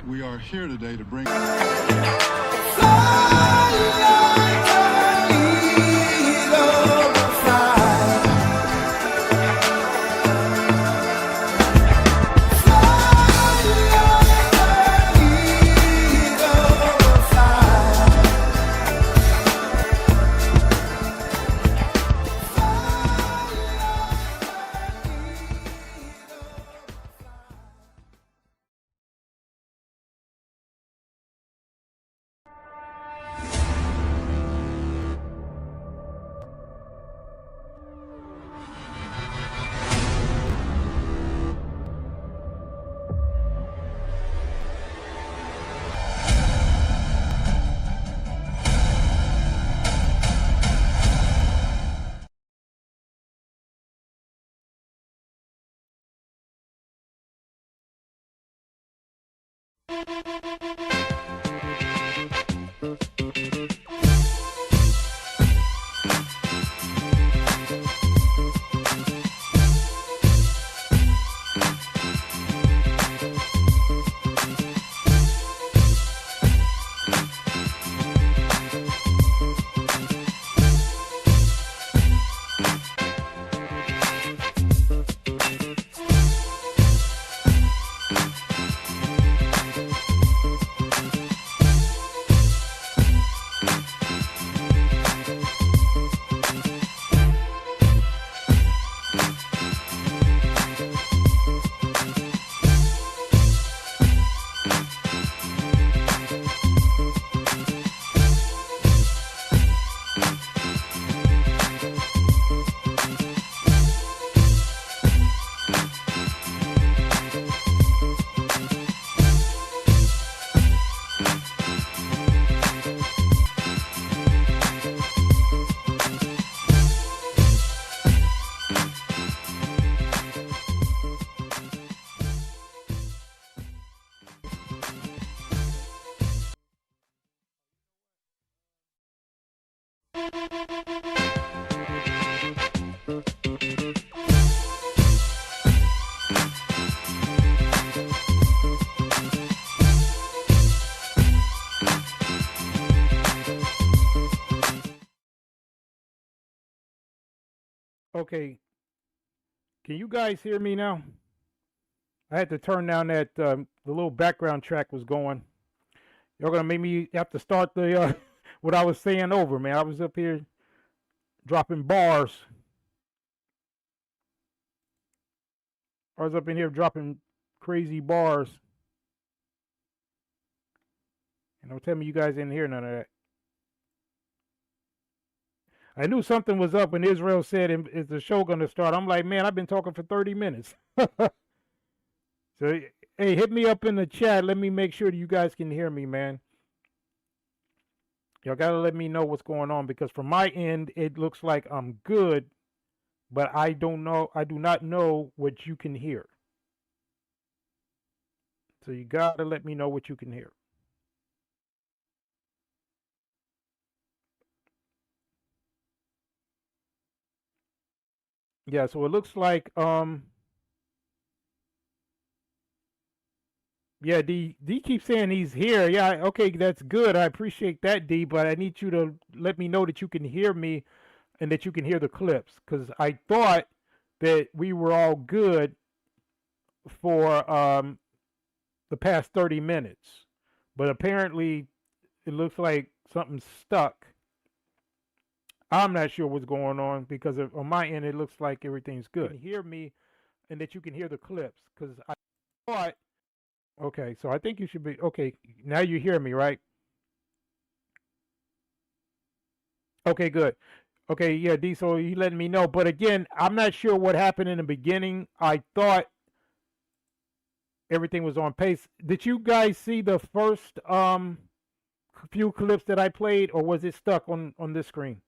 We are here today to bring... Okay, can you guys hear me now? I had to turn down that the little background track was going. You're gonna make me have to start the what I was saying over, man. I was up here dropping bars. I was up in here dropping crazy bars. And don't tell me you guys didn't hear none of that. I knew something was up when Israel said, "Is the show gonna start?" I'm like, man, I've been talking for 30 minutes. So, hey, hit me up in the chat. Let me make sure that you guys can hear me, man. Y'all gotta let me know what's going on, because from my end, it looks like I'm good, but I don't know. I do not know what you can hear. So you gotta let me know what you can hear. Yeah, so it looks like yeah, D keeps saying he's here. Yeah, okay, that's good. I appreciate that, D, but I need you to let me know that you can hear me and that you can hear the clips, because I thought that we were all good for the past 30 minutes. But apparently it looks like something's stuck. I'm not sure what's going on, because on my end it looks like everything's good. You can hear me and that you can hear the clips, because I thought, okay, so I think you should be, okay, now you hear me, right? Okay, good. Okay, yeah, D, so you letting me know. But again, I'm not sure what happened in the beginning. I thought everything was on pace. Did you guys see the first few clips that I played, or was it stuck on this screen?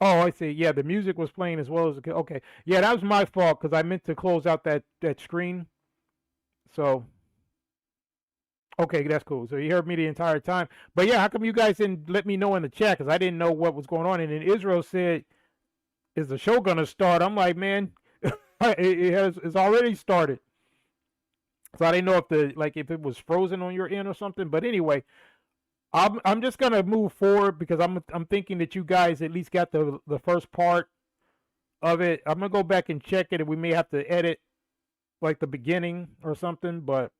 Oh, I see. Yeah, the music was playing as well as okay. Yeah, that was my fault, because I meant to close out that screen. So okay, that's cool. So you heard me the entire time. But yeah, how come you guys didn't let me know in the chat? Because I didn't know what was going on. And then Israel said, "Is the show gonna start?" I'm like, man, it's already started. So I didn't know if if it was frozen on your end or something. But anyway, I'm just gonna move forward because I'm thinking that you guys at least got the first part of it. I'm gonna go back and check it, and we may have to edit like the beginning or something. But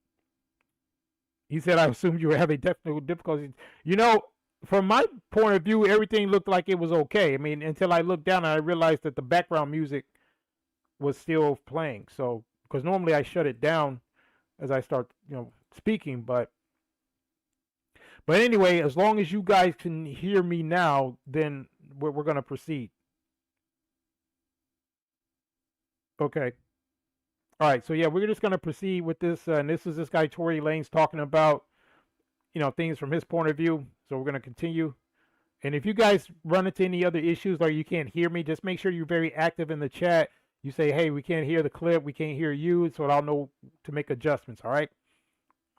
he said, I assumed you were having technical difficulties. You know, from my point of view, everything looked like it was okay. I mean, until I looked down and I realized that the background music was still playing. So, because normally I shut it down as I start, speaking. But anyway, as long as you guys can hear me now, then we're going to proceed. Okay. All right. So yeah, we're just going to proceed with this. And this is this guy Tory Lanez talking about, things from his point of view. So we're going to continue. And if you guys run into any other issues or you can't hear me, just make sure you're very active in the chat. You say, hey, we can't hear the clip. We can't hear you. So I'll know to make adjustments. All right.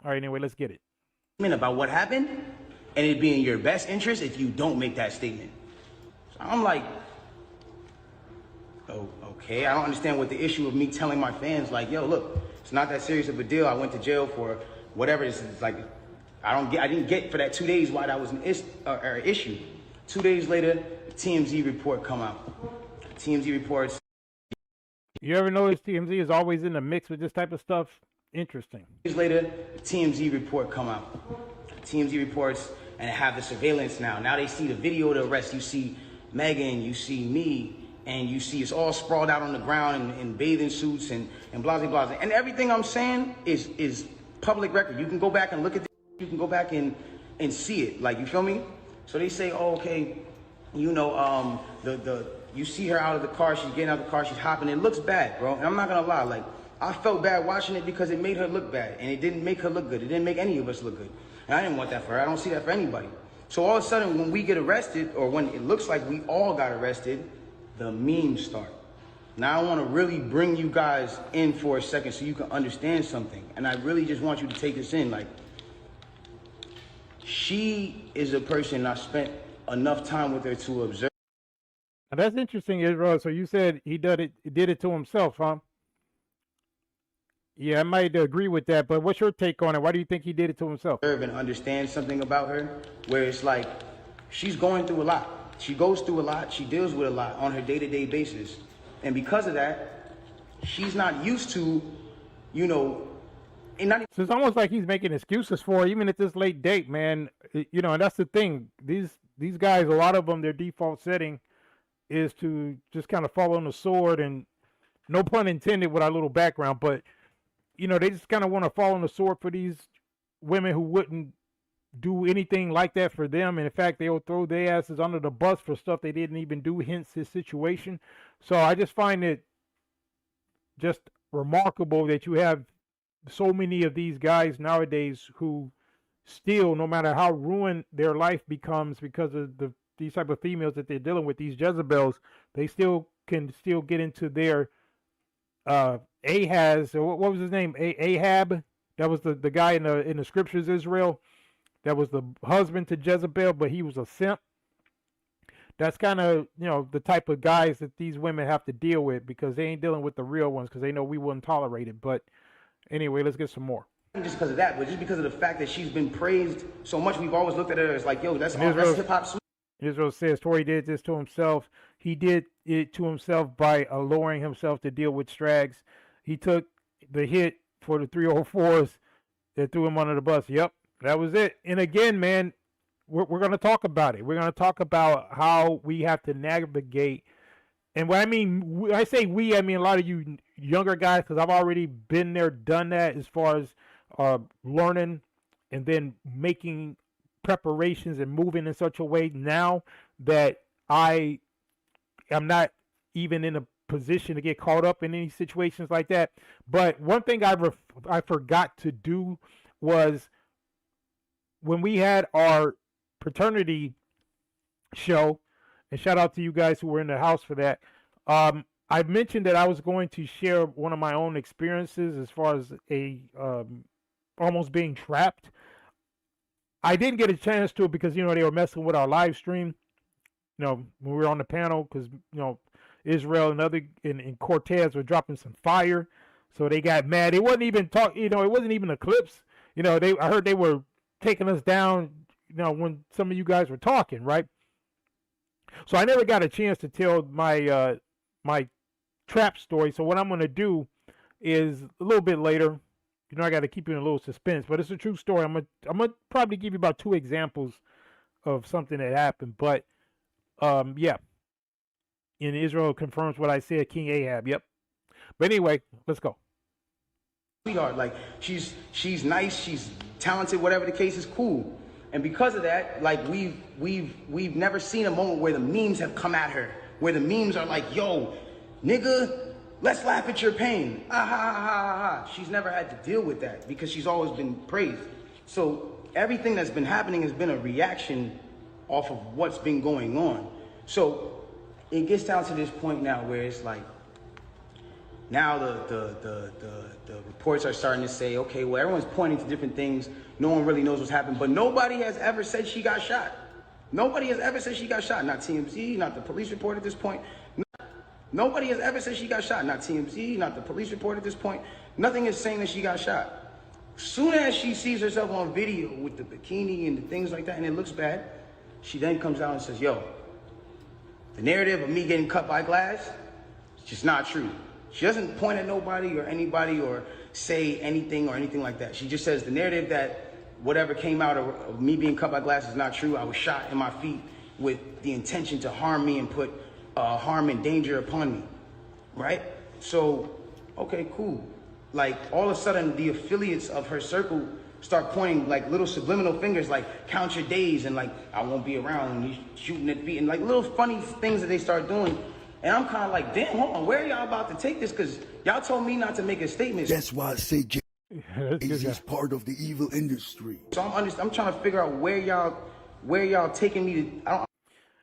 All right. Anyway, let's get it. About what happened, and it'd be in your best interest if you don't make that statement. So I'm like, oh, okay, I don't understand what the issue of me telling my fans, like, yo, look, it's not that serious of a deal. I went to jail for whatever this is. Like, I didn't get for that 2 days why that was an issue. 2 days later, the TMZ report come out. TMZ reports. You ever notice TMZ is always in the mix with this type of stuff? Interesting. Days later, the TMZ report come out. TMZ reports and have the surveillance now. Now they see the video of the arrest. You see Megan, you see me, and you see it's all sprawled out on the ground in bathing suits and blah, blah, blah. And everything I'm saying is public record. You can go back and look at this. You can go back and see it. Like, you feel me? So they say, oh, okay, you see her out of the car. She's getting out of the car. She's hopping. It looks bad, bro. And I'm not going to lie. Like, I felt bad watching it because it made her look bad, and it didn't make her look good. It didn't make any of us look good. And I didn't want that for her. I don't see that for anybody. So all of a sudden, when we get arrested, or when it looks like we all got arrested, the memes start. Now I want to really bring you guys in for a second so you can understand something. And I really just want you to take this in. Like, she is a person I spent enough time with her to observe. Now that's interesting, Israel. So you said he did it to himself, huh? Yeah, I might agree with that, but what's your take on it? Why do you think he did it to himself? And understand something about her, where it's like she's going through a lot. She goes through a lot. She deals with a lot on her day-to-day basis. And because of that, she's not used to, so it's almost like he's making excuses for her, even at this late date, man. And that's the thing. These guys, a lot of them, their default setting is to just kind of fall on the sword, and no pun intended with our little background, but they just kind of want to fall on the sword for these women who wouldn't do anything like that for them. And in fact, they'll throw their asses under the bus for stuff they didn't even do, hence his situation. So I just find it just remarkable that you have so many of these guys nowadays who still, no matter how ruined their life becomes because of these type of females that they're dealing with, these Jezebels, they still can get into their Ahaz, or what was his name? Ahab. That was the guy in the scriptures, Israel. That was the husband to Jezebel, but he was a simp. That's kind of the type of guys that these women have to deal with, because they ain't dealing with the real ones, because they know we wouldn't tolerate it. But anyway, let's get some more. Just because of that, but just because of the fact that she's been praised so much, we've always looked at her as like, yo, that's hip hop. Israel says Tory did this to himself. He did it to himself by lowering himself to deal with Strags. He took the hit for the 304s that threw him under the bus. Yep, that was it. And again, man, we're going to talk about it. We're going to talk about how we have to navigate. And what I mean, when I say we, I mean a lot of you younger guys, because I've already been there, done that, as far as learning and then making preparations and moving in such a way now that I am not even in a position to get caught up in any situations like that. But one thing I forgot to do was, when we had our paternity show, and shout out to you guys who were in the house for that, I mentioned that I was going to share one of my own experiences as far as almost being trapped. I didn't get a chance to it because, they were messing with our live stream, when we were on the panel, because, Israel and Cortez were dropping some fire. So they got mad. It wasn't even talk. It wasn't even eclipse. I heard they were taking us down. When some of you guys were talking, right? So I never got a chance to tell my trap story. So what I'm gonna do is a little bit later. I got to keep you in a little suspense, but it's a true story. I'm gonna probably give you about 2 examples of something that happened. But yeah, in Israel confirms what I said. King Ahab. Yep. But anyway, let's go. Sweetheart, like she's nice, she's talented, whatever the case is, cool. And because of that, like we've never seen a moment where the memes have come at her, where the memes are like, yo, nigga, let's laugh at your pain. Ah ha ha ha ha. She's never had to deal with that because she's always been praised. So everything that's been happening has been a reaction off of what's been going on. So it gets down to this point now where it's like, now the reports are starting to say, okay, well, everyone's pointing to different things. No one really knows what's happened, but nobody has ever said she got shot. Nobody has ever said she got shot. Not TMZ, not the police report at this point. Nobody has ever said she got shot. Not TMZ, not the police report at this point. Nothing is saying that she got shot. Soon as she sees herself on video with the bikini and the things like that, and it looks bad, she then comes out and says, yo, the narrative of me getting cut by glass, it's just not true. She doesn't point at nobody or anybody or say anything or anything like that. She just says the narrative that whatever came out of me being cut by glass is not true. I was shot in my feet with the intention to harm me and put harm and danger upon me, right? So, okay, cool. Like all of a sudden the affiliates of her circle start pointing like little subliminal fingers, like count your days and like I won't be around and you shooting at feet and like little funny things that they start doing. And I'm kind of like, damn, hold on, where are y'all about to take this? Because y'all told me not to make a statement. That's why I say is part of the evil industry. So I'm trying to figure out where y'all taking me to.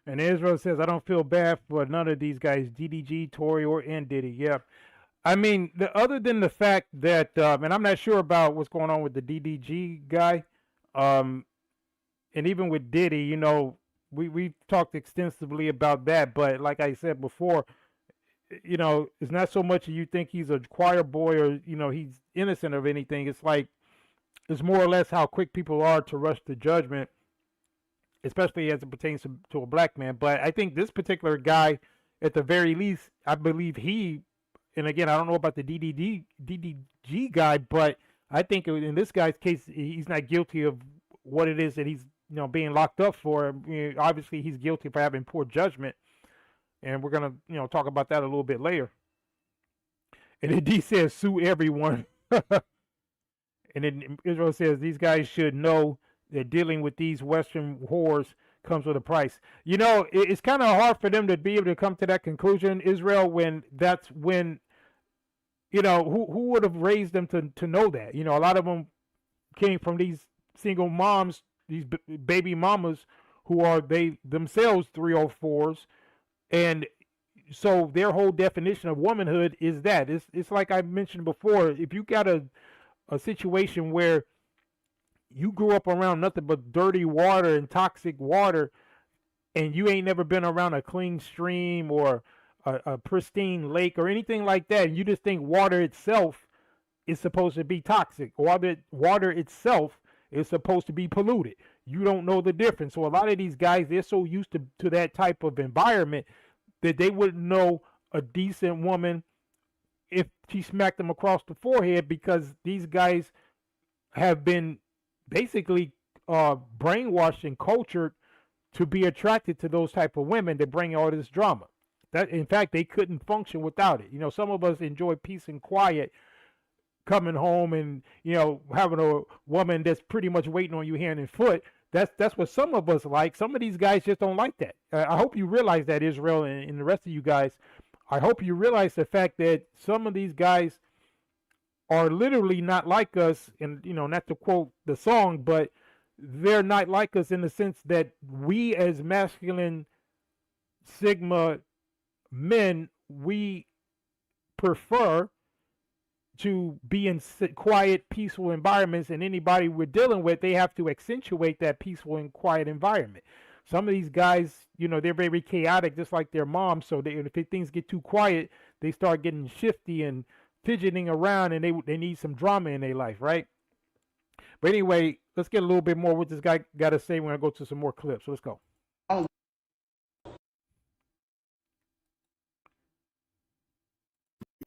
And Israel says, I don't feel bad for none of these guys, DDG, Tory, or N. Diddy. Yeah. I mean, other than the fact that, and I'm not sure about what's going on with the DDG guy, and even with Diddy, we've talked extensively about that, but like I said before, it's not so much you think he's a choir boy or, he's innocent of anything. It's like, it's more or less how quick people are to rush to judgment, especially as it pertains to a black man. But I think this particular guy, at the very least, I believe and again, I don't know about the DDG guy, but I think in this guy's case, he's not guilty of what it is that he's being locked up for. Obviously, he's guilty for having poor judgment, and we're gonna talk about that a little bit later. And then D says sue everyone, and then Israel says these guys should know that dealing with these Western whores comes with a price. It's kind of hard for them to be able to come to that conclusion, Israel, when that's when who would have raised them to know that. A lot of them came from these single moms, these baby mamas who are they themselves 304s, and so their whole definition of womanhood is that it's like I mentioned before. If you got a situation where you grew up around nothing but dirty water and toxic water, and you ain't never been around a clean stream or a pristine lake or anything like that, and you just think water itself is supposed to be toxic, or that water itself is supposed to be polluted. You don't know the difference. So a lot of these guys, they're so used to that type of environment that they wouldn't know a decent woman if she smacked them across the forehead, because these guys have been basically brainwashed and cultured to be attracted to those type of women that bring all this drama. That, in fact, they couldn't function without it. Some of us enjoy peace and quiet, coming home and having a woman that's pretty much waiting on you hand and foot. That's what some of us like. Some of these guys just don't like that. I hope you realize that, Israel, and the rest of you guys. I hope you realize the fact that some of these guys are literally not like us, and not to quote the song, but they're not like us in the sense that we as masculine Sigma men, we prefer to be in quiet, peaceful environments, and anybody we're dealing with, they have to accentuate that peaceful and quiet environment. Some of these guys, they're very chaotic, just like their mom. So if things get too quiet, they start getting shifty and fidgeting around and they need some drama in their life, right? But anyway, let's get a little bit more what this guy got to say when I go to some more clips. So let's go.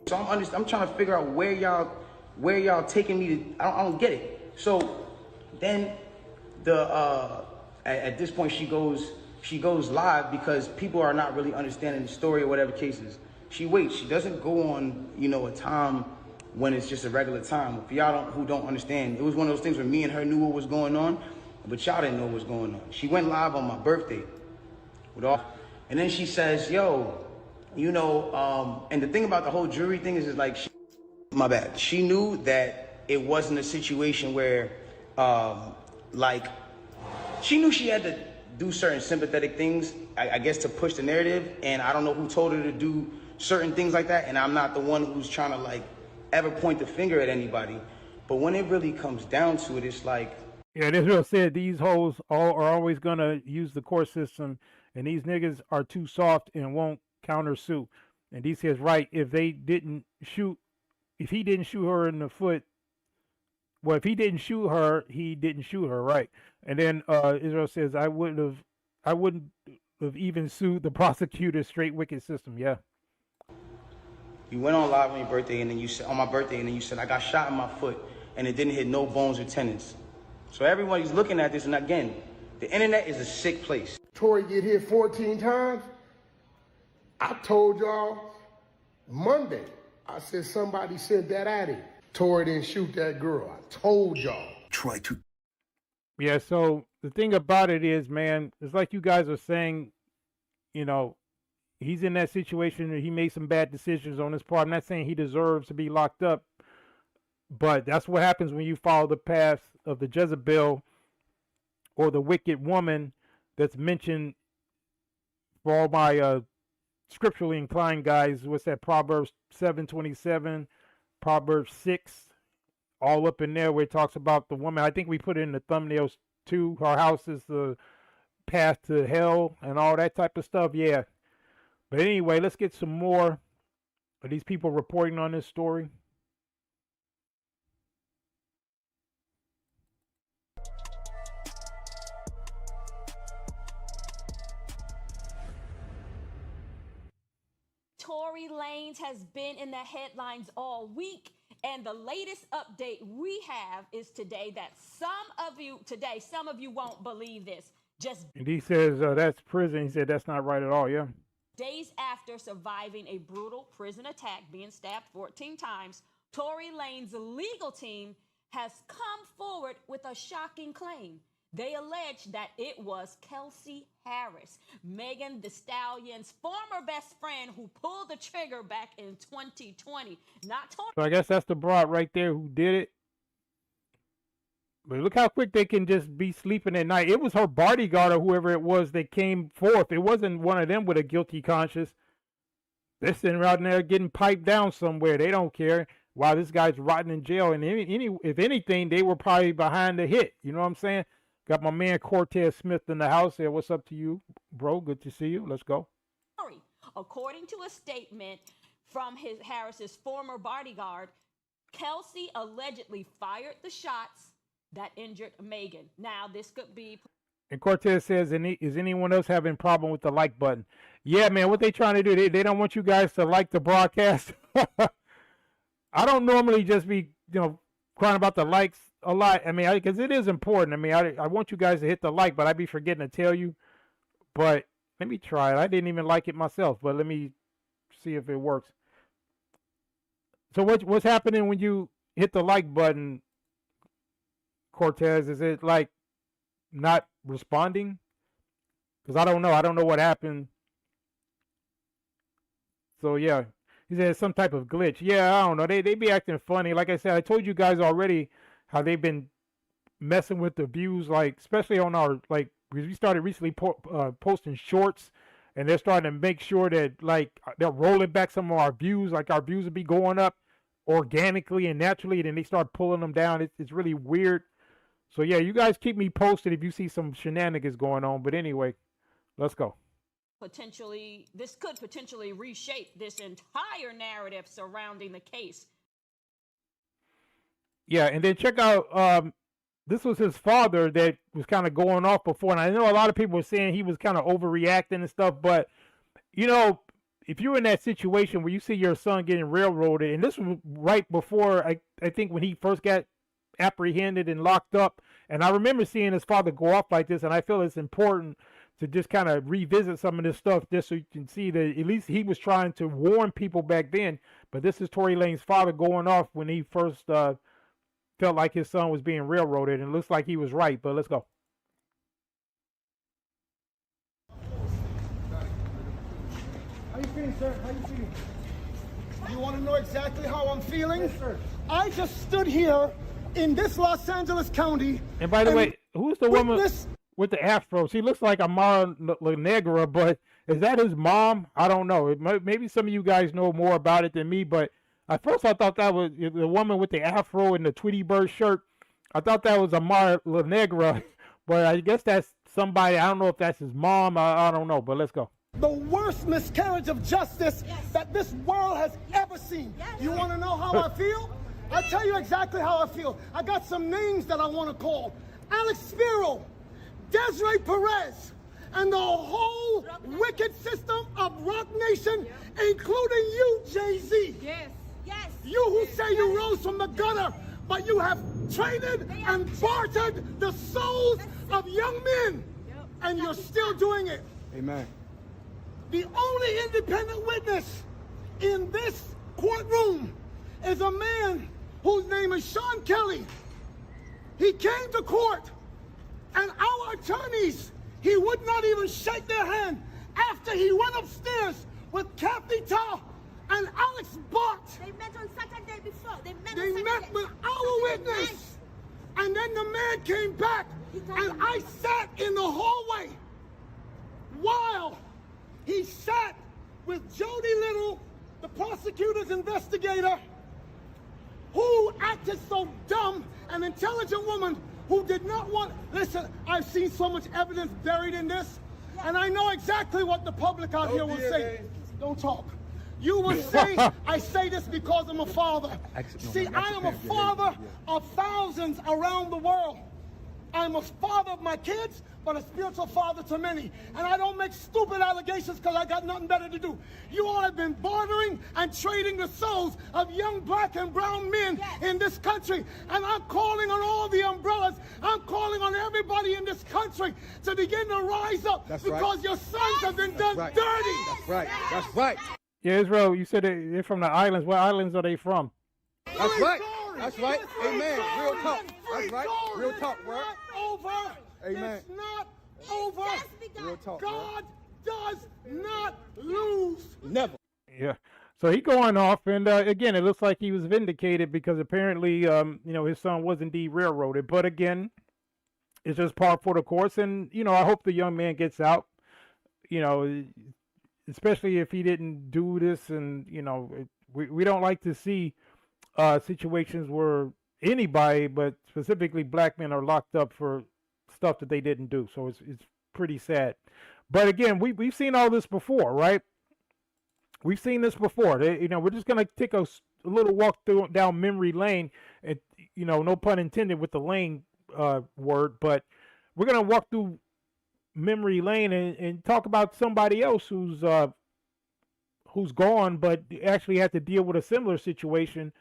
So I'm trying to figure out where y'all taking me to. I don't get it. So then at this point she goes live because people are not really understanding the story or whatever cases. She waits. She doesn't go on a time when it's just a regular time. For y'all who don't understand, it was one of those things where me and her knew what was going on, but y'all didn't know what was going on. She went live on my birthday and then she says, yo, and the thing about the whole jury thing is like, my bad. She knew that it wasn't a situation where, she knew she had to do certain sympathetic things, I guess, to push the narrative. And I don't know who told her to do certain things like that. And I'm not the one who's trying to ever point the finger at anybody. But when it really comes down to it, it's like, yeah, Israel said these hoes are always gonna use the court system, and these niggas are too soft and won't countersue. And he says, right, if he didn't shoot her in the foot, well, if he didn't shoot her, he didn't shoot her, right? And then Israel says, I wouldn't have even sued the prosecutor. Straight wicked system, yeah. You went on live on your birthday, and then you said on my birthday, and then you said I got shot in my foot, and it didn't hit no bones or tendons. So everybody's looking at this, and again, the internet is a sick place. Tory get hit 14 times. I told y'all Monday, I said somebody sent that at him. Tory didn't shoot that girl. I told y'all. Try to. Yeah, so the thing about it is, man, it's like you guys are saying, he's in that situation and he made some bad decisions on his part. I'm not saying he deserves to be locked up, but that's what happens when you follow the path of the Jezebel or the wicked woman that's mentioned for all my scripturally inclined guys. What's that? Proverbs 7:27, Proverbs 6, all up in there where it talks about the woman. I think we put it in the thumbnails too. Her house is the path to hell and all that type of stuff. Yeah. But anyway, let's get some more of these people reporting on this story. Tory Lanez has been in the headlines all week, and the latest update we have is today that some of you won't believe this. And he says that's prison. He said that's not right at all, yeah. Days after surviving a brutal prison attack, being stabbed 14 times, Tory Lanez's legal team has come forward with a shocking claim. They allege that it was Kelsey Harris, Megan Thee Stallion's former best friend, who pulled the trigger back in 2020. Not Tory. So I guess that's the broad right there who did it. But look how quick they can just be sleeping at night. It was her bodyguard or whoever it was that came forth. It wasn't one of them with a guilty conscience. They're sitting around there getting piped down somewhere. They don't care. While this guy's rotting in jail. And if anything, they were probably behind the hit. You know what I'm saying? Got my man Cortez Smith in the house here. What's up to you, bro? Good to see you. Let's go. According to a statement from Harris's former bodyguard, Kelsey allegedly fired the shots that injured Megan. Now, this could be... And Cortez says, is anyone else having a problem with the like button? Yeah, man, what they trying to do, they don't want you guys to like the broadcast. I don't normally just be, crying about the likes a lot. I mean, because it is important. I mean, I want you guys to hit the like, but I be forgetting to tell you. But let me try it. I didn't even like it myself, but let me see if it works. So what's happening when you hit the like button, Cortez? Is it like not responding? Because I don't know. I don't know what happened. So yeah, he said some type of glitch. Yeah, I don't know. They be acting funny. Like I said, I told you guys already how they've been messing with the views, like especially on our because we started recently posting shorts, and they're starting to make sure that they're rolling back some of our views. Like our views will be going up organically and naturally, and then they start pulling them down. It's really weird. So yeah, you guys keep me posted if you see some shenanigans going on. But anyway, let's go. This could potentially reshape this entire narrative surrounding the case. Yeah, and then check out. This was his father that was kind of going off before, and I know a lot of people were saying he was kind of overreacting and stuff, but you know, if you're in that situation where you see your son getting railroaded, and this was right before I think when he first got apprehended and locked up, and I remember seeing his father go off like this, and I feel it's important to just kind of revisit some of this stuff just so you can see that at least he was trying to warn people back then. But this is Tory Lane's father going off when he first felt like his son was being railroaded, and it looks like he was right. But let's go. How you feeling, sir? How you feeling? You want to know exactly how I'm feeling? Yes, sir. I just stood here in this Los Angeles County. And by the way, who's the woman with the afro? She looks like Amara La Negra, but is that his mom? I don't know. Maybe some of you guys know more about it than me, but at first I thought that was the woman with the afro and the Tweety Bird shirt. I thought that was Amara La Negra, but I guess that's somebody. I don't know if that's his mom. I don't know, but let's go. The worst miscarriage of justice that this world has ever seen. You want to know how I feel? I'll tell you exactly how I feel. I got some names that I want to call. Alex Spiro, Desiree Perez, and the whole wicked system of Rock Nation, including you, Jay-Z. Yes. Yes. You who say you rose from the gutter, but you have traded and bartered the souls of young men, and you're still doing it. Amen. The only independent witness in this courtroom is a man whose name is Sean Kelly. He came to court, and our attorneys, he would not even shake their hand after he went upstairs with Kathy Ta and Alex Bott. They met on Saturday before. They met with our witness. And then the man came back, and I sat in the hallway while he sat with Jody Little, the prosecutor's investigator, who acted so dumb, an intelligent woman who did not want, listen, I've seen so much evidence buried in this, and I know exactly what the public out here will say. Don't talk. You will say, I say this because I'm a father. See, I am a father of thousands around the world. I'm a father of my kids, but a spiritual father to many. And I don't make stupid allegations because I got nothing better to do. You all have been bartering and trading the souls of young black and brown men in this country. And I'm calling on all the umbrellas. I'm calling on everybody in this country to begin to rise up because your sons have been done dirty. That's right. That's right. Yeah, Israel, you said they're from the islands. What islands are they from? That's right. That's right. Amen. Real talk. That's right. Real talk, bro. Over. Amen. It's not over. Real talk, God does not lose. Never. Yeah. So he going off, and again, it looks like he was vindicated because apparently, his son was indeed railroaded. But again, it's just par for the course, and I hope the young man gets out. Especially if he didn't do this, and we don't like to see situations where anybody, but specifically black men, are locked up for stuff that they didn't do. So it's pretty sad. But again, we've seen all this before, right? We've seen this before. We're just gonna take a little walk down memory lane, and no pun intended with the lane word, but we're gonna walk through memory lane and talk about somebody else who's gone, but actually had to deal with a similar situation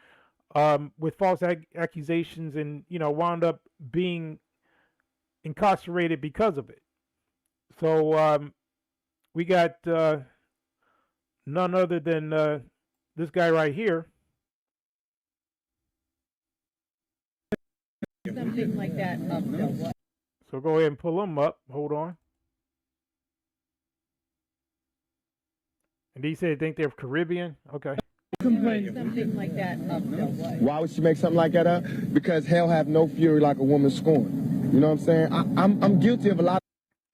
with false accusations, and wound up being incarcerated because of it. So we got none other than this guy right here. Something like that. So go ahead and pull him up. Hold on. And he said they think they're Caribbean. Okay. Something like that. Why would she make something like that up? Because hell have no fury like a woman scorned. You know what I'm saying? I'm guilty of a lot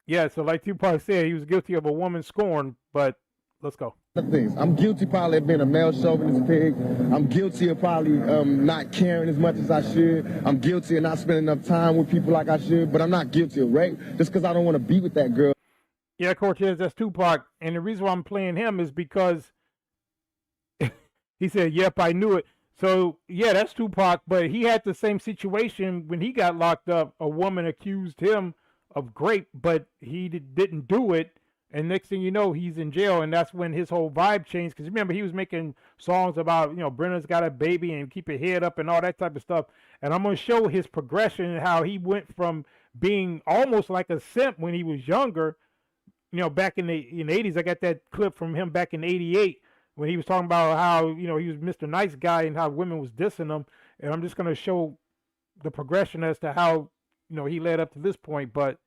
Yeah, so like Tupac said, he was guilty of a woman scorned, but let's go. of things. I'm guilty probably of being a male chauvinist pig. I'm guilty of probably not caring as much as I should. I'm guilty of not spending enough time with people like I should, but I'm not guilty of rape just because I don't want to be with that girl. Yeah, Cortez, that's Tupac. And the reason why I'm playing him is because he said, yep, I knew it. So yeah, that's Tupac, but he had the same situation when he got locked up. A woman accused him of rape, but he didn't do it. And next thing you know, he's in jail, and that's when his whole vibe changed. Because remember, he was making songs about, Brenna's got a baby and keep your head up and all that type of stuff. And I'm gonna show his progression and how he went from being almost like a simp when he was younger, back in the 80s. I got that clip from him back in '88 when he was talking about how, he was Mr. Nice Guy and how women was dissing him. And I'm just going to show the progression as to how, he led up to this point. But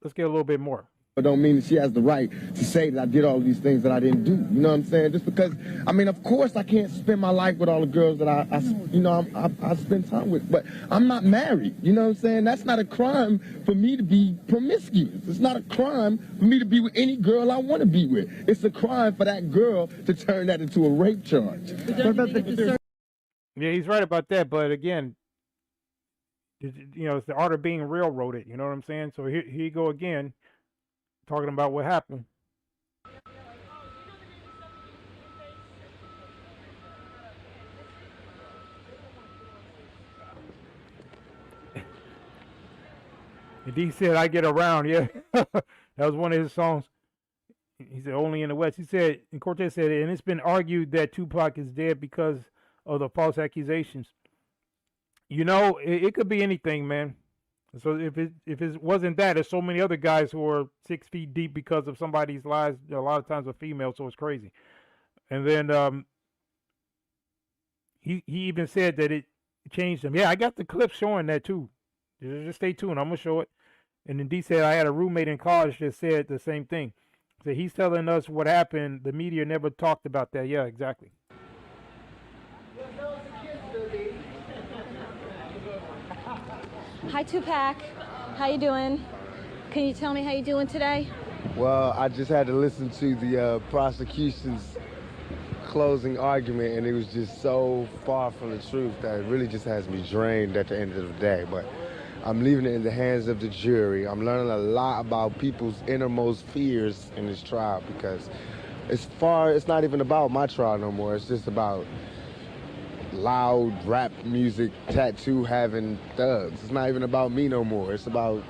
let's get a little bit more. But don't mean that she has the right to say that I did all these things that I didn't do. You know what I'm saying? Just because, of course I can't spend my life with all the girls that I spend time with. But I'm not married. You know what I'm saying? That's not a crime for me to be promiscuous. It's not a crime for me to be with any girl I want to be with. It's a crime for that girl to turn that into a rape charge. Yeah, he's right about that. But again, it's the art of being railroaded. You know what I'm saying? So here you go again, talking about what happened. And he said, I get around, yeah. That was one of his songs. He said, only in the West. He said, and Cortez said, and it's been argued that Tupac is dead because of the false accusations. It could be anything, man. So if it wasn't that, there's so many other guys who are 6 feet deep because of somebody's lies. A lot of times a female, so it's crazy. And then he even said that it changed him. Yeah, I got the clip showing that too. Just stay tuned. I'm gonna show it. And then D said I had a roommate in college that said the same thing. So he's telling us what happened. The media never talked about that. Yeah, exactly. Hi, Tupac. How you doing? Can you tell me how you doing today? Well, I just had to listen to the prosecution's closing argument, and it was just so far from the truth that it really just has me drained at the end of the day. But I'm leaving it in the hands of the jury. I'm learning a lot about people's innermost fears in this trial, because it's not even about my trial no more. It's just about loud rap music, tattoo having thugs. It's not even about me no more. It's about,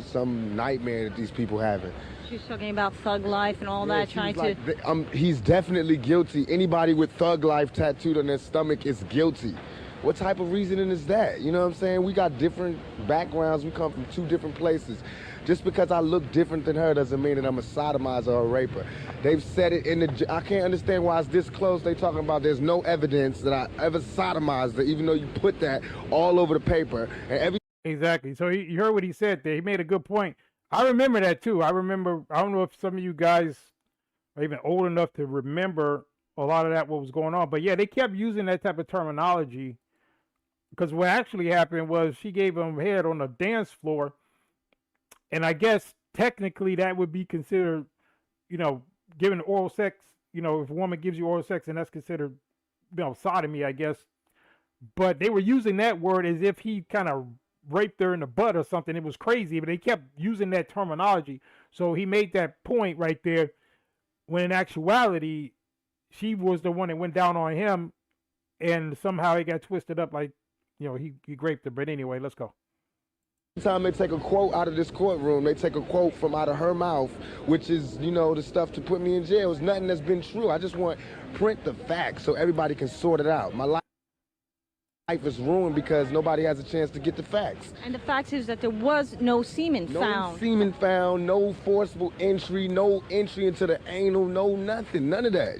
some nightmare that these people having. She's talking about thug life and all that, trying to... He's definitely guilty. Anybody with thug life tattooed on their stomach is guilty. What type of reasoning is that? You know what I'm saying? We got different backgrounds. We come from 2 different places. Just because I look different than her doesn't mean that I'm a sodomizer or a raper. They've said it in the... I can't understand why it's this close. They talking about there's no evidence that I ever sodomized her, even though you put that all over the paper. And Exactly. So you heard what he said there. He made a good point. I remember that too. I don't know if some of you guys are even old enough to remember a lot of that, what was going on. But yeah, they kept using that type of terminology, because what actually happened was she gave him head on the dance floor. And I guess technically that would be considered, giving oral sex, if a woman gives you oral sex, and that's considered, sodomy, I guess. But they were using that word as if he kind of raped her in the butt or something. It was crazy, but they kept using that terminology. So he made that point right there, when in actuality, she was the one that went down on him, and somehow it got twisted up like, he raped her. But anyway, let's go. Time they take a quote out of this courtroom, they take a quote from out of her mouth, which is, the stuff to put me in jail. It's nothing that's been true. I just want print the facts so everybody can sort it out. My life is ruined because nobody has a chance to get the facts. And the fact is that there was no semen found. No semen found, no forcible entry, no entry into the anal, no nothing, none of that.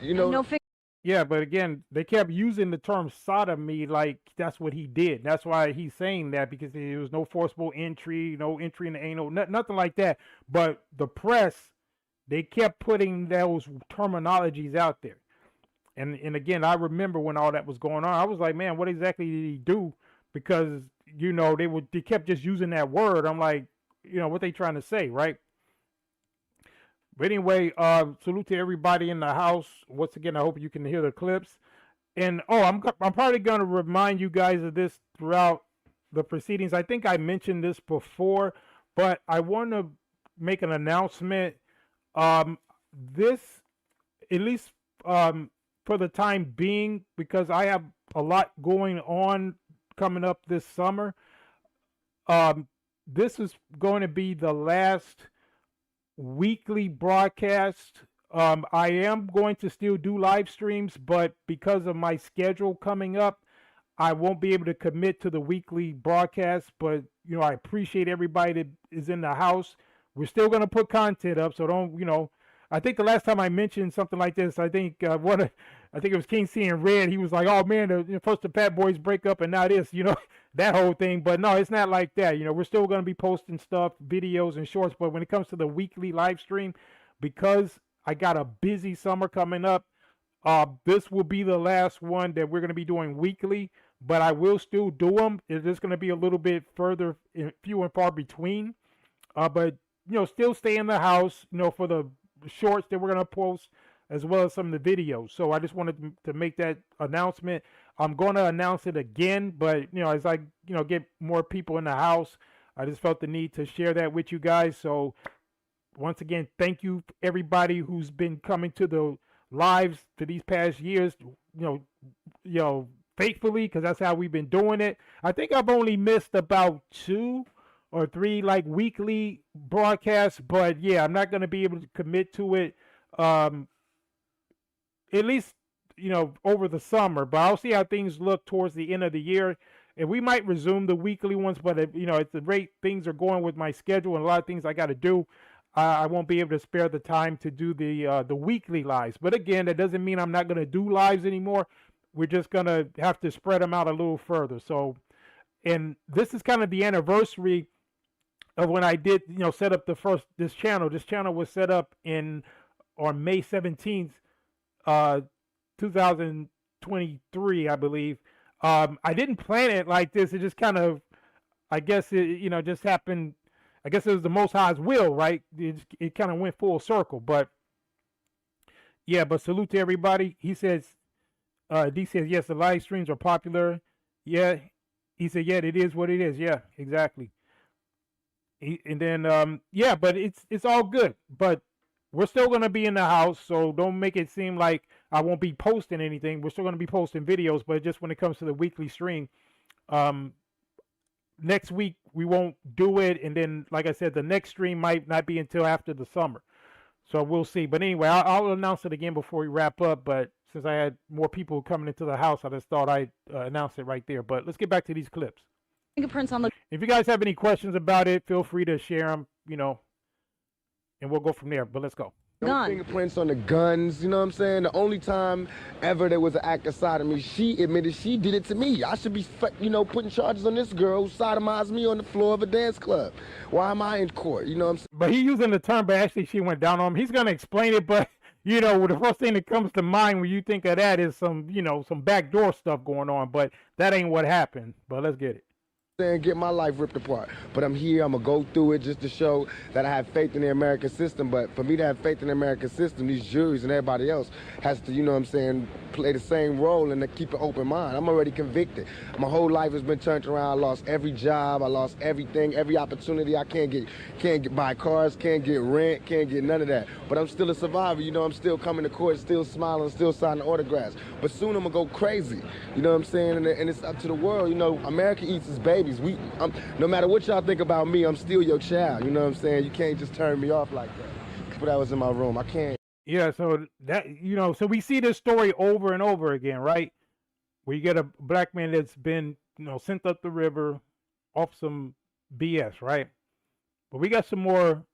Yeah, but again, they kept using the term sodomy like that's what he did. That's why he's saying that, because there was no forcible entry, no entry in the anal, nothing like that. But the press, they kept putting those terminologies out there. And again, I remember when all that was going on, I was like, man, what exactly did he do? Because, they kept just using that word. I'm like, what they trying to say, right? But anyway, salute to everybody in the house. Once again, I hope you can hear the clips. And I'm probably going to remind you guys of this throughout the proceedings. I think I mentioned this before, but I want to make an announcement. This, at least for the time being, because I have a lot going on coming up this summer. This is going to be the last weekly broadcast. I am going to still do live streams, but because of my schedule coming up, I won't be able to commit to the weekly broadcast. But I appreciate everybody that is in the house. We're still going to put content up, so don't. I think the last time I mentioned something like this, I think I think it was King C and Red. He was like, "Oh man, first the Fat Boys break up, and now this," that whole thing. But no, it's not like that. We're still going to be posting stuff, videos and shorts. But when it comes to the weekly live stream, because I got a busy summer coming up, this will be the last one that we're going to be doing weekly. But I will still do them. It's just going to be a little bit further, few and far between. But still stay in the house. For the shorts that we're going to post, as well as some of the videos. So I just wanted to make that announcement. I'm going to announce it again, but as I get more people in the house, I just felt the need to share that with you guys. So once again, thank you everybody who's been coming to the lives for these past years, faithfully, because that's how we've been doing it. I think I've only missed about 2 or 3 like weekly broadcasts, but yeah, I'm not going to be able to commit to it at least over the summer, but I'll see how things look towards the end of the year, and we might resume the weekly ones. But at the rate things are going with my schedule and a lot of things I got to do, I won't be able to spare the time to do the weekly lives. But again, that doesn't mean I'm not going to do lives anymore. We're just going to have to spread them out a little further. So, and this is kind of the anniversary of when I did, set up this channel. This channel was set up on May 17th, 2023, I believe. I didn't plan it like this. It just kind of, I guess it, just happened. I guess it was the Most High's will, right? It kind of went full circle. But yeah, but salute to everybody. He says, D says, yes, the live streams are popular. Yeah. He said, yeah, it is what it is. Yeah, exactly. And then, yeah, but it's all good. But we're still going to be in the house, so don't make it seem like I won't be posting anything. We're still going to be posting videos, but just when it comes to the weekly stream, next week we won't do it. And then, like I said, the next stream might not be until after the summer. So we'll see. But anyway, I'll announce it again before we wrap up. But since I had more people coming into the house, I just thought I'd announce it right there. But let's get back to these clips. Fingerprints on the. If you guys have any questions about it, feel free to share them, and we'll go from there. But let's go. No fingerprints on the guns, you know what I'm saying? The only time ever there was an act of sodomy, she admitted she did it to me. I should be, putting charges on this girl who sodomized me on the floor of a dance club. Why am I in court? You know what I'm saying? But he's using the term, but actually she went down on him. He's going to explain it, but, the first thing that comes to mind when you think of that is some backdoor stuff going on. But that ain't what happened. But let's get it. And get my life ripped apart. But I'm here, I'm gonna go through it just to show that I have faith in the American system. But for me to have faith in the American system, these juries and everybody else has to, play the same role and to keep an open mind. I'm already convicted. My whole life has been turned around. I lost every job, I lost everything, every opportunity. I can't get buy cars, can't get rent, can't get none of that. But I'm still a survivor, I'm still coming to court, still smiling, still signing autographs. But soon I'm gonna go crazy, you know what I'm saying? And it's up to the world, America eats its babies. No matter what y'all think about me, I'm still your child. You know what I'm saying? You can't just turn me off like that. But I was in my room. I can't. Yeah, so that so we see this story over and over again, right? Where you get a black man that's been, sent up the river off some BS, right? But we got some more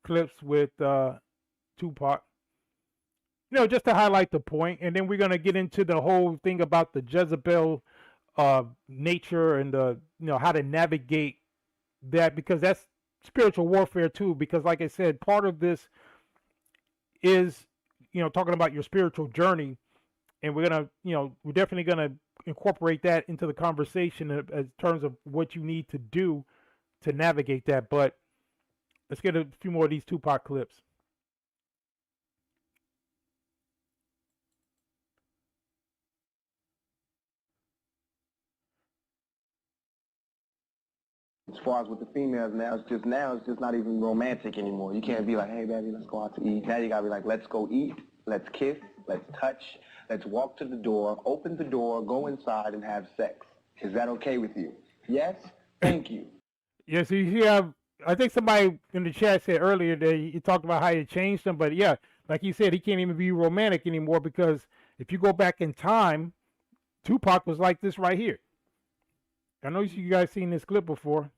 clips with Tupac. Just to highlight the point, and then we're gonna get into the whole thing about the Jezebel nature and how to navigate that, because that's spiritual warfare too. Because like I said, part of this is talking about your spiritual journey, and we're definitely gonna incorporate that into the conversation in terms of what you need to do to navigate that. But let's get a few more of these Tupac clips. As far as with the females now, it's just not even romantic anymore. You can't be like, hey baby, let's go out to eat. Now you gotta be like, let's go eat. Let's kiss, let's touch, let's walk to the door, open the door, go inside, and have sex. Is that okay with you? Yes? Thank you. Yeah, so you have, I think somebody in the chat said earlier that he talked about how you changed him, but yeah, like you said, he can't even be romantic anymore because if you go back in time, Tupac was like this right here. I know you guys seen this clip before.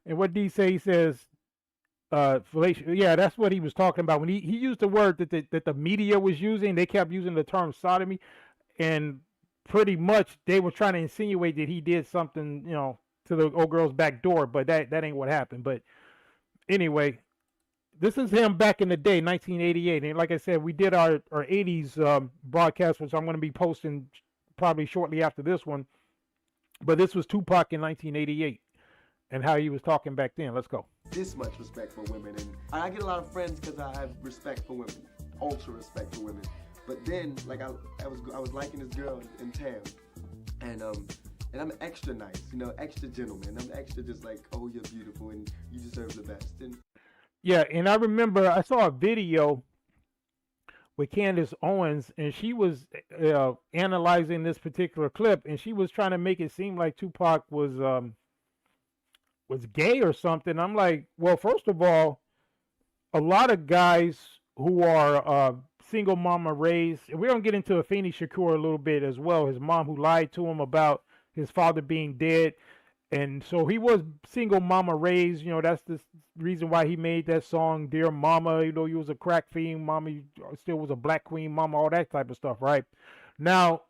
And what D say? He says, yeah, that's what he was talking about when he used the word that the media was using. They kept using the term sodomy, and pretty much they were trying to insinuate that he did something, you know, to the old girl's back door, but that ain't what happened. But anyway, this is him back in the day, 1988, and like I said, we did our 80s broadcast, which I'm going to be posting probably shortly after this one. But this was Tupac in 1988, and how he was talking back then. Let's go. This much respect for women, and I get a lot of friends because I have respect for women, ultra respect for women. But then, like I was liking this girl in town, and I'm extra nice, you know, extra gentleman. I'm extra just like, oh, you're beautiful and you deserve the best. And yeah, and I remember I saw a video with Candace Owens, and she was analyzing this particular clip, and she was trying to make it seem like Tupac was gay or something. I'm like, well, first of all, a lot of guys who are single mama raised, and we're going to get into Afeni Shakur a little bit as well, his mom who lied to him about his father being dead. And so he was single mama raised, you know, that's the reason why he made that song, Dear Mama, you know, he was a crack fiend, mama still was a black queen mama, all that type of stuff, right? Now,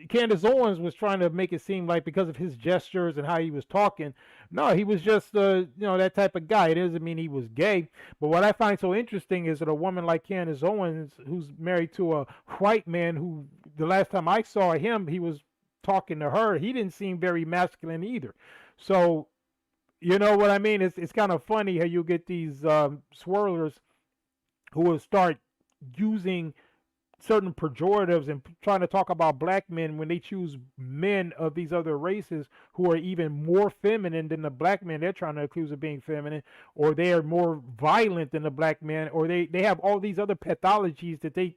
Candace Owens was trying to make it seem like because of his gestures and how he was talking, no, he was just, you know, that type of guy. It doesn't mean he was gay. But what I find so interesting is that a woman like Candace Owens, who's married to a white man who, the last time I saw him, he was talking to her, he didn't seem very masculine either. So, you know what I mean? It's kind of funny how you get these swirlers who will start using certain pejoratives and trying to talk about black men when they choose men of these other races who are even more feminine than the black men they're trying to accuse of being feminine, or they are more violent than the black men, or they have all these other pathologies that they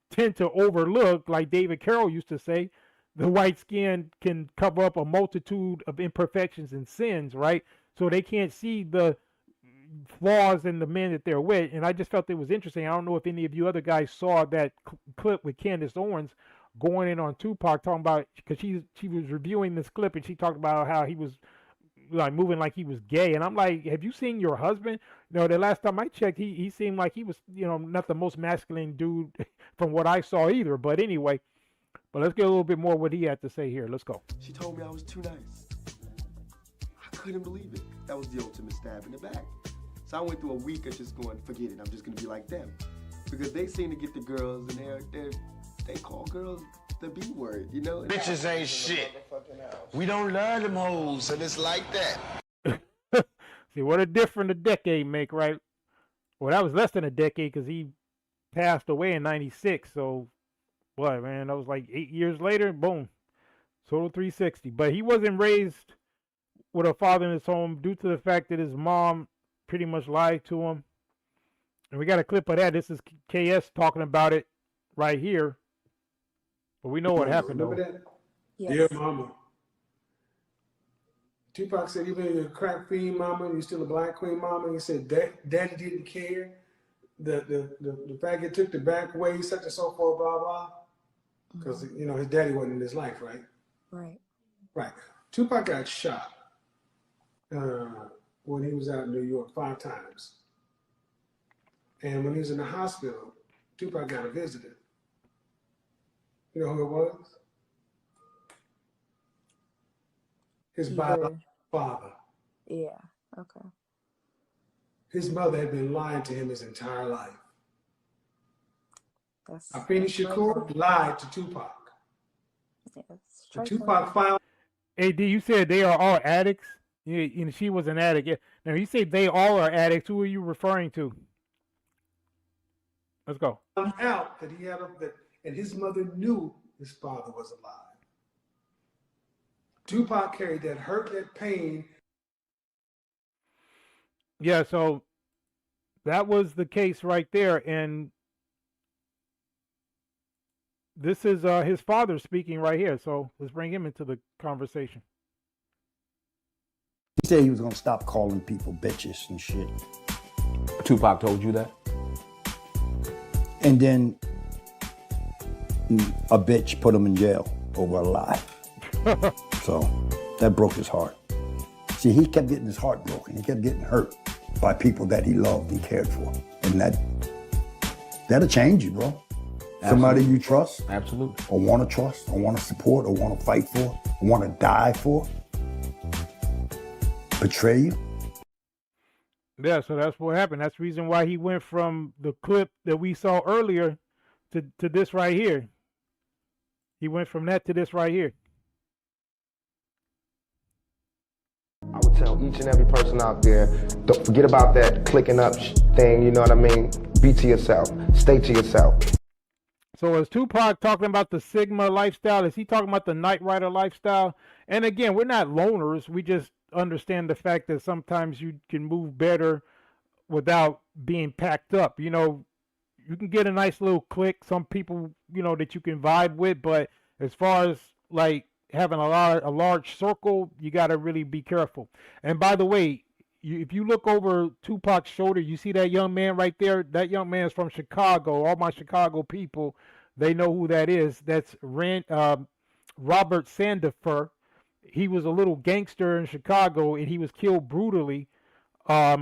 tend to overlook. Like David Carroll used to say, the white skin can cover up a multitude of imperfections and sins, right? So they can't see the flaws in the men that they're with. And I just felt it was interesting. I don't know if any of you other guys saw that clip with Candace Owens going in on Tupac, talking about, because she was reviewing this clip and she talked about how he was like moving like he was gay. And I'm like, have you seen your husband? You know, the last time I checked, he seemed like he was, you know, not the most masculine dude from what I saw either. But anyway, but let's get a little bit more what he had to say here. Let's go. she told me I was too nice. I couldn't believe it. That was the ultimate stab in the back. So I went through a week of just going, forget it, I'm just gonna be like them. Because they seem to get the girls and they call girls the B word, you know? Bitches ain't shit. We don't love them hoes, and it's like that. See, what a difference a decade make, right? Well, that was less than a decade because he passed away in 96. So, what, man, that was like 8 years later, boom. Total 360. But he wasn't raised with a father in his home due to the fact that his mom pretty much lied to him. And we got a clip of that. This is KS talking about it right here. But we know what happened, though. Remember that? Yes. Dear Mama. Tupac said, even you're a crack queen mama and you're still a black queen mama. And he said, Daddy didn't care. The fact it took the back way, such and so forth, blah, blah. Because, you know, his daddy wasn't in his life, right? Right. Right. Tupac got shot when he was out in New York 5 times. And when he was in the hospital, Tupac got a visitor. You know who it was? His biological father. Yeah. Okay. His mother had been lying to him his entire life. That's Afeni Shakur lied to Tupac. Yes. So Tupac filed. AD, you said they are all addicts? You know, she was an addict. Yeah. Now, you say they all are addicts. Who are you referring to? Let's go. Found out that he had and his mother knew his father was alive. Tupac carried that hurt, that pain. Yeah, so that was the case right there. And this is his father speaking right here. So let's bring him into the conversation. He said he was gonna stop calling people bitches and shit. Tupac told you that? And then a bitch put him in jail over a lie. So that broke his heart. See, he kept getting his heart broken. He kept getting hurt by people that he loved and cared for. And that'll change you, bro. Absolutely. Somebody you trust. Absolutely. Or want to trust, or want to support, or want to fight for, or want to die for. Betray you. Yeah, so that's what happened. That's the reason why he went from the clip that we saw earlier to this right here. He went from that to this right here. I would tell each and every person out there, don't forget about that clicking up thing, you know what I mean? Be to yourself. Stay to yourself. So is Tupac talking about the Sigma lifestyle? Is he talking about the Night Rider lifestyle? And again, we're not loners. We just understand the fact that sometimes you can move better without being packed up. You know, you can get a nice little click. Some people, you know, that you can vibe with. But as far as like having a large circle, you got to really be careful. And by the way, if you look over Tupac's shoulder, you see that young man right there? That young man is from Chicago. All my Chicago people, they know who that is. That's Robert Sandifer. He was a little gangster in Chicago, and he was killed brutally. I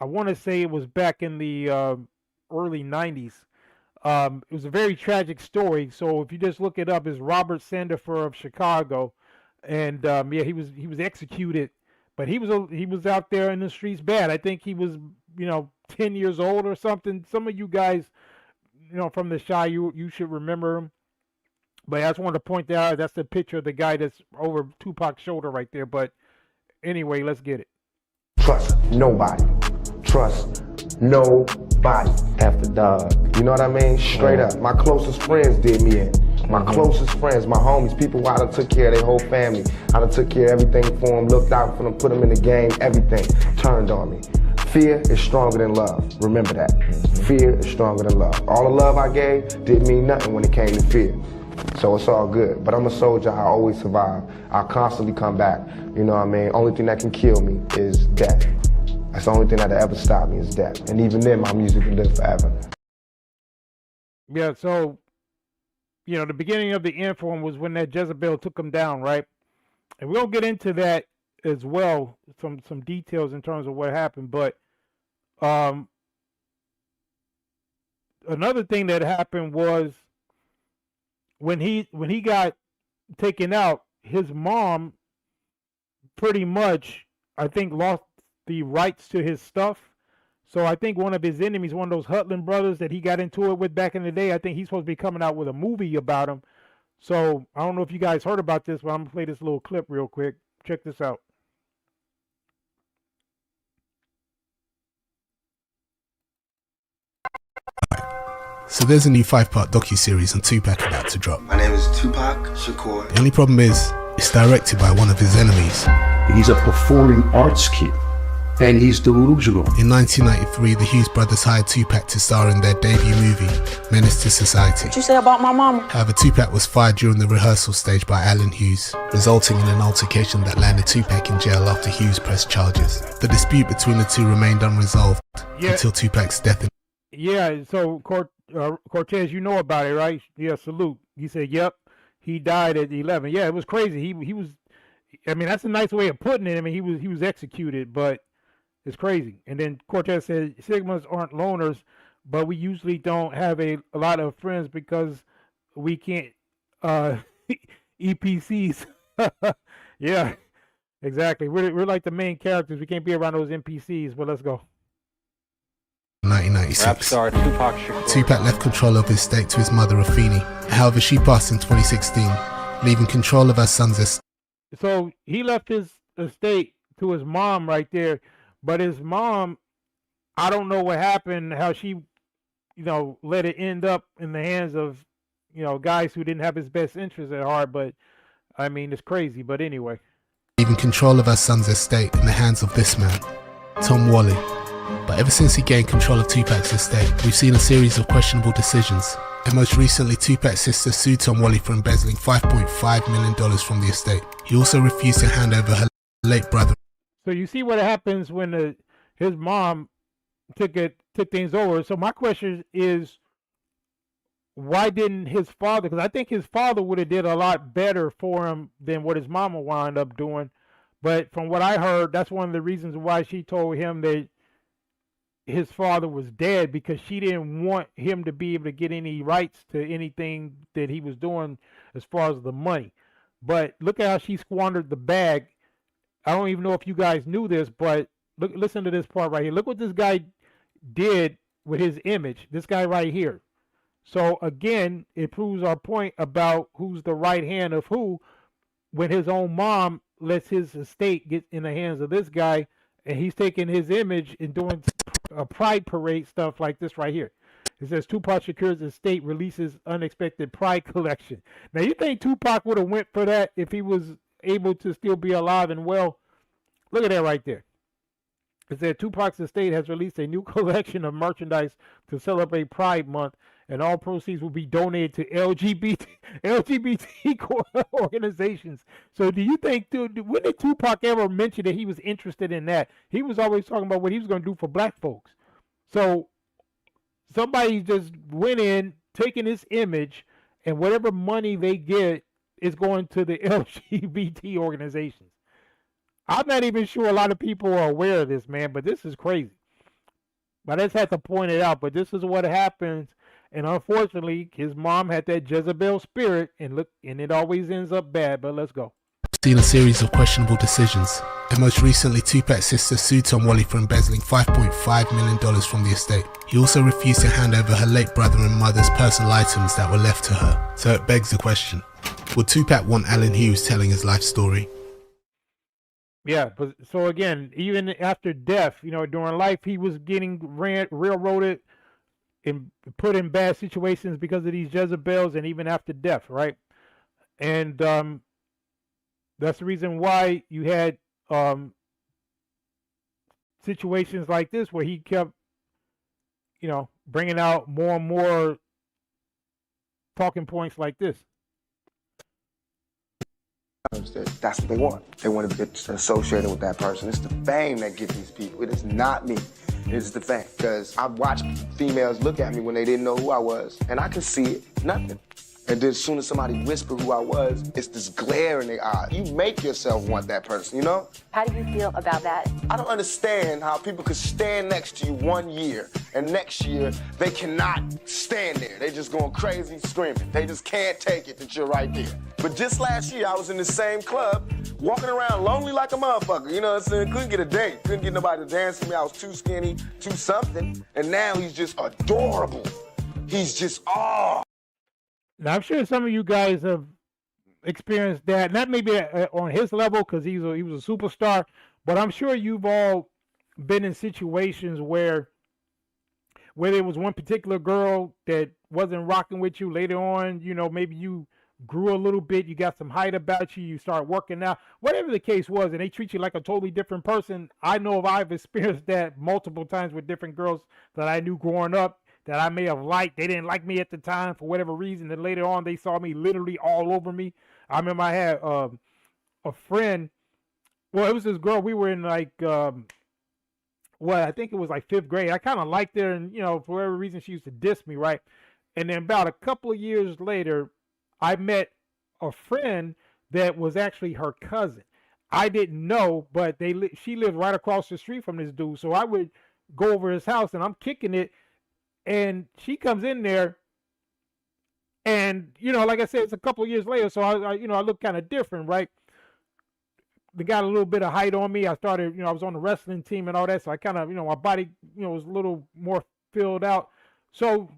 want to say it was back in the early 90s. It was a very tragic story. So if you just look it up, it's Robert Sandifer of Chicago. And yeah, he was executed. But he was out there in the streets bad. I think he was, 10 years old or something. Some of you guys, from the Chi, you should remember him. But I just wanted to point that out. That's the picture of the guy that's over Tupac's shoulder right there. But anyway, let's get it. Trust nobody. Trust nobody after dog. You know what I mean? Straight up. My closest friends did me in. My closest friends, my homies, people who I done took care of their whole family. I done took care of everything for them, looked out for them, put them in the game, everything turned on me. Fear is stronger than love. Remember that. Fear is stronger than love. All the love I gave didn't mean nothing when it came to fear. So it's all good. But I'm a soldier, I always survive. I'll constantly come back. You know what I mean? Only thing that can kill me is death. That's the only thing that'll ever stop me is death. And even then, my music will live forever. Yeah, so, the beginning of the inform was when that Jezebel took him down, right? And we'll get into that as well, some details in terms of what happened. But another thing that happened was when he got taken out, his mom pretty much, I think, lost the rights to his stuff. So I think one of his enemies, one of those Hutland brothers that he got into it with back in the day, I think he's supposed to be coming out with a movie about him. So I don't know if you guys heard about this, but I'm going to play this little clip real quick. Check this out. So there's a new 5-part docuseries on Tupac about to drop. My name is Tupac Shakur. The only problem is, it's directed by one of his enemies. He's a performing arts kid, and he's delusional. In 1993, the Hughes brothers hired Tupac to star in their debut movie, Menace to Society. What you say about my mama? However, Tupac was fired during the rehearsal stage by Alan Hughes, resulting in an altercation that landed Tupac in jail after Hughes pressed charges. The dispute between the two remained unresolved until Tupac's death. Yeah, so Cortez, you know about it, right? Yeah, salute. He said, yep, he died at 11. Yeah, it was crazy. He was, I mean, that's a nice way of putting it. I mean, he was executed, but it's crazy. And then Cortez said, Sigmas aren't loners, but we usually don't have a lot of friends because we can't, EPCs. Yeah, exactly. We're like the main characters. We can't be around those NPCs, but let's go. 1996. Tupac left control of his estate to his mother, Afeni. However, she passed in 2016, leaving control of her son's estate. So he left his estate to his mom right there, but his mom, I don't know what happened, how she, let it end up in the hands of, guys who didn't have his best interests at heart, but I mean, it's crazy, but anyway. Leaving control of her son's estate in the hands of this man, Tom Wally. But ever since he gained control of Tupac's estate, we've seen a series of questionable decisions. And most recently, Tupac's sister sued Tom Wally for embezzling $5.5 million from the estate. He also refused to hand over her late brother. So you see what happens when his mom took things over. So my question is, why didn't his father? Because I think his father would have did a lot better for him than what his mama wound up doing. But from what I heard, that's one of the reasons why she told him that his father was dead, because she didn't want him to be able to get any rights to anything that he was doing as far as the money. But look at how she squandered the bag. I don't even know if you guys knew this, but listen to this part right here. Look what this guy did with his image. This guy right here. So again, it proves our point about who's the right hand of who, when his own mom lets his estate get in the hands of this guy, and he's taking his image and doing a pride parade stuff like this right here. It says Tupac Shakur's estate releases unexpected pride collection. Now you think Tupac would have went for that if he was able to still be alive and well? Look at that right there. It said Tupac's estate has released a new collection of merchandise to celebrate Pride Month, and all proceeds will be donated to LGBT organizations. So do you think, dude, when did Tupac ever mention that he was interested in that? He was always talking about what he was going to do for black folks. So somebody just went in, taking his image, and whatever money they get is going to the LGBT organizations. I'm not even sure a lot of people are aware of this, man, but this is crazy. But I just had to point it out. But this is what happens. And unfortunately, his mom had that Jezebel spirit, and it always ends up bad. But let's go. Seen a series of questionable decisions, and most recently, Tupac's sister sued Tom Wally for embezzling $5.5 million from the estate. He also refused to hand over her late brother and mother's personal items that were left to her. So it begs the question, would Tupac want Allen Hughes telling his life story? Yeah, but so again, even after death, during life, he was getting railroaded and put in bad situations because of these Jezebels, and even after death, right? And that's the reason why you had situations like this where he kept, bringing out more and more talking points like this. That's what they want. They want to get associated with that person. It's the fame that gets these people. It is not me. It's the fame. Because I've watched females look at me when they didn't know who I was, and I can see it, nothing. And then as soon as somebody whispered who I was, it's this glare in their eyes. You make yourself want that person, How do you feel about that? I don't understand how people could stand next to you 1 year, and next year they cannot stand there. They just going crazy screaming. They just can't take it that you're right there. But just last year, I was in the same club, walking around lonely like a motherfucker, you know what I'm saying? Couldn't get a date, couldn't get nobody to dance with me. I was too skinny, too something, and now he's just adorable. He's just, Now, I'm sure some of you guys have experienced that, not maybe on his level because he was a superstar, but I'm sure you've all been in situations where there was one particular girl that wasn't rocking with you later on. Maybe you grew a little bit, you got some height about you, you start working out, whatever the case was, and they treat you like a totally different person. I know I've experienced that multiple times with different girls that I knew growing up, that I may have liked. They didn't like me at the time for whatever reason. Then later on, they saw me literally all over me. I remember I had a friend. Well, it was this girl. We were in I think it was like 5th grade. I kind of liked her, and for whatever reason, she used to diss me, right? And then about a couple of years later, I met a friend that was actually her cousin. I didn't know, but she lived right across the street from this dude. So I would go over his house, and I'm kicking it. And she comes in there, and like I said, it's a couple of years later, so I look kind of different, right? They got a little bit of height on me. I started, I was on the wrestling team and all that, so I kind of, my body, was a little more filled out. So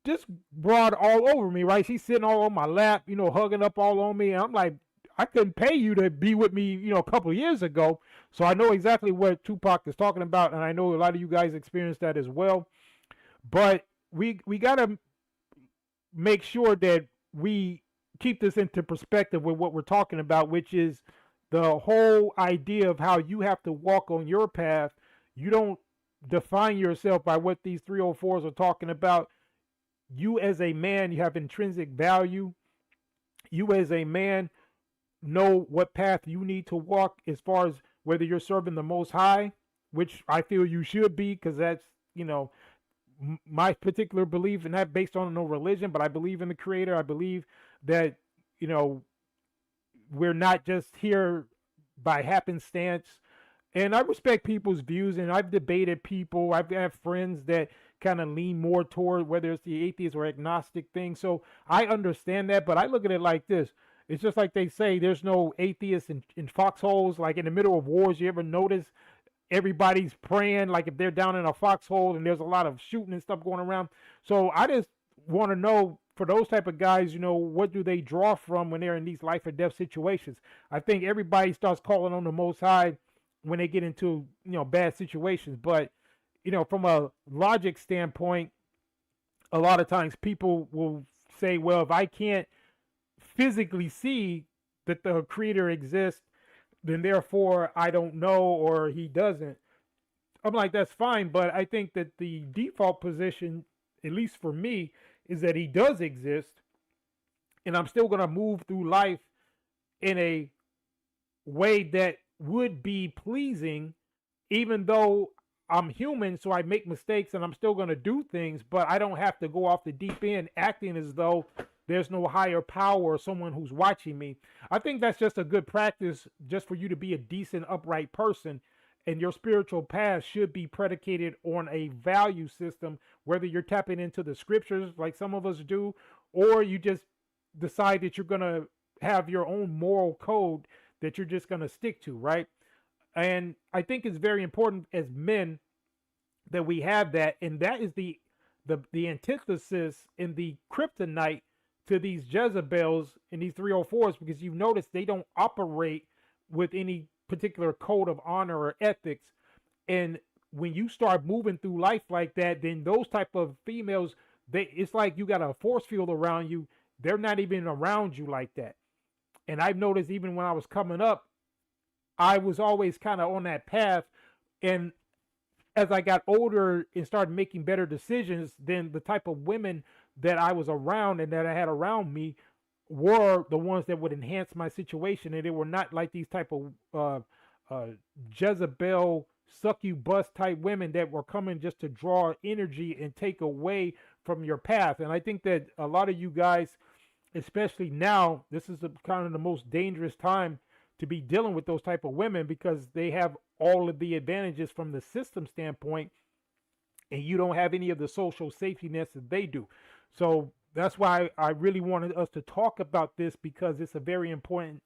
this broad all over me, right? She's sitting all on my lap, hugging up all on me, and I'm like, I couldn't pay you to be with me, a couple of years ago. So I know exactly what Tupac is talking about, and I know a lot of you guys experienced that as well. But we got to make sure that we keep this into perspective with what we're talking about, which is the whole idea of how you have to walk on your path. You don't define yourself by what these 304s are talking about. You as a man, you have intrinsic value. You as a man know what path you need to walk as far as whether you're serving the Most High, which I feel you should be, because that's, my particular belief, and not based on no religion, but I believe in the Creator. I believe that, we're not just here by happenstance. And I respect people's views, and I've debated people. I've had friends that kind of lean more toward whether it's the atheist or agnostic thing. So I understand that, but I look at it like this. It's just like they say, there's no atheists in foxholes. Like in the middle of wars, you ever notice everybody's praying, like if they're down in a foxhole and there's a lot of shooting and stuff going around. So I just want to know, for those type of guys, what do they draw from when they're in these life or death situations? I think everybody starts calling on the Most High when they get into, bad situations. But, from a logic standpoint, a lot of times people will say, well, if I can't physically see that the Creator exists, then therefore I don't know, or he doesn't. I'm like, that's fine, but I think that the default position, at least for me, is that he does exist, and I'm still going to move through life in a way that would be pleasing, even though I'm human, so I make mistakes, and I'm still going to do things, but I don't have to go off the deep end acting as though there's no higher power or someone who's watching me. I think that's just a good practice, just for you to be a decent, upright person. And your spiritual path should be predicated on a value system, whether you're tapping into the scriptures like some of us do, or you just decide that you're going to have your own moral code that you're just going to stick to, right? And I think it's very important as men that we have that. And that is the antithesis in the kryptonite to these Jezebels and these 304s, because you've noticed they don't operate with any particular code of honor or ethics. And when you start moving through life like that, then those type of females, it's like you got a force field around you. They're not even around you like that. And I've noticed even when I was coming up, I was always kind of on that path. And as I got older and started making better decisions, then the type of women that I was around and that I had around me were the ones that would enhance my situation. And they were not like these type of Jezebel succubus type women that were coming just to draw energy and take away from your path. And I think that a lot of you guys, especially now, this is kind of the most dangerous time to be dealing with those type of women, because they have all of the advantages from the system standpoint, and you don't have any of the social safety nets that they do. So that's why I really wanted us to talk about this, because it's a very important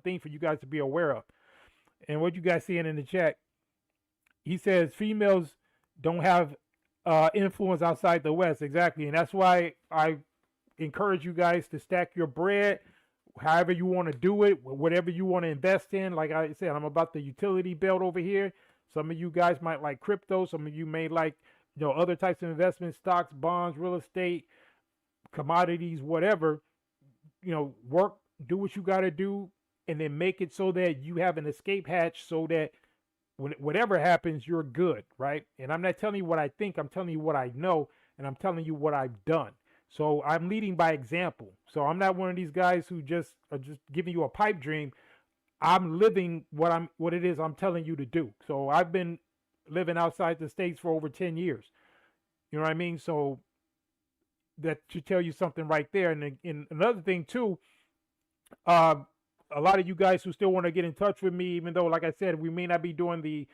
thing for you guys to be aware of. And what you guys seeing in the chat, he says females don't have influence outside the West. Exactly. And that's why I encourage you guys to stack your bread however you want to do it, whatever you want to invest in. Like I said, I'm about the utility belt over here. Some of you guys might like crypto. Some of you may like, other types of investments, stocks, bonds, real estate, commodities, whatever. Work, do what you got to do, and then make it so that you have an escape hatch, so that when whatever happens, you're good, right? And I'm not telling you what I think, I'm telling you what I know, and I'm telling you what I've done. So I'm leading by example. So I'm not one of these guys who just are just giving you a pipe dream. I'm living what it is I'm telling you to do. So I've been living outside the States for over 10 years. You know what I mean? So that should tell you something right there. And another thing too, a lot of you guys who still want to get in touch with me, even though, like I said, we may not be doing the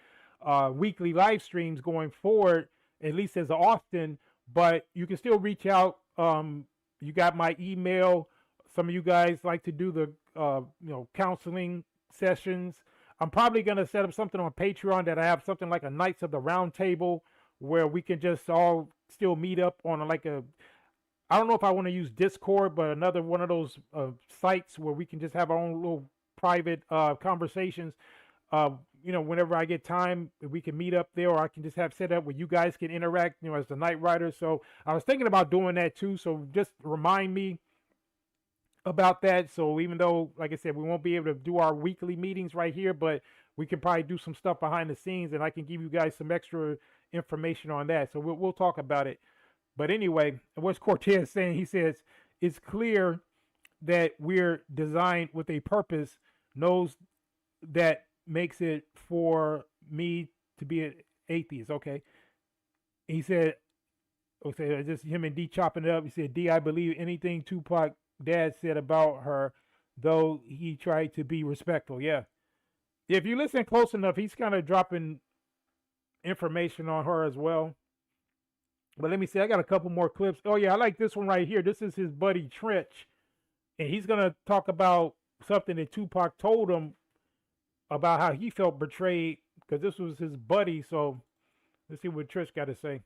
weekly live streams going forward, at least as often, but you can still reach out. You got my email. Some of you guys like to do the counseling sessions. I'm probably going to set up something on Patreon that I have something like a Knights of the Round Table, where we can just all still meet up on I don't know if I want to use Discord, but another one of those sites where we can just have our own little private conversations. Whenever I get time, we can meet up there, or I can just have set up where you guys can interact, as the Night Rider. So I was thinking about doing that too. So just remind me about that. So even though, like I said, we won't be able to do our weekly meetings right here, but we can probably do some stuff behind the scenes, and I can give you guys some extra information on that. So we'll talk about it. But anyway, what's Cortez saying? He says it's clear that we're designed with a purpose, knows that makes it for me to be an atheist. Okay. He said, okay, just him and D chopping it up. He said, D, I believe anything Tupac dad said about her, though he tried to be respectful. Yeah. If you listen close enough, he's kind of dropping information on her as well. But let me see, I got a couple more clips. Oh yeah, I like this one right here. This is his buddy Trench. And he's going to talk about something that Tupac told him about how he felt betrayed, because this was his buddy. So let's see what Trench got to say.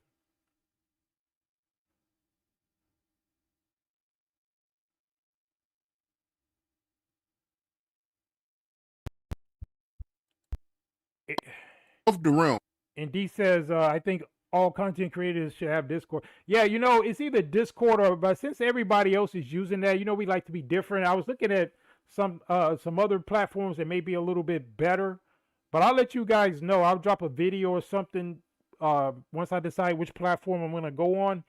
Off the realm. And D says, I think all content creators should have Discord. Yeah, you know, it's either Discord or, but since everybody else is using that, you know, we like to be different. I was looking at some other platforms that may be a little bit better, but I'll let you guys know. I'll drop a video or something once I decide which platform I'm going to go on,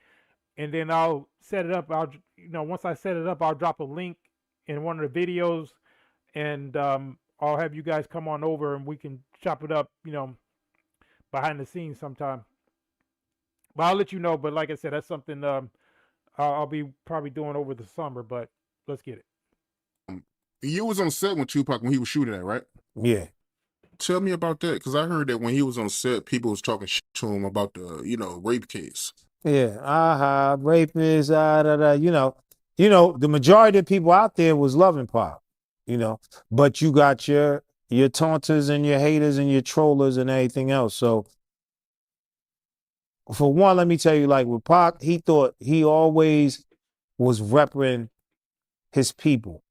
and then I'll set it up. Once I set it up, I'll drop a link in one of the videos, and I'll have you guys come on over and we can chop it up, you know, behind the scenes sometime. But I'll let you know. But like I said, that's something I'll be probably doing over the summer. But let's get it. You was on set with Tupac when he was shooting that, right? Yeah. Tell me about that, because I heard that when he was on set, people was talking shit to him about the, rape case. Yeah, rapists, you know, the majority of people out there was loving Pop, you know, but you got your taunters and your haters and your trollers and everything else. So for one, let me tell you, like with Pac, he thought he always was repping his people,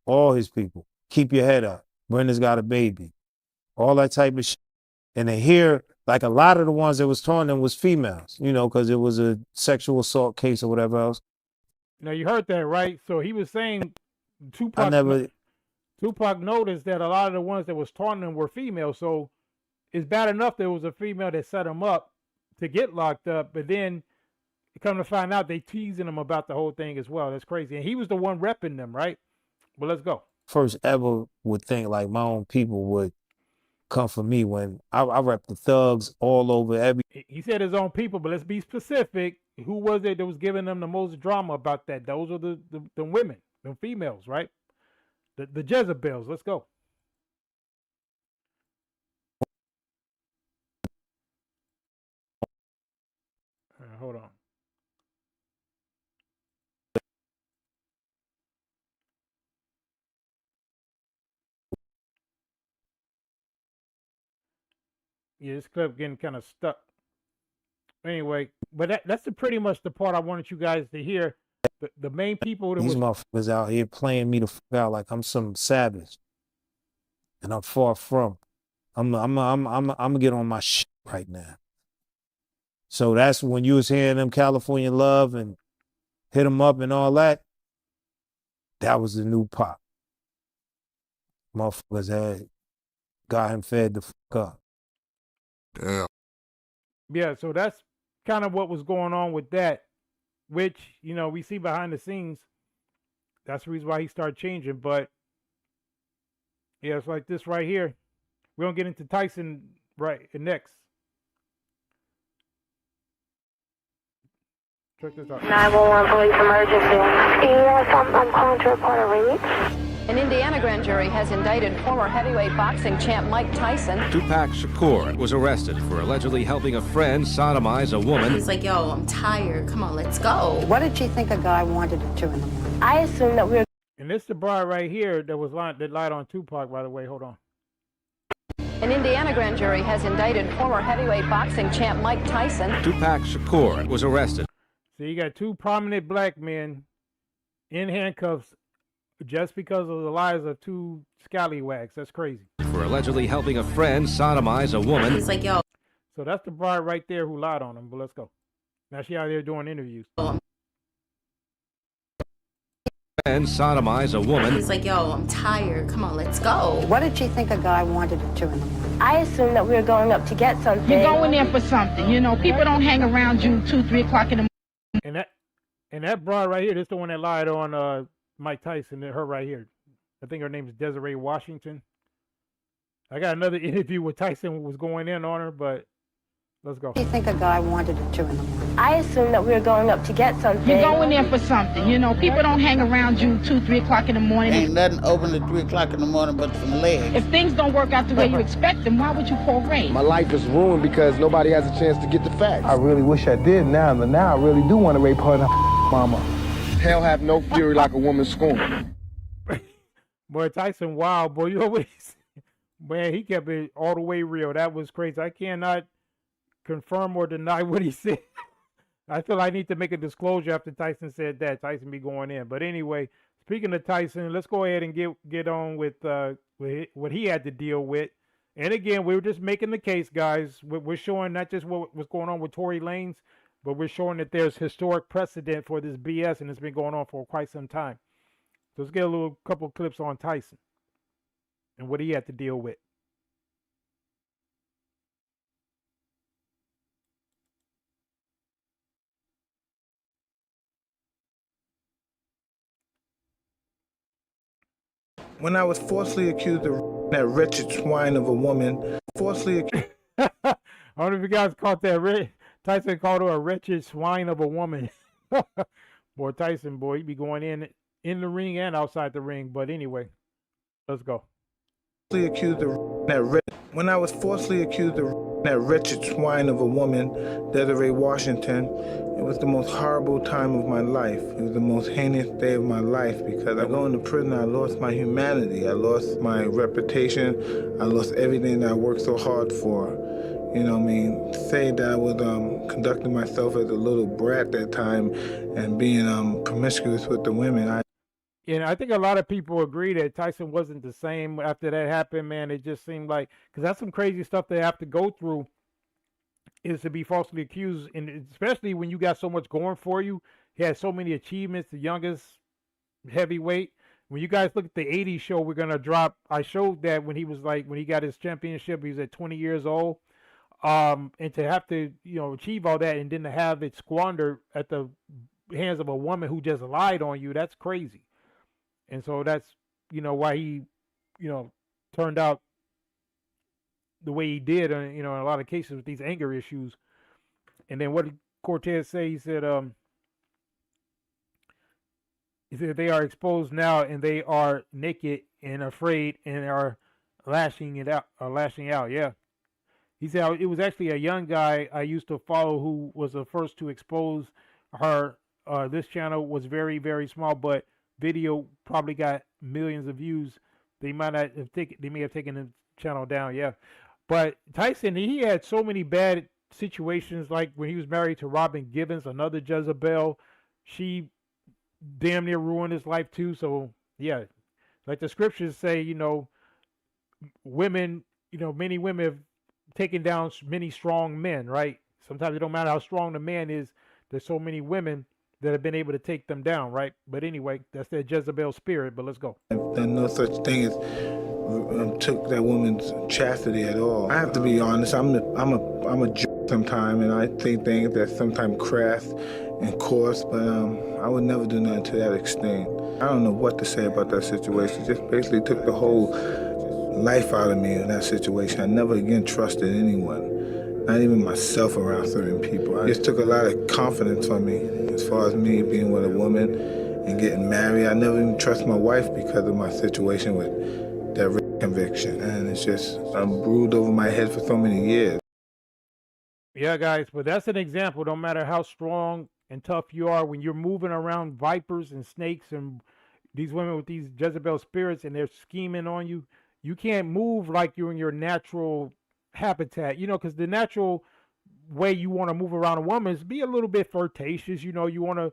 all his people. Keep your head up. Brenda's got a baby, all that type of shit. And to hear, like a lot of the ones that was taunting was females, you know, because it was a sexual assault case or whatever else. Now you heard that, right? So he was saying Tupac noticed that a lot of the ones that was taunting him were females. So it's bad enough there was a female that set him up to get locked up, but then come to find out they teasing him about the whole thing as well. That's crazy. And he was the one repping them, right? Well, let's go. First ever would think like my own people would come for me when I rep the thugs all over every. He said his own people, but let's be specific. Who was it that was giving them the most drama about that? Those are the women, the females, right? The Jezebels. Let's go. Hold on. Yeah, this clip getting kind of stuck. Anyway, but that's pretty much the part I wanted you guys to hear. The main people that These motherfuckers out here playing me the fuck out like I'm some savage, and I'm far from. I'm gonna get on my shit right now. So that's when you was hearing them California Love and Hit 'Em Up and all that. That was the new Pop. Motherfuckers had got him fed the fuck up. Damn. Yeah, so that's kind of what was going on with that, which, you know, we see behind the scenes. That's the reason why he started changing. But yeah, it's like this right here. We're gonna get into Tyson right next. Check this out. 911 police emergency. Yes, I'm calling to report a rape. An Indiana grand jury has indicted former heavyweight boxing champ Mike Tyson. Tupac Shakur was arrested for allegedly helping a friend sodomize a woman. He's like, yo, I'm tired. Come on, let's go. What did you think a guy wanted at 2 in the morning? I assumed that we were... And this is the bride right here that lied on Tupac, by the way. Hold on. An Indiana grand jury has indicted former heavyweight boxing champ Mike Tyson. Tupac Shakur was arrested. So you got two prominent black men in handcuffs just because of the lies of two scallywags. That's crazy. For allegedly helping a friend sodomize a woman. He's like, yo. So that's the bride right there who lied on him. But let's go. Now she out there doing interviews. friend sodomize a woman. He's like, yo, I'm tired. Come on, let's go. What did she think a guy wanted at 2 in the morning? I assumed that we were going up to get something. You're going in for something. You know, people don't hang around you 2, 3 o'clock in the morning. And that broad right here, this is the one that lied on Mike Tyson, her right here. I think her name is Desiree Washington. I got another interview with Tyson was going in on her, but let's go. What do you think a guy wanted at 2 in the morning? I assumed that we were going up to get something. You're going in for something. You know, people don't hang around you 2, 3 o'clock in the morning. Ain't nothing open at 3 o'clock in the morning but some legs. If things don't work out the way you expect them, why would you call rape? My life is ruined because nobody has a chance to get the facts. I really wish I did now, but now I really do want to rape her and her mama. Hell have no fury like a woman scorned. Boy, Tyson, wow, boy, you always, man, he kept it all the way real. That was crazy. I cannot confirm or deny what he said. I feel I need to make a disclosure after Tyson said that. Tyson be going in. But anyway, speaking of Tyson, let's go ahead and get on with what he had to deal with. And again, we were just making the case, guys. We're showing not just what's going on with Tory Lanez, but we're showing that there's historic precedent for this BS, and it's been going on for quite some time. So let's get a couple clips on Tyson and what he had to deal with. When I was falsely accused of that wretched swine of a woman, falsely accused. I don't know if you guys caught that. Tyson called her a wretched swine of a woman. Boy, Tyson, boy, he be going in the ring and outside the ring. But anyway, let's go. Accused of when I was falsely accused of that wretched swine of a woman, Desiree Washington, it was the most horrible time of my life. It was the most heinous day of my life because I go into prison, I lost my humanity, I lost my reputation, I lost everything that I worked so hard for. You know what I mean? Say that I was conducting myself as a little brat that time and being promiscuous with the women. And I think a lot of people agree that Tyson wasn't the same after that happened, man. It just seemed like, because that's some crazy stuff they have to go through, is to be falsely accused. And especially when you got so much going for you. He had so many achievements, the youngest heavyweight. When you guys look at the 80s show, we're going to drop, I showed that when he got his championship, he was at 20 years old. And to have to, achieve all that and then to have it squandered at the hands of a woman who just lied on you, that's crazy. And so that's, why he, turned out the way he did, in a lot of cases with these anger issues. And then what did Cortez say? He said they are exposed now and they are naked and afraid and are lashing out. Yeah. He said it was actually a young guy I used to follow who was the first to expose her. This channel was very, very small, but video probably got millions of views. They may have taken the channel down, yeah. But Tyson, he had so many bad situations, like when he was married to Robin Givens, another Jezebel. She damn near ruined his life too. So yeah, like the scriptures say, women, many women have taken down many strong men, right? Sometimes it don't matter how strong the man is. There's so many women that have been able to take them down, right? But anyway, that's that Jezebel spirit. But let's go. There's no such thing as took that woman's chastity at all. I have to be honest. I'm a jerk sometimes, and I think things that sometimes crass and coarse. But I would never do nothing to that extent. I don't know what to say about that situation. Just basically took the whole life out of me in that situation. I never again trusted anyone, not even myself, around certain people. I just took a lot of confidence from me as far as me being with a woman and getting married. I never even trust my wife because of my situation with that conviction. And it's just, I'm brooded over my head for so many years. Yeah, guys, but that's an example. No matter how strong and tough you are, when you're moving around vipers and snakes and these women with these Jezebel spirits and they're scheming on you, you can't move like you're in your natural habitat, because the natural way you want to move around a woman is be a little bit flirtatious, you want to,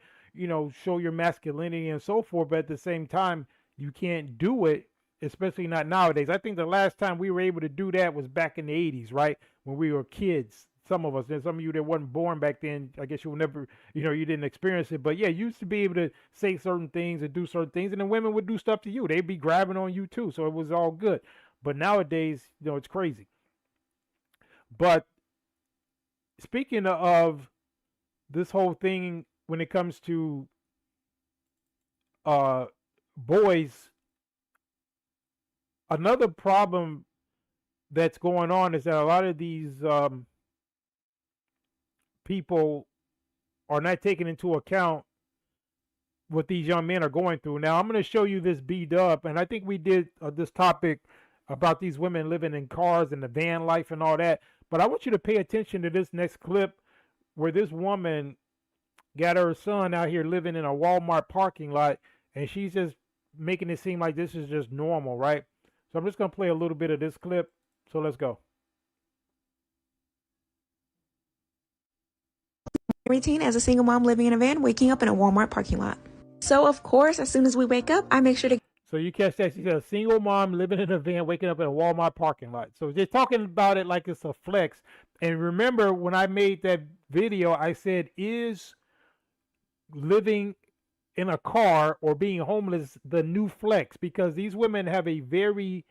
show your masculinity and so forth, but at the same time, you can't do it, especially not nowadays. I think the last time we were able to do that was back in the 80s, right? When we were kids, some of us. There's some of you that wasn't born back then. I guess you'll never, you didn't experience it. But yeah, you used to be able to say certain things and do certain things, and then women would do stuff to you. They'd be grabbing on you too, so it was all good. But nowadays, it's crazy. But speaking of this whole thing, when it comes to boys, another problem that's going on is that a lot of these people are not taking into account what these young men are going through. Now, I'm going to show you this B-Dub, and I think we did this topic about these women living in cars and the van life and all that. But I want you to pay attention to this next clip where this woman got her son out here living in a Walmart parking lot, and she's just making it seem like this is just normal, right? So I'm just going to play a little bit of this clip. So let's go. Routine as a single mom living in a van, waking up in a Walmart parking lot. So, of course, as soon as we wake up, I make sure to... So you catch that? She said a single mom living in a van, waking up in a Walmart parking lot. So they're talking about it like it's a flex. And remember, when I made that video, I said, is living in a car or being homeless the new flex? Because these women have a very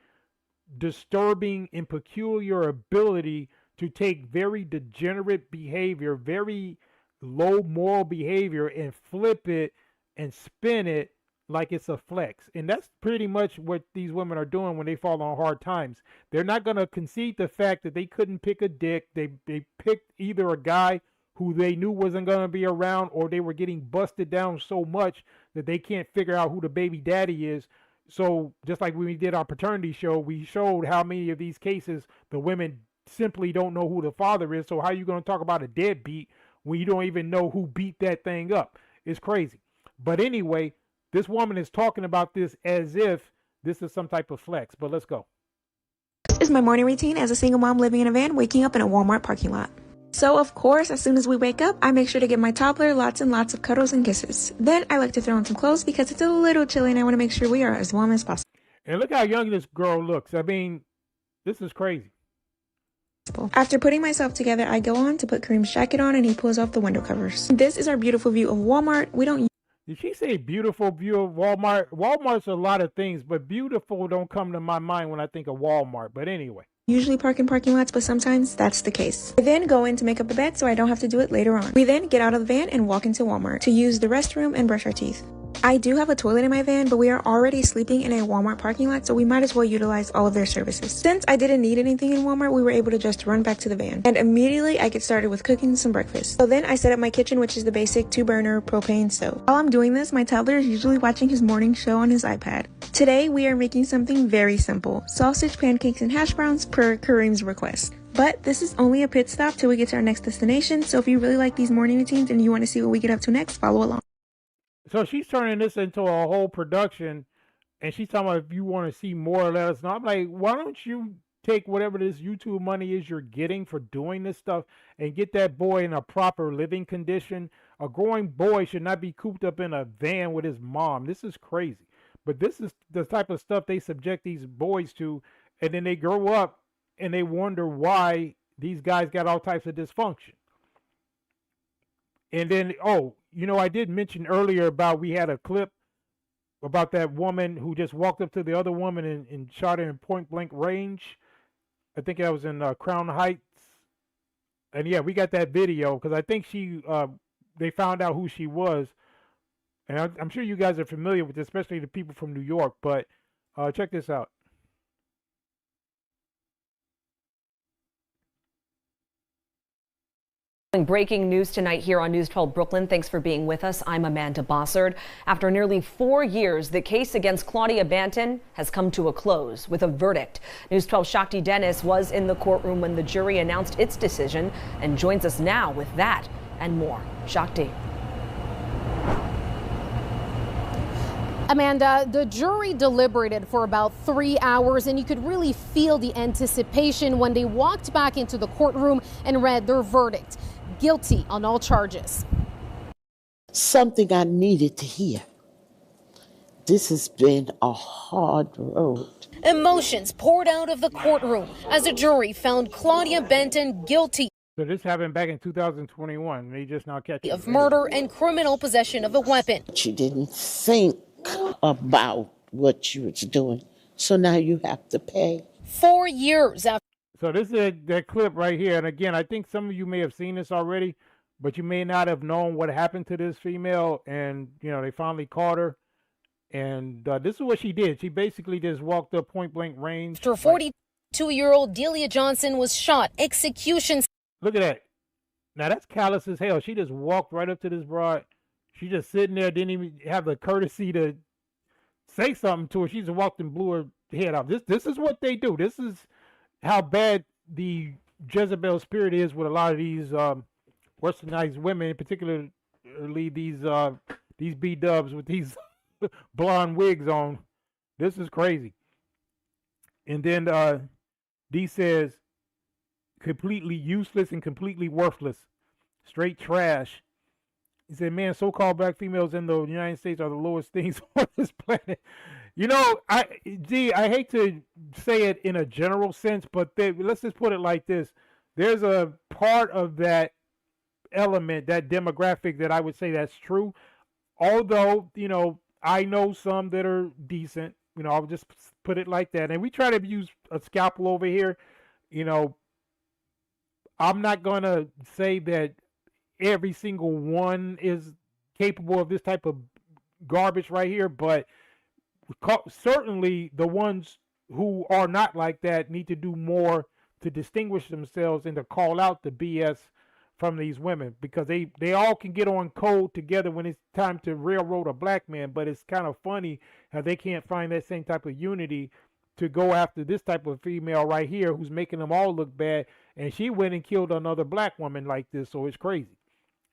disturbing and peculiar ability to take very degenerate behavior, very low moral behavior, and flip it and spin it like it's a flex. And that's pretty much what these women are doing when they fall on hard times. They're not going to concede the fact that they couldn't pick a dick. They picked either a guy who they knew wasn't going to be around, or they were getting busted down so much that they can't figure out who the baby daddy is. So just like when we did our paternity show, we showed how many of these cases the women simply don't know who the father is. So how are you going to talk about a deadbeat when you don't even know who beat that thing up? It's crazy. But anyway, this woman is talking about this as if this is some type of flex. But let's go. This is my morning routine as a single mom living in a van, waking up in a Walmart parking lot. So, of course, as soon as we wake up, I make sure to give my toddler lots and lots of cuddles and kisses. Then I like to throw on some clothes because it's a little chilly and I want to make sure we are as warm as possible. And look how young this girl looks. I mean, this is crazy. After putting myself together, I go on to put Kareem's jacket on and he pulls off the window covers. This is our beautiful view of Walmart. We don't... Did she say beautiful view of Walmart? Walmart's a lot of things, but beautiful don't come to my mind when I think of Walmart. But anyway. Usually park in parking lots, but sometimes that's the case. I then go in to make up the bed so I don't have to do it later on. We then get out of the van and walk into Walmart to use the restroom and brush our teeth. I do have a toilet in my van, but we are already sleeping in a Walmart parking lot, so we might as well utilize all of their services. Since I didn't need anything in Walmart, we were able to just run back to the van. And immediately I get started with cooking some breakfast. So then I set up my kitchen, which is the basic 2-burner propane stove. While I'm doing this, my toddler is usually watching his morning show on his iPad. Today we are making something very simple: sausage, pancakes, and hash browns per Kareem's request. But this is only a pit stop till we get to our next destination, so if you really like these morning routines and you want to see what we get up to next, follow along. So she's turning this into a whole production, and she's talking about if you want to see more, let us know. I'm like, why don't you take whatever this YouTube money is you're getting for doing this stuff and get that boy in a proper living condition? A growing boy should not be cooped up in a van with his mom. This is crazy. But this is the type of stuff they subject these boys to, and then they grow up and they wonder why these guys got all types of dysfunction. And then, I did mention earlier about we had a clip about that woman who just walked up to the other woman and shot her in point blank range. I think that was in Crown Heights. And yeah, we got that video because I think they found out who she was. And I'm sure you guys are familiar with this, especially the people from New York. But check this out. Breaking news tonight here on News 12 Brooklyn. Thanks for being with us. I'm Amanda Bossard. After nearly 4 years, the case against Claudia Banton has come to a close with a verdict. News 12 Shakti Dennis was in the courtroom when the jury announced its decision and joins us now with that and more. Shakti. Amanda, the jury deliberated for about 3 hours, and you could really feel the anticipation when they walked back into the courtroom and read their verdict. Guilty on all charges. Something I needed to hear. This has been a hard road. Emotions poured out of the courtroom as the jury found Claudia Banton guilty. So this happened back in 2021. They just now catch of murder and criminal possession of a weapon. But you didn't think about what you was doing, so now you have to pay. 4 years after. So this is that clip right here. And again, I think some of you may have seen this already, but you may not have known what happened to this female. And, you know, they finally caught her. And this is what she did. She basically just walked up point blank range. After 42-year-old Delia Johnson was shot, execution. Look at that. Now that's callous as hell. She just walked right up to this broad. She just sitting there, didn't even have the courtesy to say something to her. She just walked and blew her head off. This is what they do. This is how bad the Jezebel spirit is with a lot of these westernized women, in particularly these B-dubs with these blonde wigs on. This is crazy. And then D says, completely useless and completely worthless. Straight trash. He said, man, so-called black females in the United States are the lowest things on this planet. You know, I hate to say it in a general sense, but let's just put it like this. There's a part of that element, that demographic, that I would say that's true. Although, you know, I know some that are decent. You know, I'll just put it like that. And we try to use a scalpel over here. You know, I'm not going to say that every single one is capable of this type of garbage right here, but certainly the ones who are not like that need to do more to distinguish themselves and to call out the BS from these women, because they all can get on code together when it's time to railroad a black man, but it's kind of funny how they can't find that same type of unity to go after this type of female right here who's making them all look bad, and she went and killed another black woman like this, so it's crazy.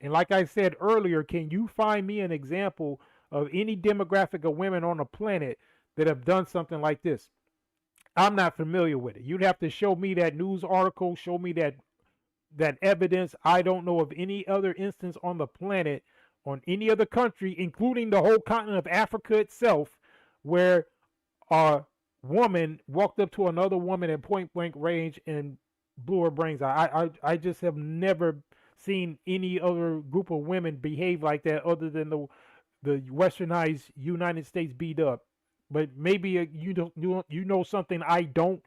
And like I said earlier, can you find me an example of any demographic of women on the planet that have done something like this? I'm not familiar with it. You'd have to show me that news article, show me that evidence. I don't know of any other instance on the planet, on any other country, including the whole continent of Africa itself, where a woman walked up to another woman at point blank range and blew her brains out. I just have never seen any other group of women behave like that other than the westernized United States B-dub. But maybe you know something I don't,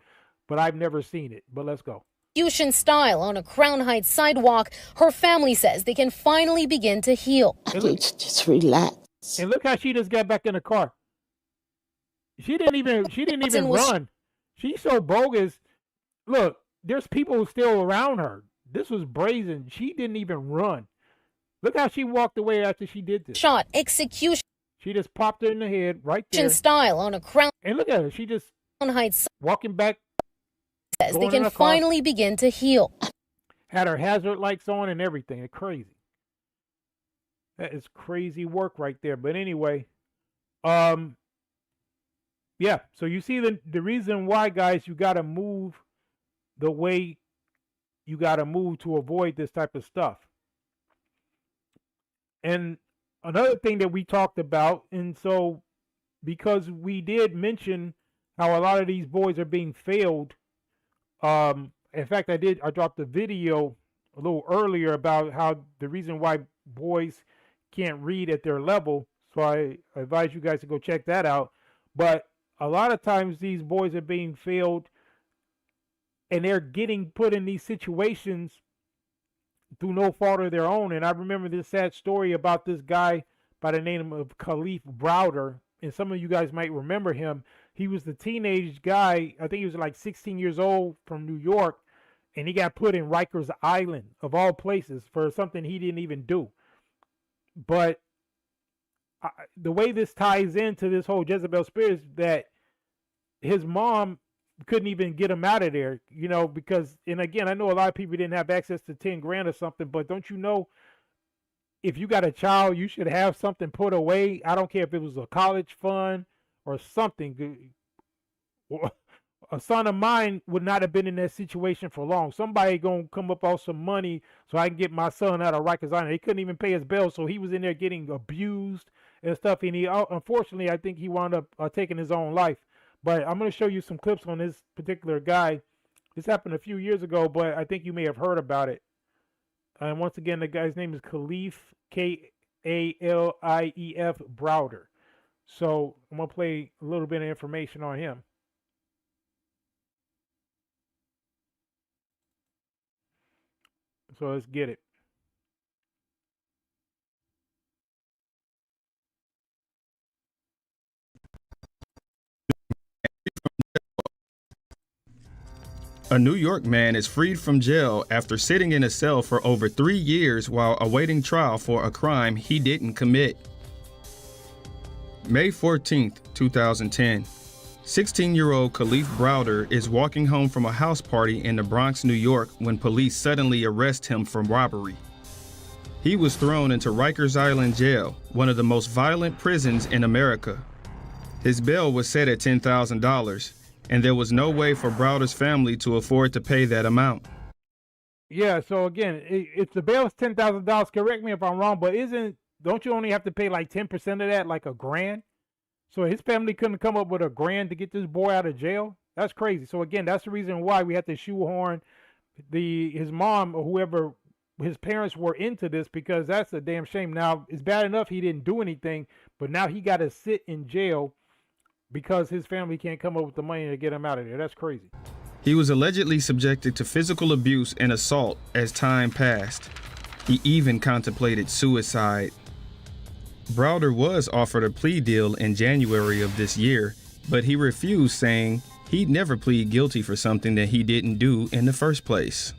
but I've never seen it. But let's go. Execution style on a Crown Heights sidewalk. Her family says they can finally begin to heal. I need to just relax. And look how she just got back in the car. She didn't even run. She's so bogus. Look, there's people still around her. This was brazen. She didn't even run. Look how she walked away after she did this. Shot execution. She just popped her in the head right there. Style on a Crown. And look at her. She just Heights walking back. Says they can finally begin to heal. Had her hazard lights on and everything. It's crazy. That is crazy work right there. But anyway, yeah. So you see the reason why, guys, you got to move the way you got to move to avoid this type of stuff. And another thing that we talked about, and so because we did mention how a lot of these boys are being failed. In fact, I dropped a video a little earlier about how the reason why boys can't read at their level. So I advise you guys to go check that out. But a lot of times these boys are being failed and they're getting put in these situations through no fault of their own. And I remember this sad story about this guy by the name of Khalif Browder. And some of you guys might remember him. He was the teenage guy, I think he was like 16 years old, from New York. And he got put in Rikers Island, of all places, for something he didn't even do. But the way this ties into this whole Jezebel spirit is that his mom couldn't even get him out of there, you know, because, and again, I know a lot of people didn't have access to 10 grand or something, but don't you know, if you got a child, you should have something put away. I don't care if it was a college fund or something. A son of mine would not have been in that situation for long. Somebody gonna come up off some money so I can get my son out of Rikers Island. He couldn't even pay his bill, so he was in there getting abused and stuff. And he, unfortunately, I think he wound up taking his own life. But I'm gonna show you some clips on this particular guy. This happened a few years ago, but I think you may have heard about it. And once again, the guy's name is Khalif, K-A-L-I-E-F Browder. So I'm going to play a little bit of information on him. So let's get it. A New York man is freed from jail after sitting in a cell for over 3 years while awaiting trial for a crime he didn't commit. May 14, 2010. 16-year-old Khalif Browder is walking home from a house party in the Bronx, New York, when police suddenly arrest him for robbery. He was thrown into Rikers Island Jail, one of the most violent prisons in America. His bail was set at $10,000, and there was no way for Browder's family to afford to pay that amount. Yeah, so again, if the bail is $10,000, correct me if I'm wrong, but don't you only have to pay like 10% of that, like $1,000? So his family couldn't come up with $1,000 to get this boy out of jail? That's crazy. So again, that's the reason why we had to shoehorn his mom or whoever his parents were into this, because that's a damn shame. Now, it's bad enough he didn't do anything, but now he got to sit in jail because his family can't come up with the money to get him out of there. That's crazy. He was allegedly subjected to physical abuse and assault as time passed. He even contemplated suicide. Browder was offered a plea deal in January of this year, but he refused, saying he'd never plead guilty for something that he didn't do in the first place.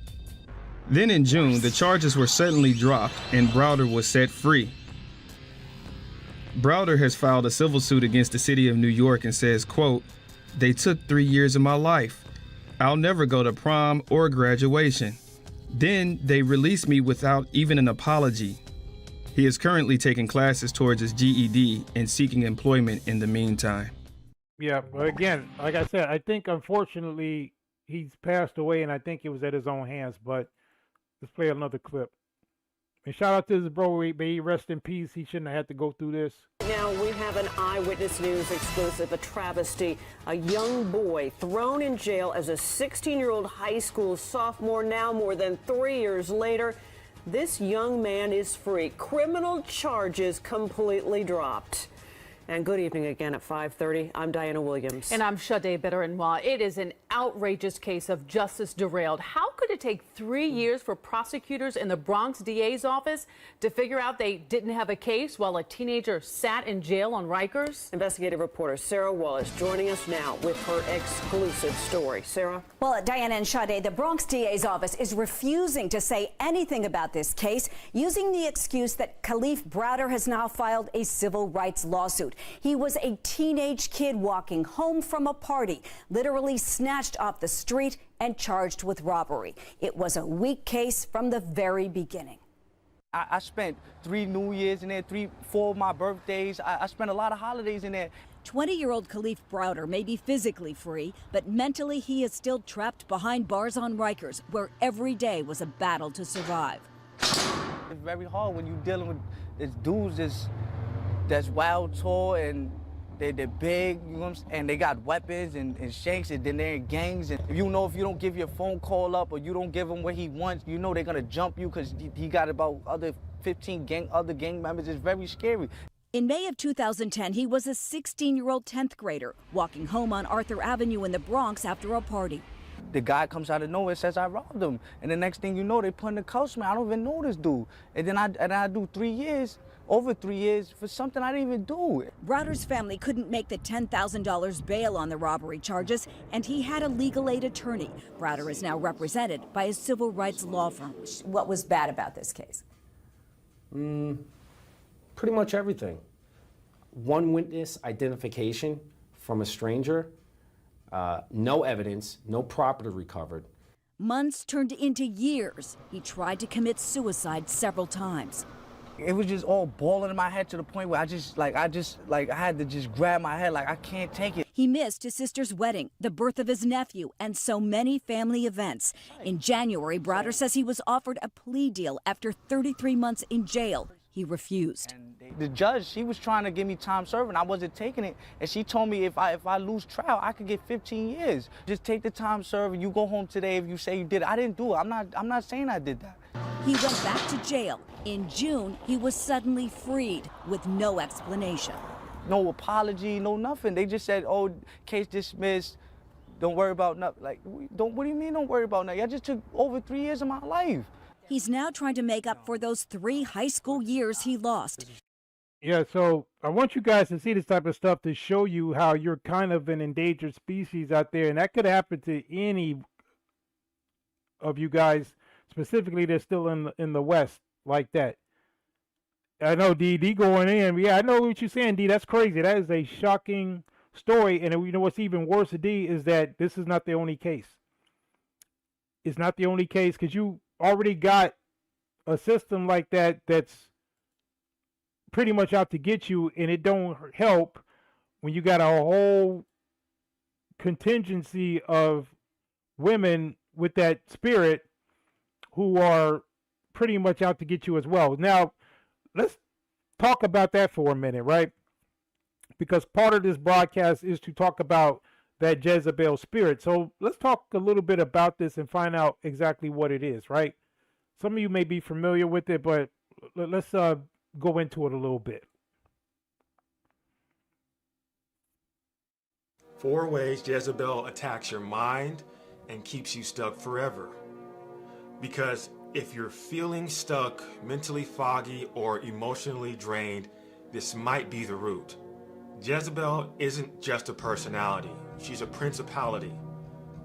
Then in June, the charges were suddenly dropped and Browder was set free. Browder has filed a civil suit against the city of New York and says, quote, "They took 3 years of my life. I'll never go to prom or graduation. Then they released me without even an apology." He is currently taking classes towards his GED and seeking employment in the meantime. Yeah, but again, like I said, I think unfortunately he's passed away, and I think it was at his own hands. But let's play another clip. And shout out to his bro, may he rest in peace. He shouldn't have had to go through this. Now we have an Eyewitness News exclusive, a travesty. A young boy thrown in jail as a 16-year-old high school sophomore. Now, more than 3 years later, this young man is free. Criminal charges completely dropped. And good evening again at 5:30. I'm Diana Williams. And I'm Sade Better-Noir. It is an outrageous case of justice derailed. How could it take 3 years for prosecutors in the Bronx DA's office to figure out they didn't have a case while a teenager sat in jail on Rikers? Investigative reporter Sarah Wallace joining us now with her exclusive story. Sarah? Well, Diana and Sade, the Bronx DA's office is refusing to say anything about this case, using the excuse that Khalif Browder has now filed a civil rights lawsuit. He was a teenage kid walking home from a party, literally snatched off the street and charged with robbery. It was a weak case from the very beginning. I spent 3 New Years in there, 4 of my birthdays. I spent a lot of holidays in there. 20-year-old Khalif Browder may be physically free, but mentally he is still trapped behind bars on Rikers, where every day was a battle to survive. It's very hard when you're dealing with these dudes that's wild, tall, and they're big, you know what I'm saying? And they got weapons and shanks, and then they're in gangs. And if you don't give your phone call up or you don't give him what he wants, you know they're gonna jump you because he got about other 15 other gang members. It's very scary. In May of 2010, he was a 16-year-old 10th grader walking home on Arthur Avenue in the Bronx after a party. The guy comes out of nowhere and says, "I robbed him." And the next thing you know, they put in the couch, man. I don't even know this dude. And then I do 3 years. Over 3 years for something I didn't even do. Browder's family couldn't make the $10,000 bail on the robbery charges, and he had a legal aid attorney. Browder is now represented by a civil rights law firm. What was bad about this case? Pretty much everything. One witness identification from a stranger, no evidence, no property recovered. Months turned into years. He tried to commit suicide several times. It was just all balling in my head to the point where I had to just grab my head, like I can't take it. He missed his sister's wedding, the birth of his nephew, and so many family events. In January, Browder says he was offered a plea deal after 33 months in jail. He refused. The judge, she was trying to give me time served, and I wasn't taking it. And she told me if I lose trial, I could get 15 years. Just take the time served, and you go home today if you say you did it. I didn't do it. I'm not saying I did that. He went back to jail. In June, he was suddenly freed with no explanation. No apology, no nothing. They just said, oh, case dismissed. Don't worry about nothing. Like, what do you mean don't worry about nothing? I just took over 3 years of my life. He's now trying to make up for those 3 high school years he lost. Yeah, so I want you guys to see this type of stuff to show you how you're kind of an endangered species out there, and that could happen to any of you guys, specifically that's still in the West like that. I know D going in. Yeah, I know what you're saying, D. That's crazy. That is a shocking story, and you know what's even worse, D, is that this is not the only case. It's not the only case because you already got a system like that that's pretty much out to get you, and it don't help when you got a whole contingency of women with that spirit who are pretty much out to get you as well. Now, let's talk about that for a minute, right? Because part of this broadcast is to talk about that Jezebel spirit. So let's talk a little bit about this and find out exactly what it is, right? Some of you may be familiar with it, but let's go into it a little bit. 4 ways Jezebel attacks your mind and keeps you stuck forever. Because if you're feeling stuck, mentally foggy, or emotionally drained, this might be the root. Jezebel isn't just a personality, she's a principality,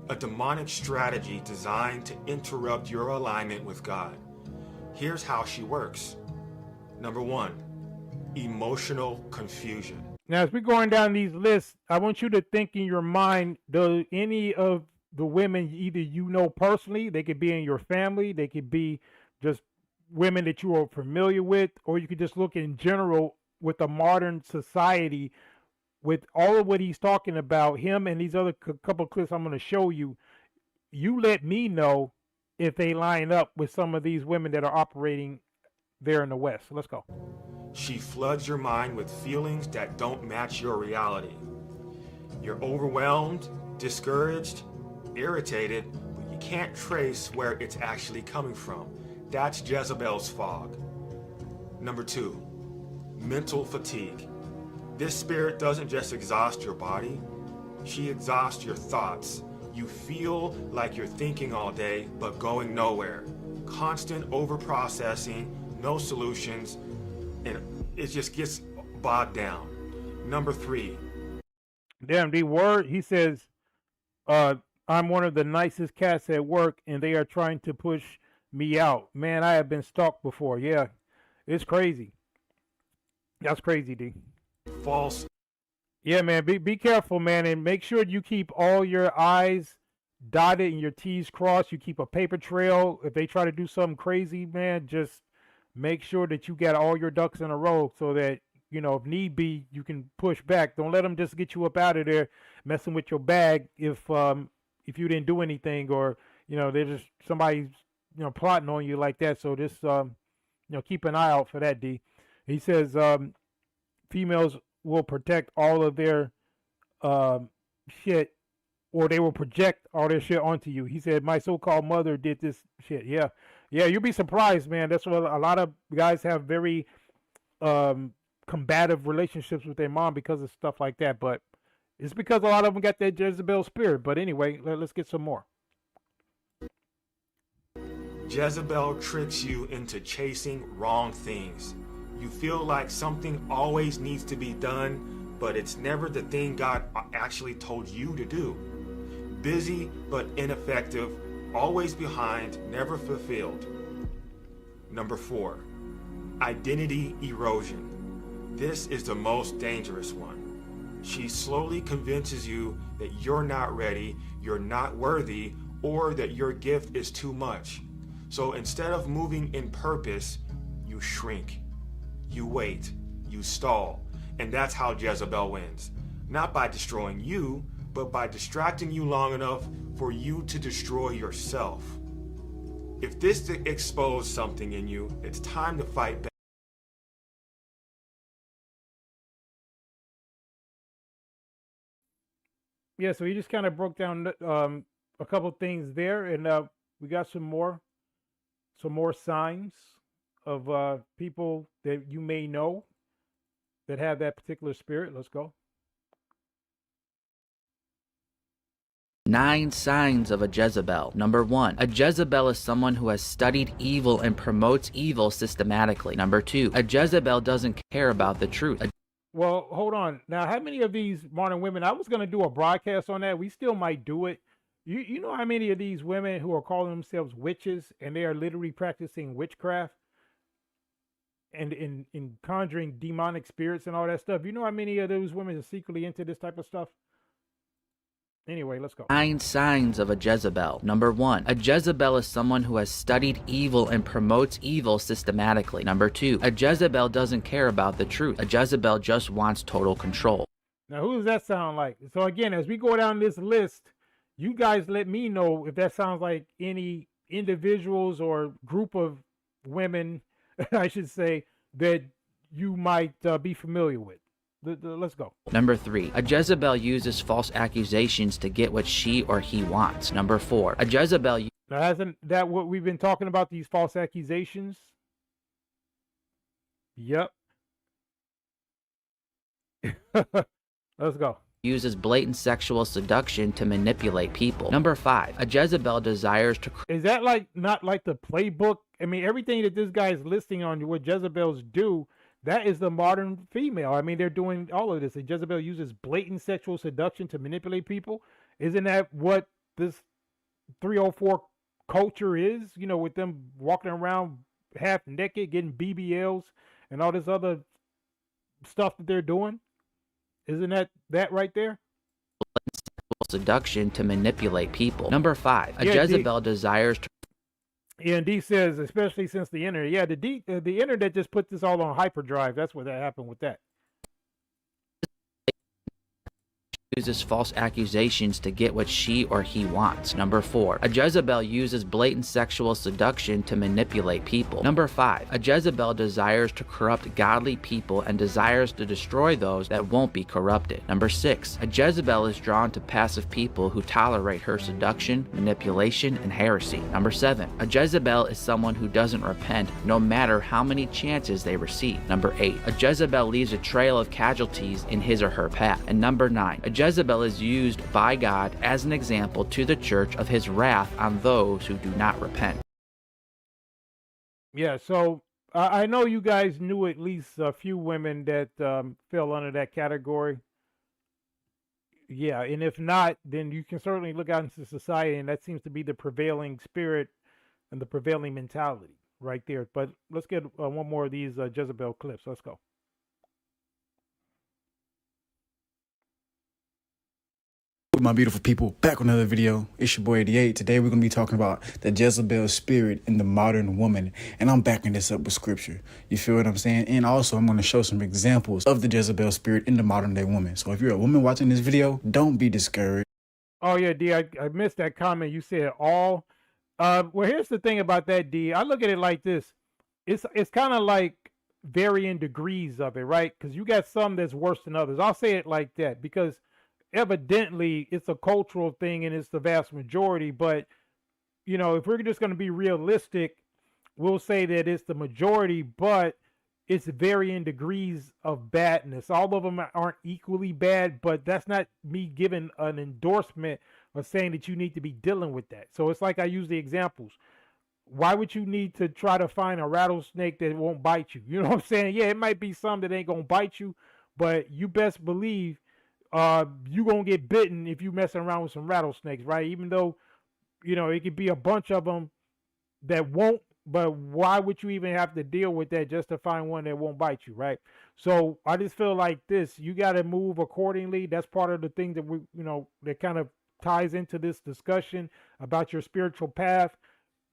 a demonic strategy designed to interrupt your alignment with God. Here's how she works. Number 1, emotional confusion. Now, as we're going down these lists, I want you to think in your mind, do any of the women either you know personally, they could be in your family, they could be just women that you are familiar with, or you could just look in general with the modern society with all of what he's talking about, him and these other couple of clips I'm going to show you. You let me know if they line up with some of these women that are operating there in the West. So let's go. She floods your mind with feelings that don't match your reality. You're overwhelmed, discouraged, irritated, but you can't trace where it's actually coming from. That's Jezebel's fog. Number 2, mental fatigue. This spirit doesn't just exhaust your body, she exhausts your thoughts. You feel like you're thinking all day, but going nowhere. Constant overprocessing, no solutions, and it just gets bogged down. Number 3. Damn, the word, he says, I'm one of the nicest cats at work, and they are trying to push me out. Man, I have been stalked before. Yeah, it's crazy. That's crazy, D. False. Yeah, man, be careful, man, and make sure you keep all your I's dotted and your T's crossed. You keep a paper trail. If they try to do something crazy, man, just make sure that you got all your ducks in a row so that, you know, if need be, you can push back. Don't let them just get you up out of there messing with your bag if you didn't do anything, or, you know, they're just somebody's, you know, plotting on you like that. So just, you know, keep an eye out for that, D. He says females will protect all of their shit, or they will project all their shit onto you. He said, my so-called mother did this shit. Yeah, you'll be surprised, man. That's what a lot of guys have, very combative relationships with their mom because of stuff like that. But it's because a lot of them got that Jezebel spirit. But anyway, let's get some more. Jezebel tricks you into chasing wrong things. You feel like something always needs to be done, but it's never the thing God actually told you to do. Busy but ineffective, always behind, never fulfilled. Number 4, identity erosion. This is the most dangerous one. She slowly convinces you that you're not ready, you're not worthy, or that your gift is too much. So instead of moving in purpose, you shrink. You wait, you stall, and that's how Jezebel wins. Not by destroying you, but by distracting you long enough for you to destroy yourself. If this exposed something in you, it's time to fight back. Yeah, so he just kind of broke down a couple things there, and we got some more some more signs of people that you may know that have that particular spirit. Let's go. 9 signs of a Jezebel. Number 1, a Jezebel is someone who has studied evil and promotes evil systematically. Number 2, a Jezebel doesn't care about the truth. Well, hold on. Now, how many of these modern women, I was going to do a broadcast on that. We still might do it. You know how many of these women who are calling themselves witches and they are literally practicing witchcraft and in conjuring demonic spirits and all that stuff? You know how many of those women are secretly into this type of stuff? Anyway, let's go. 9 signs of a Jezebel. Number 1, a Jezebel is someone who has studied evil and promotes evil systematically. Number 2, a Jezebel doesn't care about the truth. A Jezebel just wants total control. Now, who does that sound like? So again, as we go down this list, you guys let me know if that sounds like any individuals or group of women, I should say, that you might be familiar with. Let's go. Number 3, a Jezebel uses false accusations to get what she or he wants. Number 4, a Jezebel... Now, hasn't that what we've been talking about, these false accusations? Yep. Let's go. Uses blatant sexual seduction to manipulate people. Number 5, a Jezebel desires to... Is that like not like the playbook? I mean, everything that this guy is listing on what Jezebels do, that is the modern female. I mean, they're doing all of this. And Jezebel uses blatant sexual seduction to manipulate people. Isn't that what this 304 culture is? You know, with them walking around half naked, getting BBLs and all this other stuff that they're doing? Isn't that right there? Seduction to manipulate people. Number 5, a Jezebel desires to... Yeah, and D says, especially since the internet. Yeah, the internet just put this all on hyperdrive. That's what happened with that. Uses false accusations to get what she or he wants. Number 4, a Jezebel uses blatant sexual seduction to manipulate people. Number 5, a Jezebel desires to corrupt godly people and desires to destroy those that won't be corrupted. Number 6, a Jezebel is drawn to passive people who tolerate her seduction, manipulation, and heresy. Number 7, a Jezebel is someone who doesn't repent no matter how many chances they receive. Number 8, a Jezebel leaves a trail of casualties in his or her path. And number 9, a Jezebel is used by God as an example to the church of his wrath on those who do not repent. Yeah, so I know you guys knew at least a few women that fell under that category. Yeah, and if not, then you can certainly look out into society, and that seems to be the prevailing spirit and the prevailing mentality right there. But let's get one more of these Jezebel clips. Let's go. My beautiful people, back with another video. It's your boy 88. Today we're going to be talking about the Jezebel spirit in the modern woman, and I'm backing this up with scripture. You feel what I'm saying? And also I'm going to show some examples of the Jezebel spirit in the modern day woman. So if you're a woman watching this video, don't be discouraged. Oh yeah, D, I missed that comment. You said all. Well, here's the thing about that, D. I look at it like this. It's kind of like varying degrees of it, right? Because you got some that's worse than others. I'll say it like that because evidently it's a cultural thing and it's the vast majority, but you know, if we're just going to be realistic, we'll say that it's the majority, but it's varying degrees of badness. All of them aren't equally bad, but that's not me giving an endorsement or saying that you need to be dealing with that. So it's like I use the examples. Why would you need to try to find a rattlesnake that won't bite you? You know what I'm saying? Yeah, it might be some that ain't gonna bite you, but you best believe you gonna get bitten if you messing around with some rattlesnakes, right? Even though, you know, it could be a bunch of them that won't, but why would you even have to deal with that just to find one that won't bite you, right? So I just feel like this, you got to move accordingly. That's part of the thing that we, you know, that kind of ties into this discussion about your spiritual path,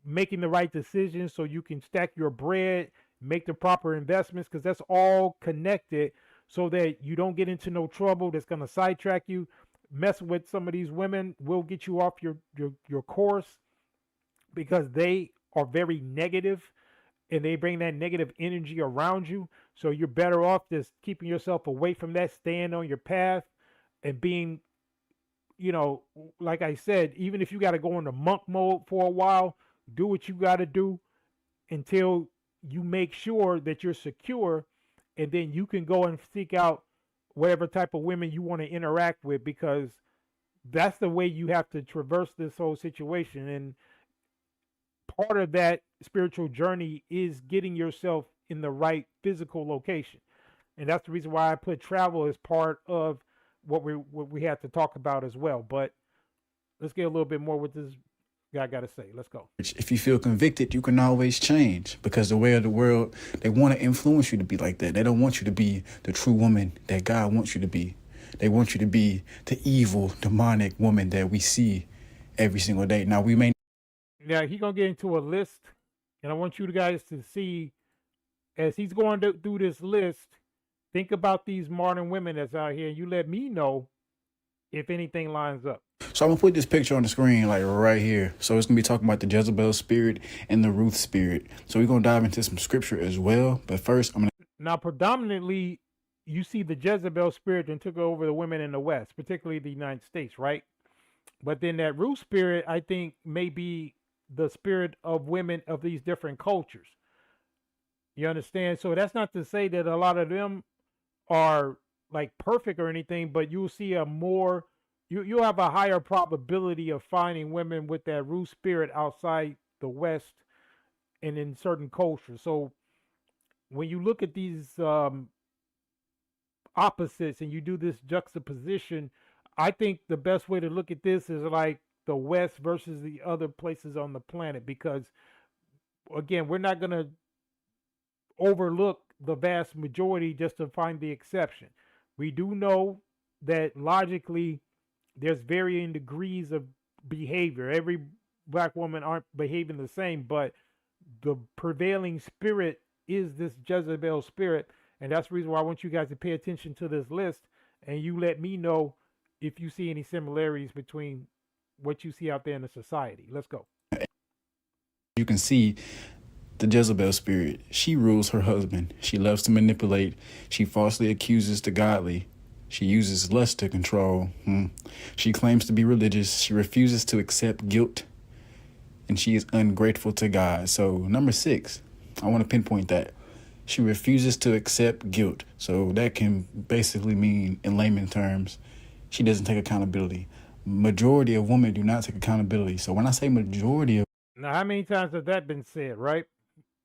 making the right decisions so you can stack your bread, make the proper investments, because that's all connected, so that you don't get into no trouble that's going to sidetrack you. Messing with some of these women will get you off your course because they are very negative and they bring that negative energy around you. So you're better off just keeping yourself away from that, staying on your path and being, you know, like I said, even if you got to go into monk mode for a while, do what you got to do until you make sure that you're secure, and then you can go and seek out whatever type of women you want to interact with, because that's the way you have to traverse this whole situation. And part of that spiritual journey is getting yourself in the right physical location. And that's the reason why I put travel as part of what we have to talk about as well. But let's get a little bit more with this guy got to say. Let's go. If you feel convicted, you can always change, because the way of the world, they want to influence you to be like that. They don't want you to be the true woman that God wants you to be. They want you to be the evil, demonic woman that we see every single day. Now, we may... Now, he's going to get into a list, and I want you guys to see, as he's going through this list, think about these modern women that's out here, and you let me know if anything lines up. So I'm going to put this picture on the screen, like right here. So it's going to be talking about the Jezebel spirit and the Ruth spirit. So we're going to dive into some scripture as well. But first, I'm going to... Now, predominantly, you see the Jezebel spirit that took over the women in the West, particularly the United States, right? But then that Ruth spirit, I think, may be the spirit of women of these different cultures. You understand? So that's not to say that a lot of them are like perfect or anything, but you'll see a more, you'll have a higher probability of finding women with that Ruth spirit outside the West and in certain cultures. So when you look at these opposites and you do this juxtaposition, I think the best way to look at this is like the West versus the other places on the planet, because again, we're not going to overlook the vast majority just to find the exception. We do know that logically there's varying degrees of behavior. Every black woman aren't behaving the same, but the prevailing spirit is this Jezebel spirit. And that's the reason why I want you guys to pay attention to this list, and you let me know if you see any similarities between what you see out there in the society. Let's go. You can see the Jezebel spirit. She rules her husband. She loves to manipulate. She falsely accuses the godly. She uses lust to control. She claims to be religious. She refuses to accept guilt. And she is ungrateful to God. So number 6, I want to pinpoint that. She refuses to accept guilt. So that can basically mean, in layman terms, she doesn't take accountability. Majority of women do not take accountability. So when I say majority of... Now, how many times has that been said, right?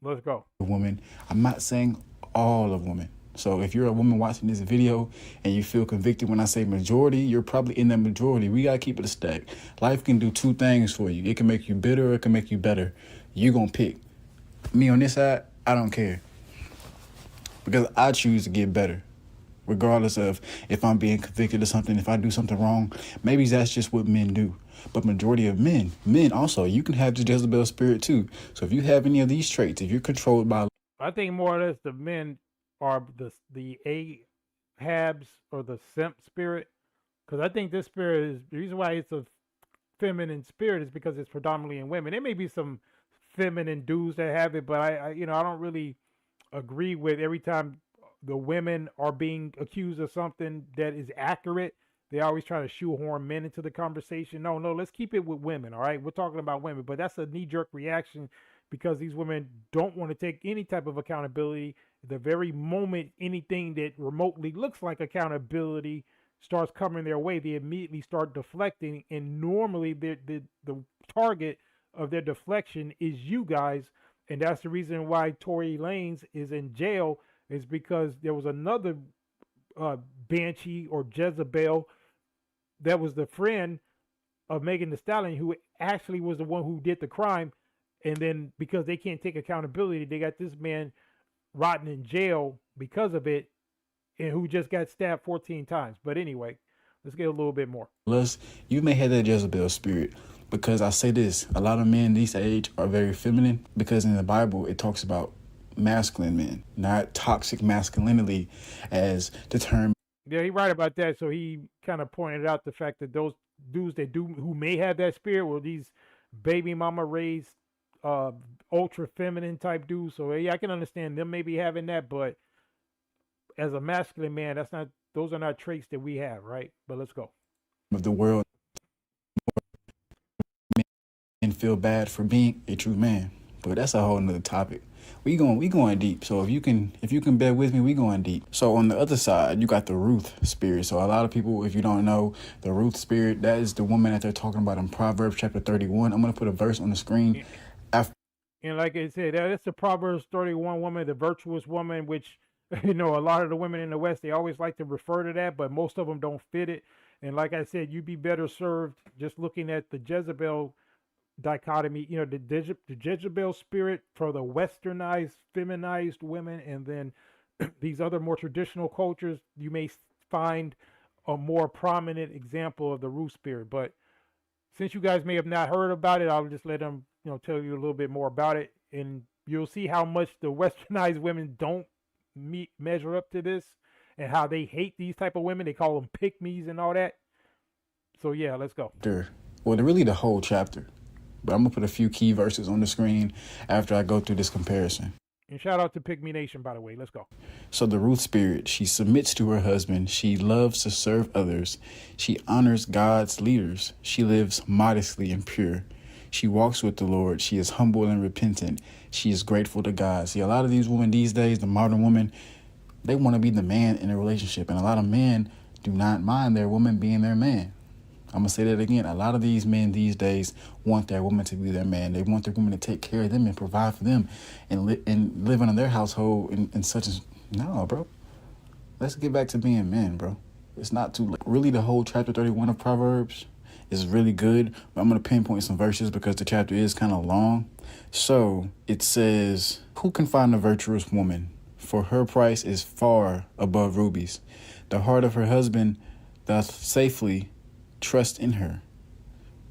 Let's go. Women, I'm not saying all of women. So if you're a woman watching this video and you feel convicted when I say majority, you're probably in that majority. We got to keep it a stack. Life can do 2 things for you. It can make you bitter or it can make you better. You're going to pick. Me on this side, I don't care. Because I choose to get better. Regardless of if I'm being convicted of something, if I do something wrong, maybe that's just what men do. But majority of men also, you can have the Jezebel spirit too. So if you have any of these traits, if you're controlled by... I think more or less the men are the Ahabs or the simp spirit. Because I think this spirit is, the reason why it's a feminine spirit is because it's predominantly in women. There may be some feminine dudes that have it, but I don't really agree with every time the women are being accused of something that is accurate, they always try to shoehorn men into the conversation. No, let's keep it with women, all right? We're talking about women, but that's a knee-jerk reaction because these women don't want to take any type of accountability. The very moment anything that remotely looks like accountability starts coming their way, they immediately start deflecting, and normally the target of their deflection is you guys, and that's the reason why Tory Lanez is in jail, is because there was another Banshee or Jezebel that was the friend of Megan Thee Stallion, who actually was the one who did the crime. And then because they can't take accountability, they got this man rotting in jail because of it, and who just got stabbed 14 times. But anyway, let's get a little bit more. You may have that Jezebel spirit, because I say this, a lot of men these age are very feminine, because in the Bible it talks about masculine men, not toxic masculinity as the term. Yeah, he's right about that. So he kind of pointed out the fact that those dudes who may have that spirit were these baby mama raised ultra feminine type dudes. So yeah, I can understand them maybe having that, but as a masculine man, those are not traits that we have, right? But let's go. Of the world, men feel bad for being a true man. But that's a whole nother topic. We going deep. So if you can bear with me, we going deep. So on the other side, you got the Ruth spirit. So a lot of people, if you don't know, the Ruth spirit, that is the woman that they're talking about in Proverbs chapter 31. I'm gonna put a verse on the screen. And like I said, that's the Proverbs 31 woman, the virtuous woman, which, you know, a lot of the women in the West, they always like to refer to that, but most of them don't fit it. And like I said, you'd be better served just looking at the Jezebel dichotomy, you know, the Jezebel spirit for the westernized, feminized women, and then these other more traditional cultures, you may find a more prominent example of the Ruth spirit. But since you guys may have not heard about it, I'll just let them, you know, tell you a little bit more about it, and you'll see how much the westernized women don't measure up to this, and how they hate these type of women. They call them pick-me's and all that. So yeah, let's go. Well, really the whole chapter. But I'm going to put a few key verses on the screen after I go through this comparison. And shout out to Pick Me Nation, by the way. Let's go. So the Ruth spirit, she submits to her husband. She loves to serve others. She honors God's leaders. She lives modestly and pure. She walks with the Lord. She is humble and repentant. She is grateful to God. See, a lot of these women these days, the modern women, they want to be the man in a relationship. And a lot of men do not mind their woman being their man. I'm going to say that again. A lot of these men these days want their woman to be their man. They want their woman to take care of them and provide for them and live in their household and such as... No, bro. Let's get back to being men, bro. It's not too late. Really, the whole chapter 31 of Proverbs is really good. But I'm going to pinpoint some verses because the chapter is kind of long. So it says, who can find a virtuous woman? For her price is far above rubies. The heart of her husband doth safely trust in her,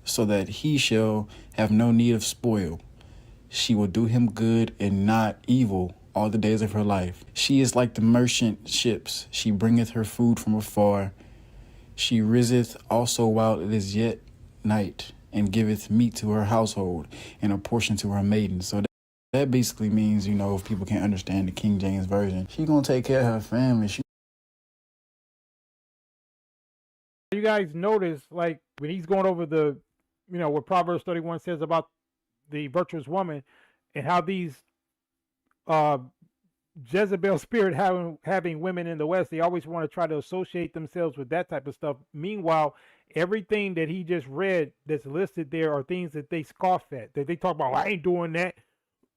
so that he shall have no need of spoil. She will do him good and not evil all the days of her life. She is like the merchant ships. She bringeth her food from afar. She riseth also while it is yet night, and giveth meat to her household and a portion to her maidens. So that basically means, you know, if people can't understand the King James Version, she gonna take care of her family. You guys notice, like, when he's going over the, you know, what Proverbs 31 says about the virtuous woman and how these Jezebel spirit having women in the West, they always want to try to associate themselves with that type of stuff. Meanwhile, everything that he just read that's listed there are things that they scoff at, that they talk about, I ain't doing that,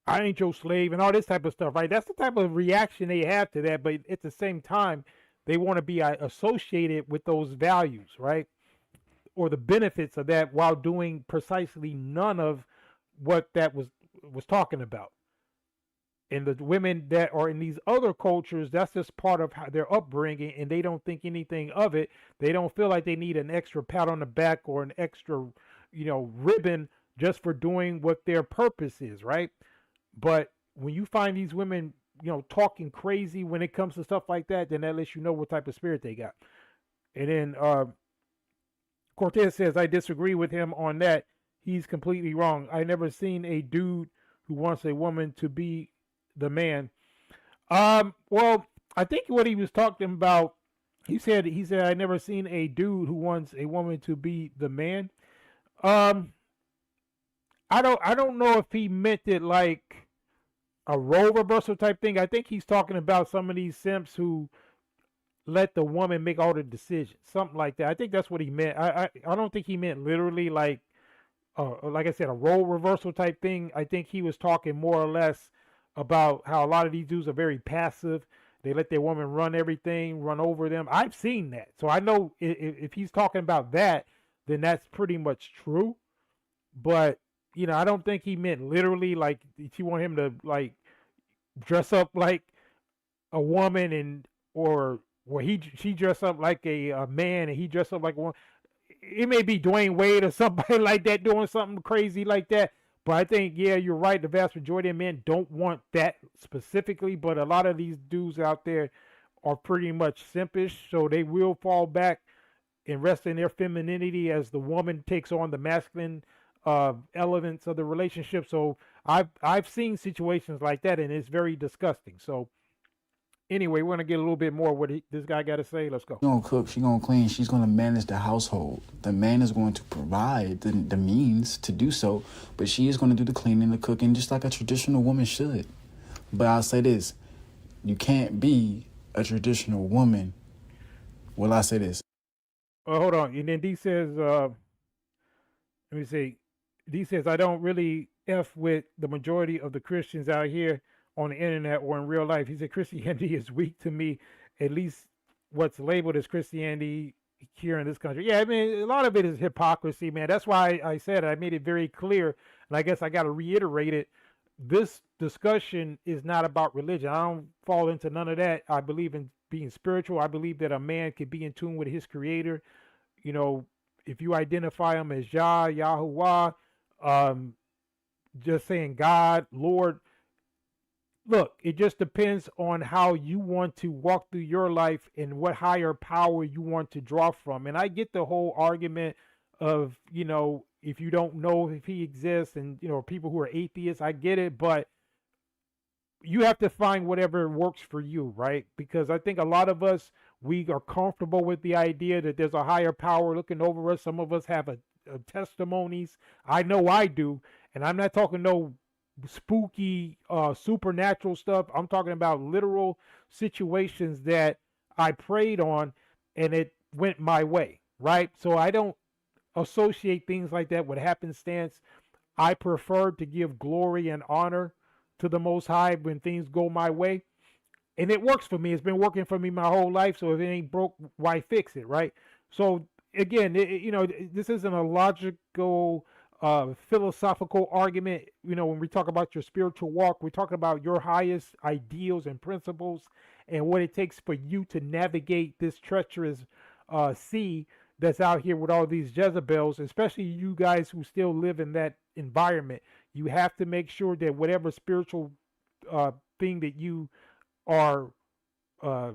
I ain't your slave, and all this type of stuff, right? That's the type of reaction they have to that, but at the same time, they want to be associated with those values, right? Or the benefits of that, while doing precisely none of what that was talking about. And the women that are in these other cultures, that's just part of how their upbringing, and they don't think anything of it. They don't feel like they need an extra pat on the back or an extra, you know, ribbon just for doing what their purpose is, right? But when you find these women, you know, talking crazy when it comes to stuff like that, then that lets you know what type of spirit they got. And then Cortez says, I disagree with him on that. He's completely wrong. I never seen a dude who wants a woman to be the man. Well, I think what he was talking about, he said I never seen a dude who wants a woman to be the man. I don't know if he meant it like a role reversal type thing. I think he's talking about some of these simps who let the woman make all the decisions, something like that. I think that's what he meant. I don't think he meant literally like I said, a role reversal type thing. I think he was talking more or less about how a lot of these dudes are very passive. They let their woman run everything, run over them. I've seen that. So I know if he's talking about that, then that's pretty much true. But, you know, I don't think he meant literally like if you want him to like dress up like a woman and or she dress up like a man and he dress up like one. It may be Dwayne Wade or somebody like that doing something crazy like that. But I think, yeah, you're right. The vast majority of men don't want that specifically. But a lot of these dudes out there are pretty much simpish. So they will fall back and rest in their femininity as the woman takes on the masculine elements of the relationship. So I've seen situations like that, and it's very disgusting. So anyway, we're gonna get a little bit more what this guy got to say. Let's go. She's gonna cook, she's gonna clean, she's gonna manage the household. The man is going to provide the means to do so, but she is gonna do the cleaning, the cooking, just like a traditional woman should. But I'll say this, you can't be a traditional woman. Well, I say this. Hold on. And then D says, let me see. D says, I don't really F with the majority of the Christians out here on the internet or in real life. He said, Christianity is weak to me, at least what's labeled as Christianity here in this country. Yeah, I mean, a lot of it is hypocrisy, man. That's why I said it. I made it very clear, and I guess I got to reiterate it. This discussion is not about religion. I don't fall into none of that. I believe in being spiritual. I believe that a man can be in tune with his creator. You know, if you identify him as Yah, Yahuwah, just saying God, Lord, look, it just depends on how you want to walk through your life and what higher power you want to draw from. And I get the whole argument of, you know, if you don't know if he exists and, you know, people who are atheists, I get it, but you have to find whatever works for you, right? Because I think a lot of us, we are comfortable with the idea that there's a higher power looking over us. Some of us have a testimonies. I know I do. And I'm not talking no spooky supernatural stuff. I'm talking about literal situations that I prayed on and it went my way, right? So I don't associate things like that with happenstance. I prefer to give glory and honor to the Most High when things go my way, and it works for me. It's been working for me my whole life. So if it ain't broke, why fix it, right? So again, you know, this isn't a logical philosophical argument. You know, when we talk about your spiritual walk, we're talking about your highest ideals and principles and what it takes for you to navigate this treacherous sea that's out here with all these Jezebels, especially you guys who still live in that environment. You have to make sure that whatever spiritual thing that you are that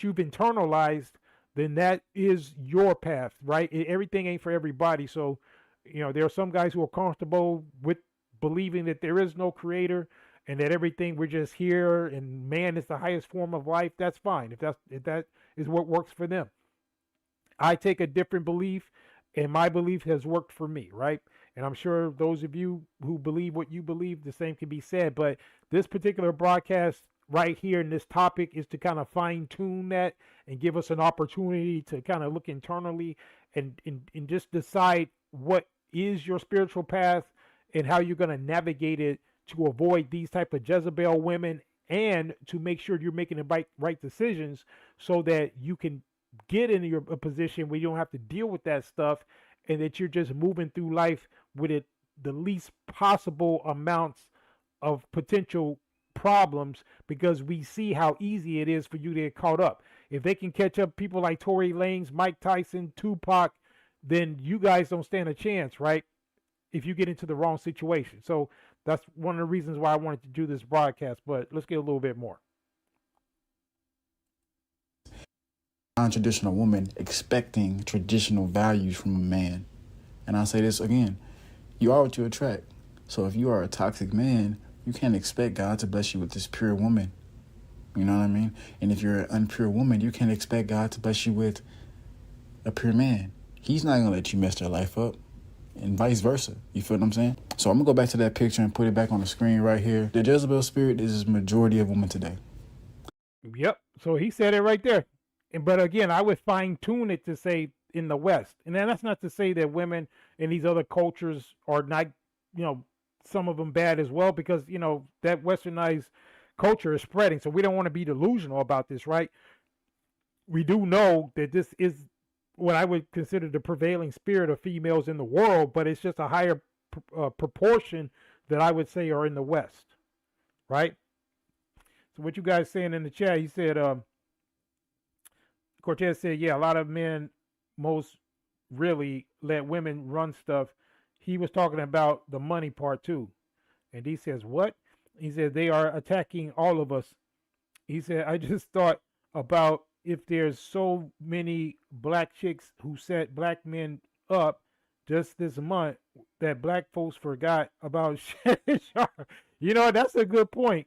you've internalized, then that is your path, right? Everything ain't for everybody. So, you know, there are some guys who are comfortable with believing that there is no creator and that everything, we're just here and man is the highest form of life. That's fine if that is what works for them. I take a different belief, and my belief has worked for me, right? And I'm sure those of you who believe what you believe, the same can be said. But this particular broadcast right here in this topic is to kind of fine tune that and give us an opportunity to kind of look internally and just decide what is your spiritual path and how you're going to navigate it to avoid these type of Jezebel women and to make sure you're making the right decisions so that you can get in a position where you don't have to deal with that stuff and that you're just moving through life with it the least possible amounts of potential problems, because we see how easy it is for you to get caught up. If they can catch up people like Tory Lanez, Mike Tyson, Tupac, then you guys don't stand a chance, right? If you get into the wrong situation. So that's one of the reasons why I wanted to do this broadcast, but let's get a little bit more. Non-traditional woman expecting traditional values from a man. And I'll say this again, you are what you attract. So if you are a toxic man, you can't expect God to bless you with this pure woman. You know what I mean? And if you're an unpure woman, you can't expect God to bless you with a pure man. He's not going to let you mess their life up, and vice versa. You feel what I'm saying? So I'm going to go back to that picture and put it back on the screen right here. The Jezebel spirit is the majority of women today. Yep. So he said it right there. But again, I would fine tune it to say in the West. And then that's not to say that women in these other cultures are not, you know, some of them bad as well, because, you know, that westernized culture is spreading. So we don't want to be delusional about this, right? We do know that this is what I would consider the prevailing spirit of females in the world, but it's just a higher proportion that I would say are in the West, right? So what you guys saying in the chat, he said, Cortez said, yeah, a lot of men most really let women run stuff. He was talking about the money part too. And he says, what? He said, they are attacking all of us. He said, I just thought about if there's so many black chicks who set black men up just this month that black folks forgot about Shannon Sharp. You know, that's a good point.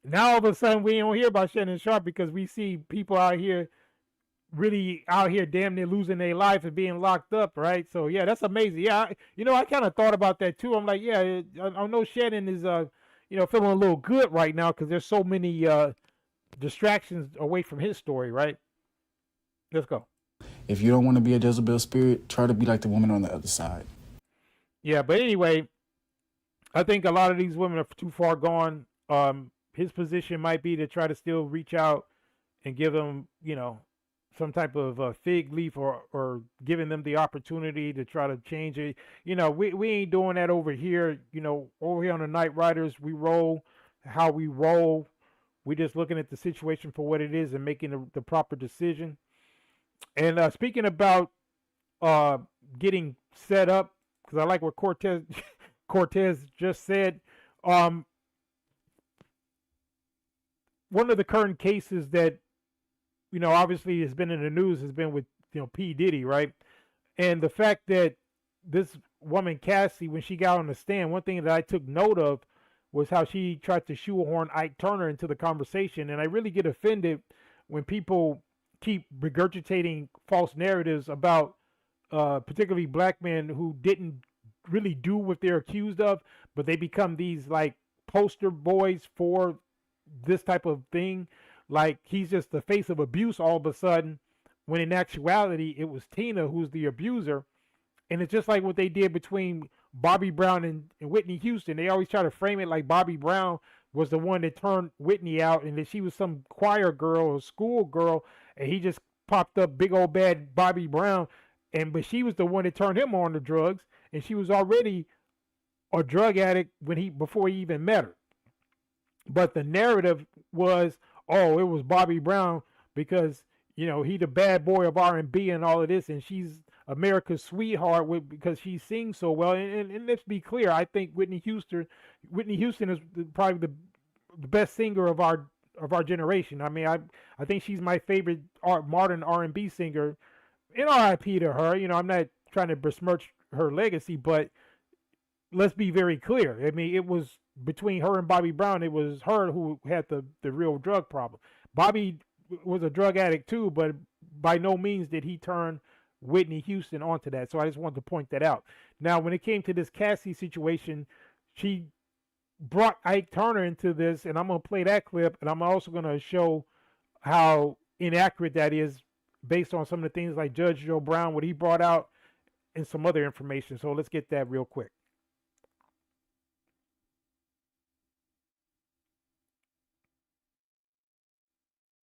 Now all of a sudden we don't hear about Shannon Sharp because we see people out here really out here damn near losing their life and being locked up, right? So yeah, that's amazing. Yeah, I kind of thought about that too. I'm like, yeah, I know Shannon is feeling a little good right now because there's so many distractions away from his story, right? Let's go. If you don't want to be a Jezebel spirit, try to be like the woman on the other side. Yeah, but anyway, I think a lot of these women are too far gone. His position might be to try to still reach out and give them, some type of fig leaf or giving them the opportunity to try to change it. We ain't doing that over here. Over here on the Night Riders, we roll how we roll. We're just looking at the situation for what it is and making the proper decision. And speaking about getting set up, because I like what Cortez just said. One of the current cases that obviously has been in the news has been with P. Diddy, right? And the fact that this woman Cassie, when she got on the stand, one thing that I took note of was how she tried to shoehorn Ike Turner into the conversation. And I really get offended when people keep regurgitating false narratives about particularly black men who didn't really do what they're accused of, but they become these like poster boys for this type of thing. Like he's just the face of abuse all of a sudden, when in actuality it was Tina who's the abuser. And it's just like what they did between Bobby Brown and Whitney Houston. They always try to frame it like Bobby Brown was the one that turned Whitney out and that she was some choir girl or school girl, and he just popped up big old bad Bobby Brown. But she was the one that turned him on to drugs, and she was already a drug addict before he even met her. But the narrative was, oh, it was Bobby Brown because he the bad boy of R&B and all of this, and she's America's sweetheart because she sings so well. And let's be clear, I think Whitney Houston is probably the best singer of our generation. I mean, I think she's my favorite modern R&B singer. And RIP to her. I'm not trying to besmirch her legacy, but let's be very clear. I mean, it was between her and Bobby Brown. It was her who had the real drug problem. Bobby was a drug addict too, but by no means did he turn Whitney Houston onto that. So I just wanted to point that out. Now, when it came to this Cassie situation, she brought Ike Turner into this, and I'm going to play that clip, and I'm also going to show how inaccurate that is based on some of the things like Judge Joe Brown, what he brought out, and some other information. So let's get that real quick.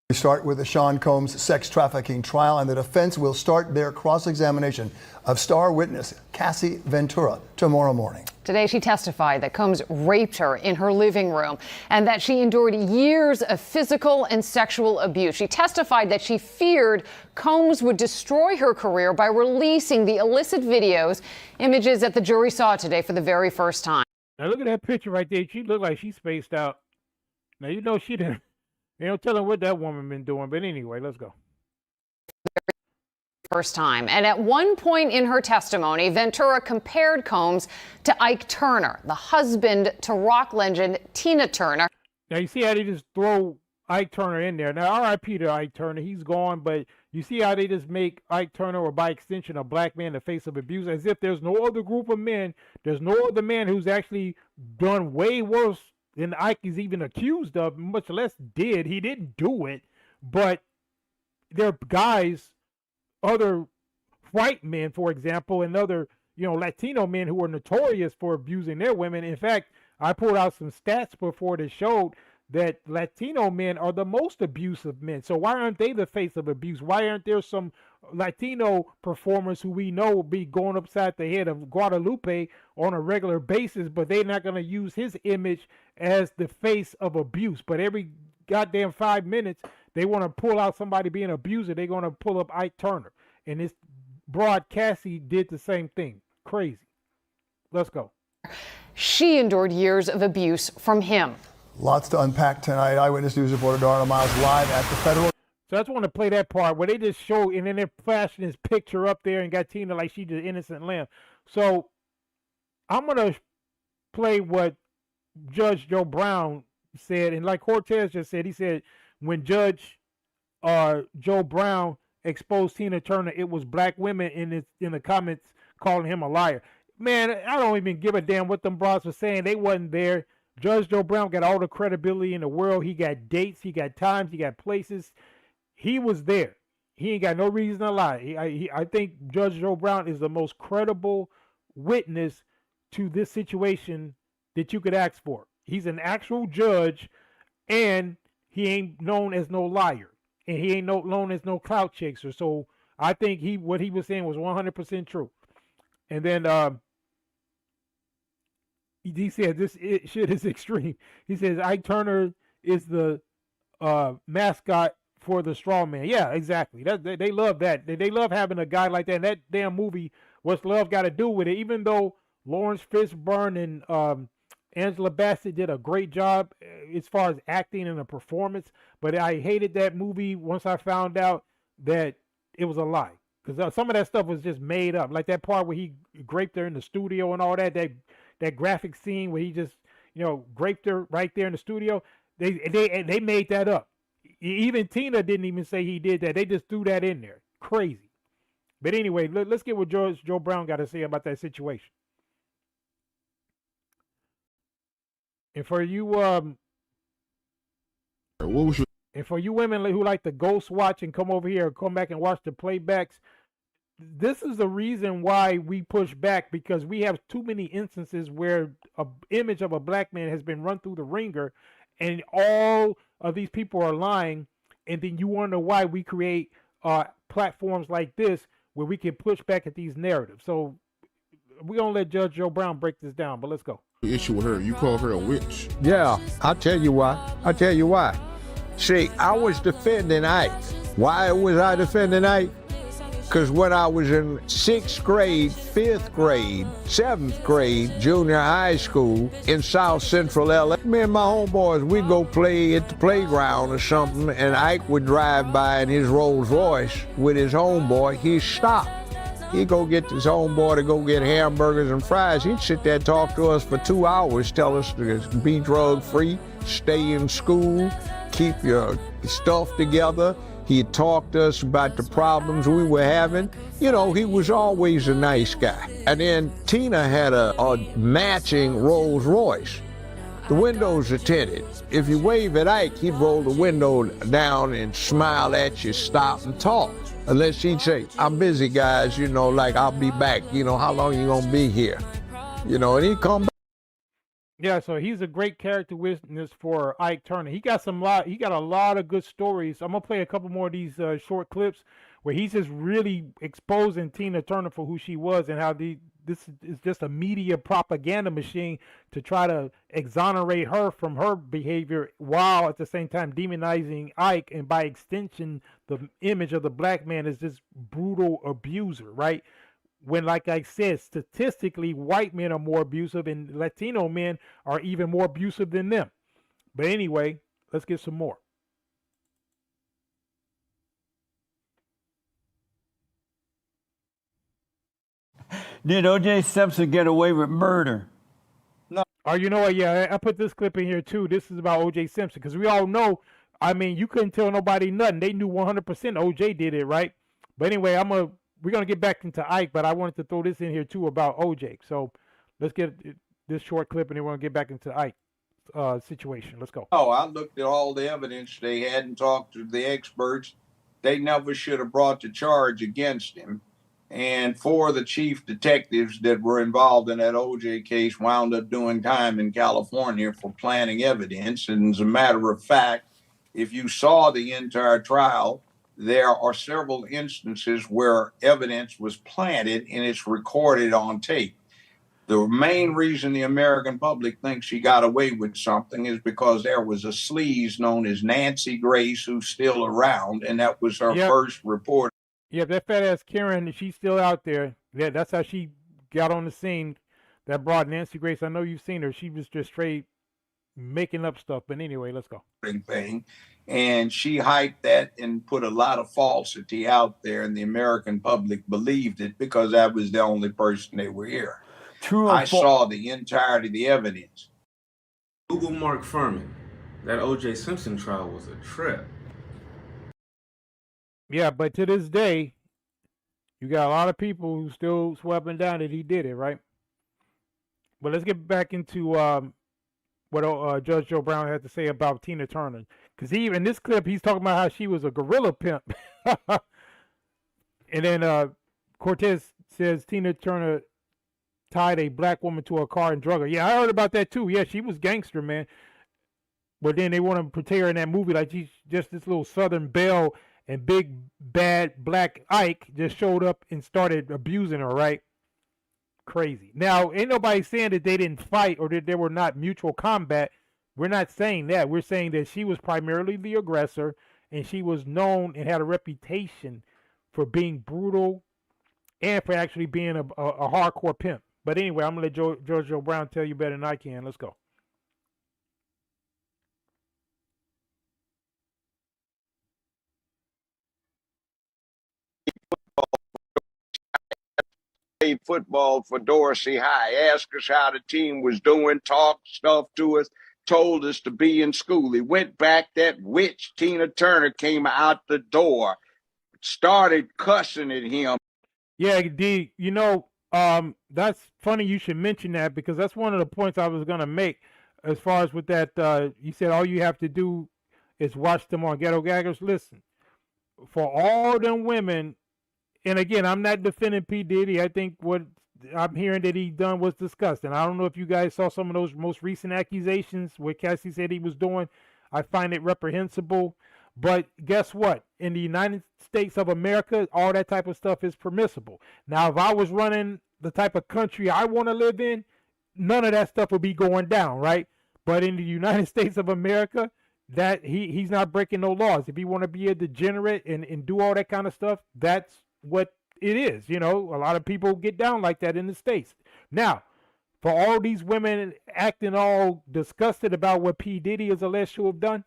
We start with the Sean Combs sex trafficking trial, and the defense will start their cross-examination of star witness Cassie Ventura tomorrow morning. Today, she testified that Combs raped her in her living room and that she endured years of physical and sexual abuse. She testified that she feared Combs would destroy her career by releasing the illicit videos, images that the jury saw today for the very first time. Now look at that picture right there. She looked like she spaced out. Now she didn't. They don't tell them what that woman been doing. But anyway, let's go. First time. And at one point in her testimony, Ventura compared Combs to Ike Turner, the husband to rock legend Tina Turner. Now you see how they just throw Ike Turner in there. Now RIP to Ike Turner, he's gone, but you see how they just make Ike Turner, or by extension a black man, the face of abuse, as if there's no other group of men, there's no other man who's actually done way worse than Ike is even accused of, much less did. He didn't do it, but there are guys, other white men, for example, and other, Latino men who are notorious for abusing their women. In fact, I pulled out some stats before that showed that Latino men are the most abusive men. So why aren't they the face of abuse? Why aren't there some Latino performers who we know will be going upside the head of Guadalupe on a regular basis, but they're not going to use his image as the face of abuse? But every goddamn 5 minutes, they want to pull out somebody being an abuser. They're going to pull up Ike Turner. And this broad Cassie did the same thing. Crazy. Let's go. She endured years of abuse from him. Lots to unpack tonight. Eyewitness News reporter Darla Miles live at the federal. So I just want to play that part where they just show, and then they're flashing his picture up there and got Tina like she's the innocent lamb. So I'm going to play what Judge Joe Brown said, and like Cortez just said, he said when Judge Joe Brown exposed Tina Turner, it was black women in the comments calling him a liar. Man, I don't even give a damn what them bras were saying. They wasn't there. Judge Joe Brown got all the credibility in the world. He got dates, he got times, he got places. He was there. He ain't got no reason to lie. I think Judge Joe Brown is the most credible witness to this situation that you could ask for. He's an actual judge, and he ain't known as no liar, and he ain't known as no clout chaser. So I think what he was saying was 100% true. And then he said this shit is extreme. He says Ike Turner is the mascot for the straw man. Yeah, exactly. They love that. They love having a guy like that. And that damn movie, What's Love Got to Do with It? Even though Lawrence Fishburne and Angela Bassett did a great job as far as acting and the performance, but I hated that movie once I found out that it was a lie. Because some of that stuff was just made up. Like that part where he raped her in the studio and all that. That graphic scene where he just, raped her right there in the studio. They made that up. Even Tina didn't even say he did that. They just threw that in there. Crazy. But anyway, let's get what Judge Joe Brown got to say about that situation. And for you, and for you women who like to ghost watch and come over here and come back and watch the playbacks, this is the reason why we push back, because we have too many instances where an image of a black man has been run through the ringer, and all of these people are lying, and then you wonder why we create platforms like this where we can push back at these narratives. So we're going to let Judge Joe Brown break this down, but let's go. Issue with her, you call her a witch. Yeah, I'll tell you why. See, I was defending Ike. Why was I defending Ike? Because when I was in 6th grade, 5th grade, 7th grade, junior high school in South Central LA, me and my homeboys, we'd go play at the playground or something, and Ike would drive by in his Rolls Royce with his homeboy. He'd stop. He'd go get his homeboy to go get hamburgers and fries. He'd sit there and talk to us for 2 hours, tell us to be drug-free, stay in school, keep your stuff together. He'd talk to us about the problems we were having. He was always a nice guy. And then Tina had a matching Rolls Royce. The windows are tinted. If you wave at Ike, he'd roll the window down and smile at you, stop and talk. Unless he'd say, I'm busy, guys, like I'll be back. How long you gonna be here? And he'd come back. Yeah, so he's a great character witness for Ike Turner. He got a lot of good stories. I'm gonna play a couple more of these short clips where he's just really exposing Tina Turner for who she was and how this is just a media propaganda machine to try to exonerate her from her behavior while at the same time demonizing Ike, and by extension the image of the black man as this brutal abuser, right? When, like I said, statistically, white men are more abusive and Latino men are even more abusive than them. But anyway, let's get some more. Did O.J. Simpson get away with murder? No. Oh, you know what? Yeah, I put this clip in here too. This is about O.J. Simpson, because we all know, you couldn't tell nobody nothing. They knew 100% O.J. did it, right? But anyway, we're going to get back into Ike, but I wanted to throw this in here too about OJ. So let's get this short clip and then we're going to get back into Ike situation. Let's go. Oh, I looked at all the evidence they had and talked to the experts. They never should have brought the charge against him. And 4 of the chief detectives that were involved in that OJ case wound up doing time in California for planting evidence. And as a matter of fact, if you saw the entire trial, there are several instances where evidence was planted and it's recorded on tape. The main reason the American public thinks she got away with something is because there was a sleaze known as Nancy Grace who's still around, and that was her first report. Yeah, that fat ass Karen, she's still out there. Yeah, that's how she got on the scene. That broad Nancy Grace, I know you've seen her. She was just straight making up stuff. But anyway, let's go. Thing. And she hyped that and put a lot of falsity out there, and the American public believed it because that was the only person they were hearing. True. I saw the entirety of the evidence. Google Mark Furman. That O.J. Simpson trial was a trip. Yeah, but to this day, you got a lot of people who still swapping down that he did it, right? But let's get back into what Judge Joe Brown had to say about Tina Turner. Because in this clip, he's talking about how she was a gorilla pimp. And then Cortez says Tina Turner tied a black woman to a car and drug her. Yeah, I heard about that too. Yeah, she was gangster, man. But then they want to portray her in that movie like she's just this little Southern belle, and big bad black Ike just showed up and started abusing her, right? Crazy. Now, ain't nobody saying that they didn't fight or that there were not mutual combat. We're not saying that. We're saying that she was primarily the aggressor, and she was known and had a reputation for being brutal and for actually being a hardcore pimp. But anyway, I'm going to let George Joe Brown tell you better than I can. Let's go. Football for Dorsey High. Asked us how the team was doing, talked stuff to us, told us to be in school. He went back. That witch Tina Turner came out the door, started cussing at him. Yeah, D, that's funny you should mention that, because that's one of the points I was going to make as far as with that. You said all you have to do is watch them on Ghetto Gaggers. Listen, for all them women, and again, I'm not defending P. Diddy. I think what I'm hearing that he done was disgusting. I don't know if you guys saw some of those most recent accusations where Cassie said he was doing. I find it reprehensible. But guess what? In the United States of America, all that type of stuff is permissible. Now, if I was running the type of country I want to live in, none of that stuff would be going down, right? But in the United States of America, that he's not breaking no laws. If he want to be a degenerate and do all that kind of stuff, that's what it is. A lot of people get down like that in the States. Now, for all these women acting all disgusted about what P. Diddy is alleged to have done,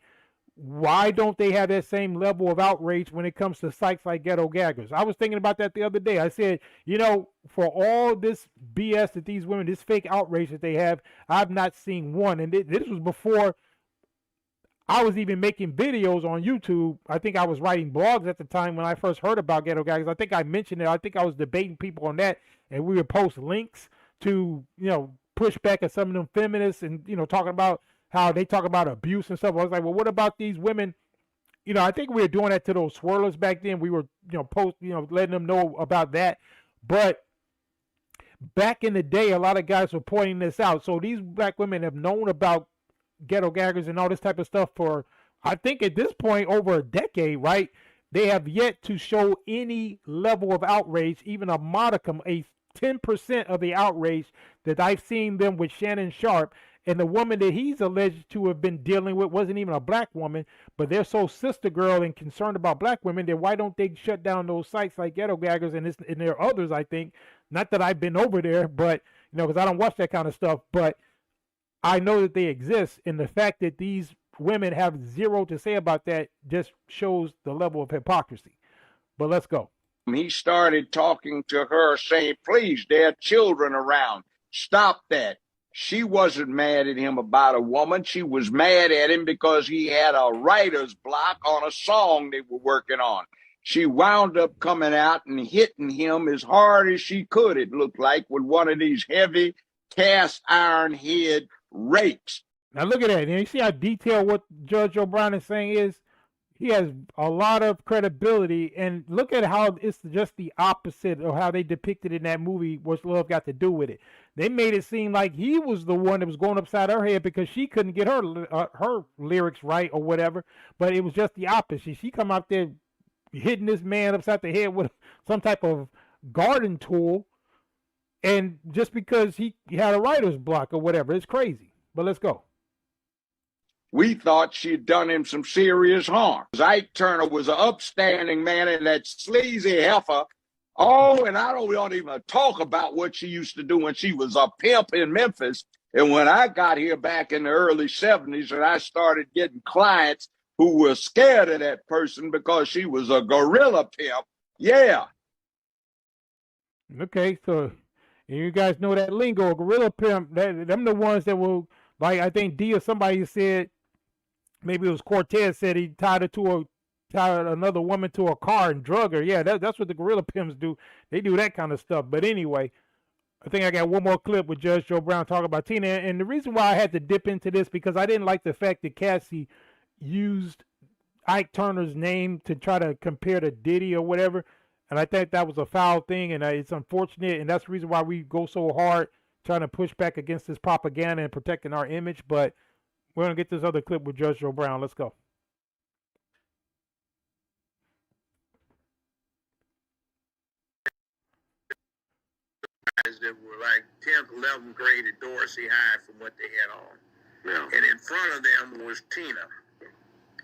why don't they have that same level of outrage when it comes to sites like Ghetto Gaggers? I was thinking about that the other day. I said, for all this BS that these women, this fake outrage that they have, I've not seen one. And this was before I was even making videos on YouTube. I think I was writing blogs at the time when I first heard about Ghetto Gaggers. I think I mentioned it. I think I was debating people on that, and we would post links to, push back at some of them feminists and, talking about how they talk about abuse and stuff. I was like, well, what about these women? I think we were doing that to those swirlers back then. We were, letting them know about that. But back in the day, a lot of guys were pointing this out. So these black women have known about Ghetto Gaggers and all this type of stuff for, I think at this point, over a decade, right? They have yet to show any level of outrage, even a modicum, a 10% of the outrage that I've seen them with Shannon Sharp. And the woman that he's alleged to have been dealing with wasn't even a black woman, but they're so sister girl and concerned about black women that why don't they shut down those sites like Ghetto Gaggers? And there are others, I think. Not that I've been over there, but, because I don't watch that kind of stuff, but I know that they exist, and the fact that these women have zero to say about that just shows the level of hypocrisy. But let's go. He started talking to her, saying, please, there are children around. Stop that. She wasn't mad at him about a woman. She was mad at him because he had a writer's block on a song they were working on. She wound up coming out and hitting him as hard as she could, it looked like, with one of these heavy cast iron head rakes. Now look at that. And you see how detailed what Judge O'Brien is saying is? He has a lot of credibility, and look at how it's just the opposite of how they depicted in that movie. What's Love Got to Do with It? They made it seem like he was the one that was going upside her head because she couldn't get her lyrics right or whatever. But it was just the opposite. She come out there hitting this man upside the head with some type of garden tool, and just because he had a writer's block or whatever, it's crazy. But let's go. We thought she'd done him some serious harm. Ike Turner was an upstanding man, and that sleazy heifer. Oh, and I don't even talk about what she used to do when she was a pimp in Memphis. And when I got here back in the early 70s, and I started getting clients who were scared of that person because she was a gorilla pimp. Yeah. Okay, so you guys know that lingo, gorilla pimp. Them the ones that will, like I think D or somebody said, maybe it was Cortez said he tied another woman to a car and drug her. Yeah, that's what the gorilla pimps do. They do that kind of stuff. But anyway, I think I got one more clip with Judge Joe Brown talking about Tina. And the reason why I had to dip into this because I didn't like the fact that Cassie used Ike Turner's name to try to compare to Diddy or whatever. And I think that was a foul thing, and it's unfortunate. And that's the reason why we go so hard trying to push back against this propaganda and protecting our image. But we're going to get this other clip with Judge Joe Brown. Let's go. That were like 10th, 11th grade at Dorsey High from what they had on. Yeah. And in front of them was Tina.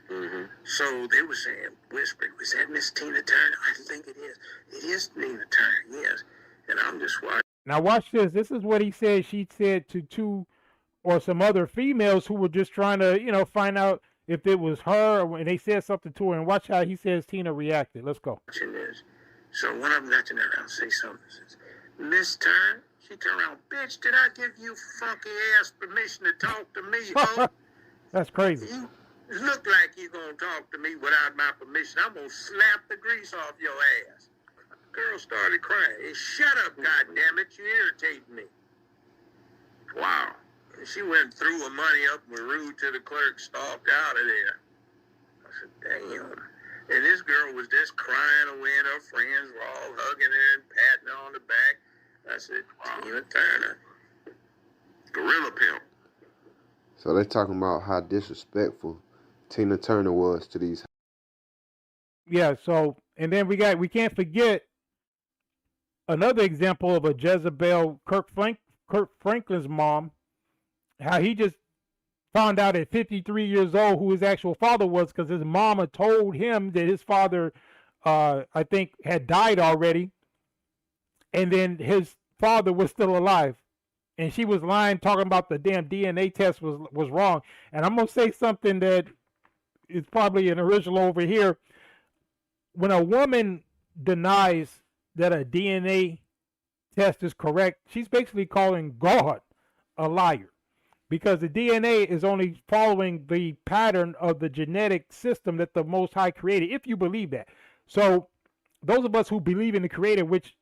Mm-hmm. So they were saying, whispering, was that Miss Tina Turner? I think it is. It is Tina Turner, yes. And I'm just watching. Now watch this. This is what he said. She said to two or some other females who were just trying to, find out if it was her, and they said something to her. And watch how he says Tina reacted. Let's go. Watching this. So one of them got to turn around and say something. Says, Miss Turner, she turned around, bitch, did I give you funky ass permission to talk to me, ho? That's crazy. You look like you gonna talk to me without my permission. I'm gonna slap the grease off your ass. Girl started crying. Hey, shut up, goddammit, you irritating me. Wow. And she went threw her money up and was rude to the clerk, stalked out of there. I said, damn. And this girl was just crying away, and her friends were all hugging her and patting her on the back. I said, Tina Turner. Gorilla pimp. So they're talking about how disrespectful Tina Turner was to these. Yeah, so, and then we can't forget another example of a Jezebel, Kirk Franklin's mom, how he just found out at 53 years old who his actual father was because his mama told him that his father, I think, had died already. And then his father was still alive. And she was lying, talking about the damn DNA test was wrong. And I'm going to say something that is probably an original over here. When a woman denies that a DNA test is correct, she's basically calling God a liar. Because the DNA is only following the pattern of the genetic system that the Most High created, if you believe that. So those of us who believe in the Creator, which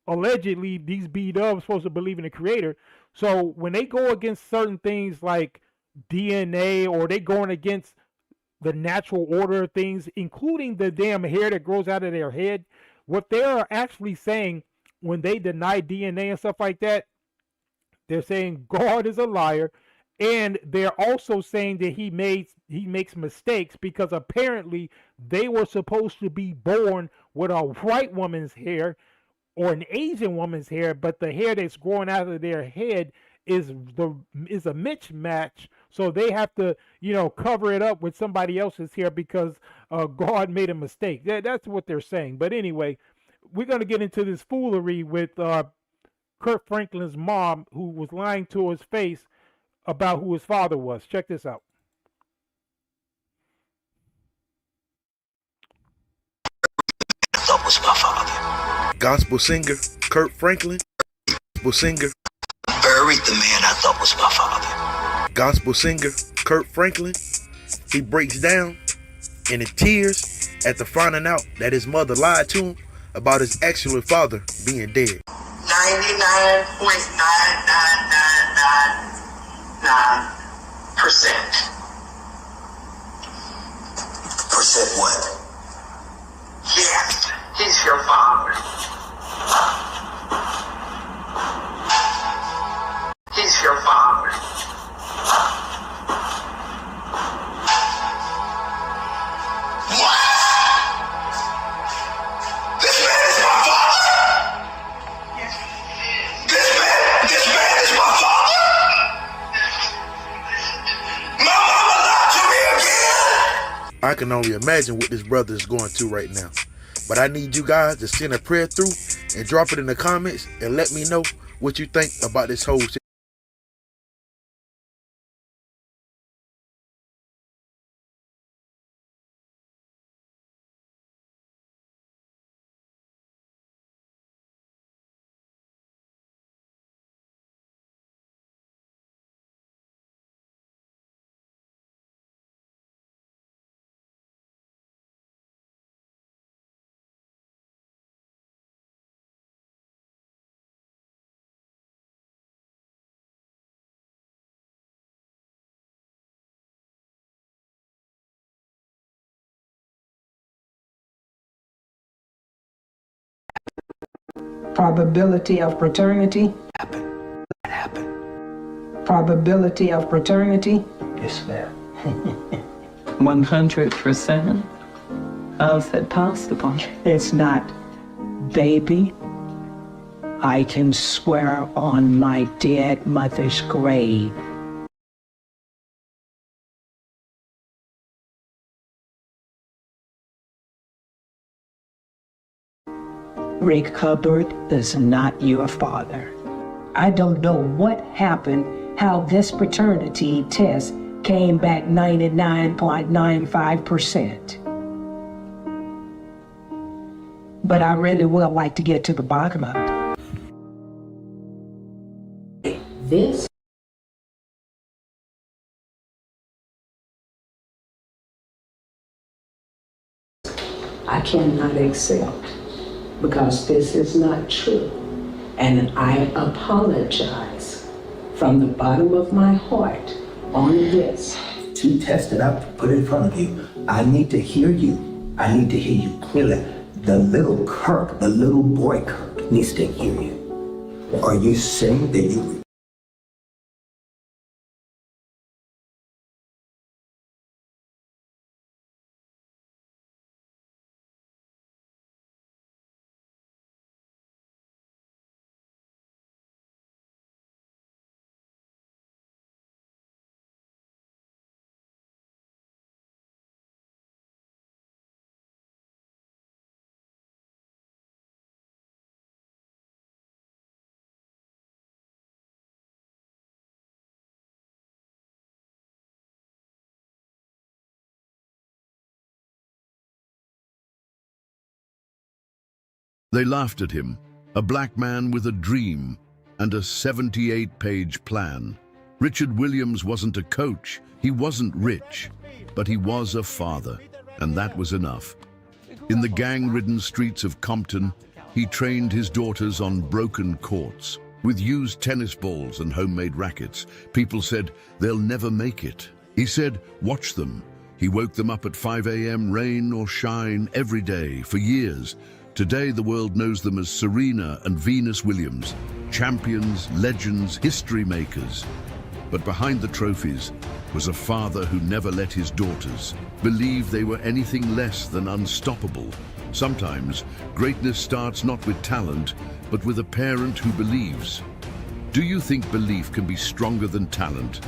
allegedly these B-dubs are supposed to believe in the Creator. So when they go against certain things like DNA, or they going against the natural order of things, including the damn hair that grows out of their head, what they are actually saying when they deny DNA and stuff like that, they're saying God is a liar. And they're also saying that he makes mistakes because apparently they were supposed to be born with a white woman's hair or an Asian woman's hair, but the hair that's growing out of their head is a mismatch. So they have to, cover it up with somebody else's hair because God made a mistake. That's what they're saying. But anyway, we're going to get into this foolery with Kurt Franklin's mom, who was lying to his face about who his father was. Check this out. That was my father. Gospel singer Kurt Franklin. Gospel singer. Buried the man I thought was my father. Gospel singer Kurt Franklin. He breaks down and in tears after finding out that his mother lied to him about his actual father being dead. 99.99999%. Percent what? Yes, he's your father. He's your father. What? This man is my father? This man is my father? My mama lied to me again? I can only imagine what this brother is going through right now. But I need you guys to send a prayer through and drop it in the comments and let me know what you think about this whole situation. Probability of paternity? Probability of paternity? Yes, ma'am. 100%? How's that possible? It's not, baby. I can swear on my dead mother's grave. Rick Hubbard is not your father. I don't know what happened, how this paternity test came back 99.95%. But I really would like to get to the bottom of it. This I cannot accept because this is not true. And I apologize from the bottom of my heart on this. To test it out, put it in front of you. I need to hear you. I need to hear you clearly. The little Kirk, the little boy Kirk, needs to hear you. Are you saying that you... They laughed at him, a black man with a dream and a 78-page plan. Richard Williams wasn't a coach, he wasn't rich, but he was a father, and that was enough. In the gang-ridden streets of Compton, he trained his daughters on broken courts. With used tennis balls and homemade rackets, people said, they'll never make it. He said, watch them. He woke them up at 5 a.m., rain or shine, every day, for years. Today, the world knows them as Serena and Venus Williams, champions, legends, history makers. But behind the trophies was a father who never let his daughters believe they were anything less than unstoppable. Sometimes, greatness starts not with talent, but with a parent who believes. Do you think belief can be stronger than talent?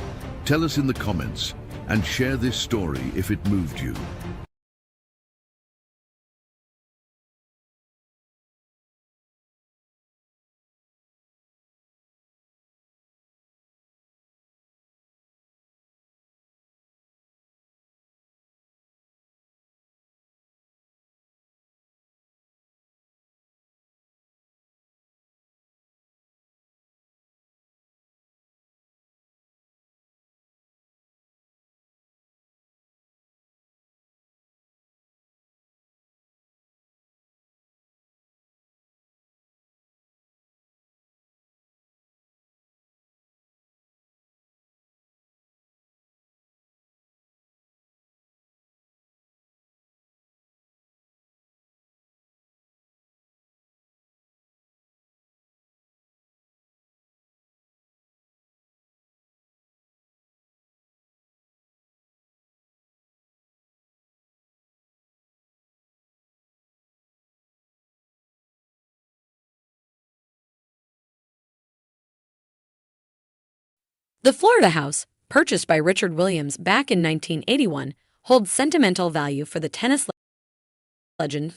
Tell us in the comments and share this story if it moved you. The Florida house, purchased by Richard Williams back in 1981, holds sentimental value for the tennis legend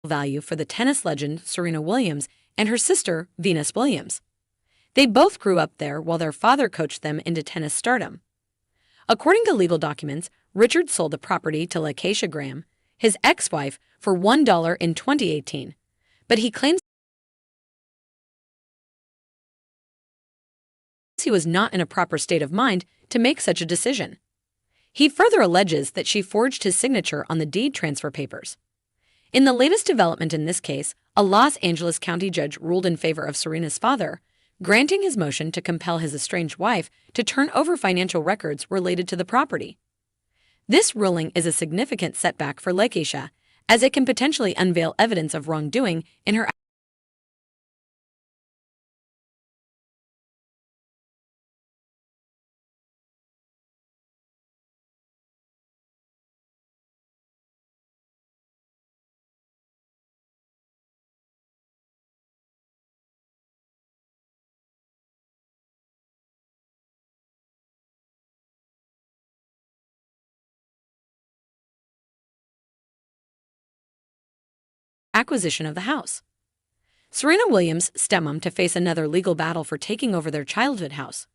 value for the tennis legend Serena Williams and her sister Venus Williams. They both grew up there while their father coached them into tennis stardom. According to legal documents, Richard sold the property to Lakeisha Graham, his ex-wife, for $1 in 2018, but he claims he was not in a proper state of mind to make such a decision. He further alleges that she forged his signature on the deed transfer papers. In the latest development in this case, a Los Angeles County judge ruled in favor of Serena's father, granting his motion to compel his estranged wife to turn over financial records related to the property. This ruling is a significant setback for Lakeisha, as it can potentially unveil evidence of wrongdoing in her acquisition of the house. Serena Williams' stepmom to face another legal battle for taking over their childhood house.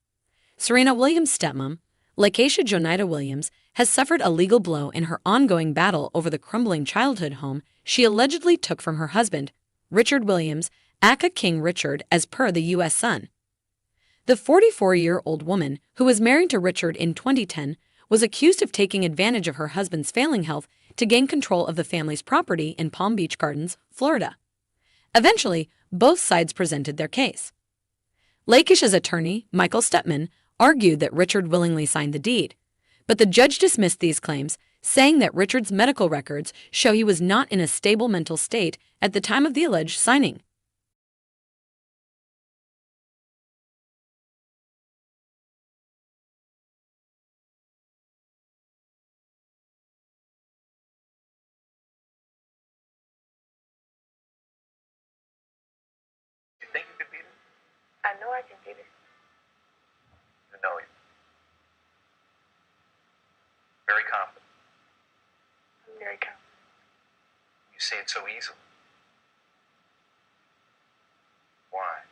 Serena Williams' stepmom, Lakeisha Jonida Williams, has suffered a legal blow in her ongoing battle over the crumbling childhood home she allegedly took from her husband, Richard Williams, aka King Richard, as per the U.S. Sun. The 44-year-old woman, who was married to Richard in 2010, was accused of taking advantage of her husband's failing health to gain control of the family's property in Palm Beach Gardens, Florida. Eventually, both sides presented their case. Lakeisha's attorney, Michael Stepman, argued that Richard willingly signed the deed, but the judge dismissed these claims, saying that Richard's medical records show he was not in a stable mental state at the time of the alleged signing. You think you can beat it? I know I can beat it. You know it. Very confident. I'm very confident. You say it so easily. Why?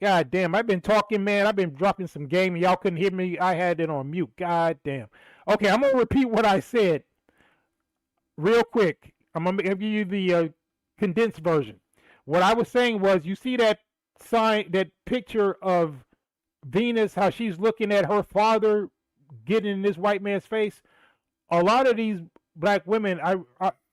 God damn, I've been talking, man. I've been dropping some game, and y'all couldn't hear me. I had it on mute. God damn. Okay, I'm gonna repeat what I said real quick. I'm gonna give you the condensed version. What I was saying was, you see that sign, that picture of Venus, how she's looking at her father getting in this white man's face. A lot of these black women,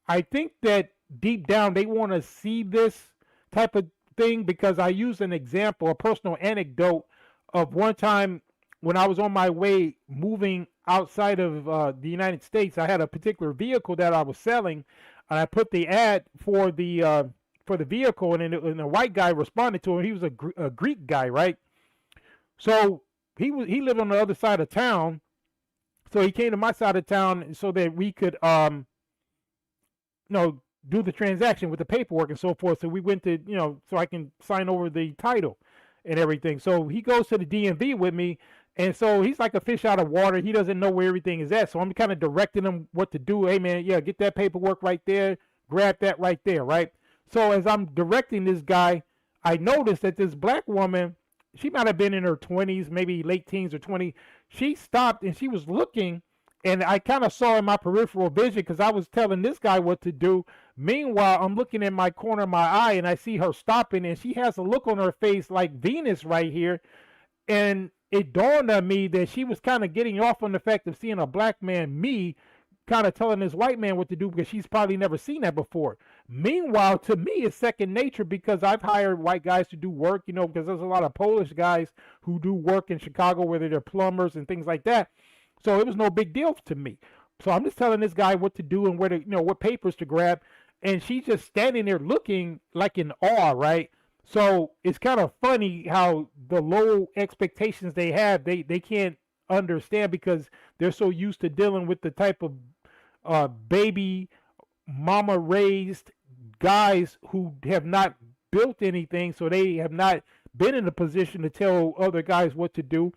I think that deep down they want to see this type of thing, because I use an example, a personal anecdote of one time when I was on my way moving outside of the United States. I had a particular vehicle that I was selling, and I put the ad for the vehicle, and a white guy responded to it. He was a Greek guy, right? So he lived on the other side of town. So he came to my side of town so that we could do the transaction with the paperwork and so forth. So we went to, so I can sign over the title and everything. So he goes to the DMV with me, and so he's like a fish out of water. He doesn't know where everything is at. So I'm kind of directing him what to do. Hey man, yeah, get that paperwork right there, grab that right there, right? So as I'm directing this guy, I noticed that this black woman, she might have been in her 20s, maybe late teens or 20. She stopped and she was looking, and I kind of saw in my peripheral vision, because I was telling this guy what to do. Meanwhile, I'm looking in my corner of my eye, and I see her stopping, and she has a look on her face like Venus right here. And it dawned on me that she was kind of getting off on the fact of seeing a black man, me, kind of telling this white man what to do, because she's probably never seen that before. Meanwhile, to me, it's second nature, because I've hired white guys to do work, because there's a lot of Polish guys who do work in Chicago, whether they're plumbers and things like that. So it was no big deal to me. So I'm just telling this guy what to do and where to, what papers to grab. And she's just standing there looking like in awe, right? So it's kind of funny how the low expectations they have, they can't understand, because they're so used to dealing with the type of baby mama raised guys who have not built anything, so they have not been in a position to tell other guys what to do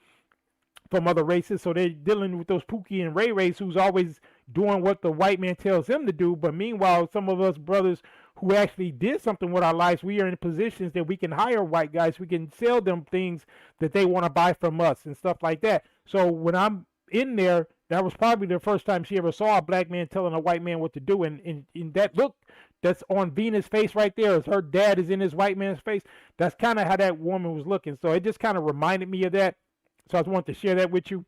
from other races. So they're dealing with those Pookie and Ray Rays who's always doing what the white man tells them to do. But meanwhile, some of us brothers who actually did something with our lives, we are in positions that we can hire white guys. We can sell them things that they want to buy from us and stuff like that. So when I'm in there, that was probably the first time she ever saw a black man telling a white man what to do. And in that look that's on Venus' face right there, as her dad is in this white man's face, that's kind of how that woman was looking. So it just kind of reminded me of that. So I just wanted to share that with you.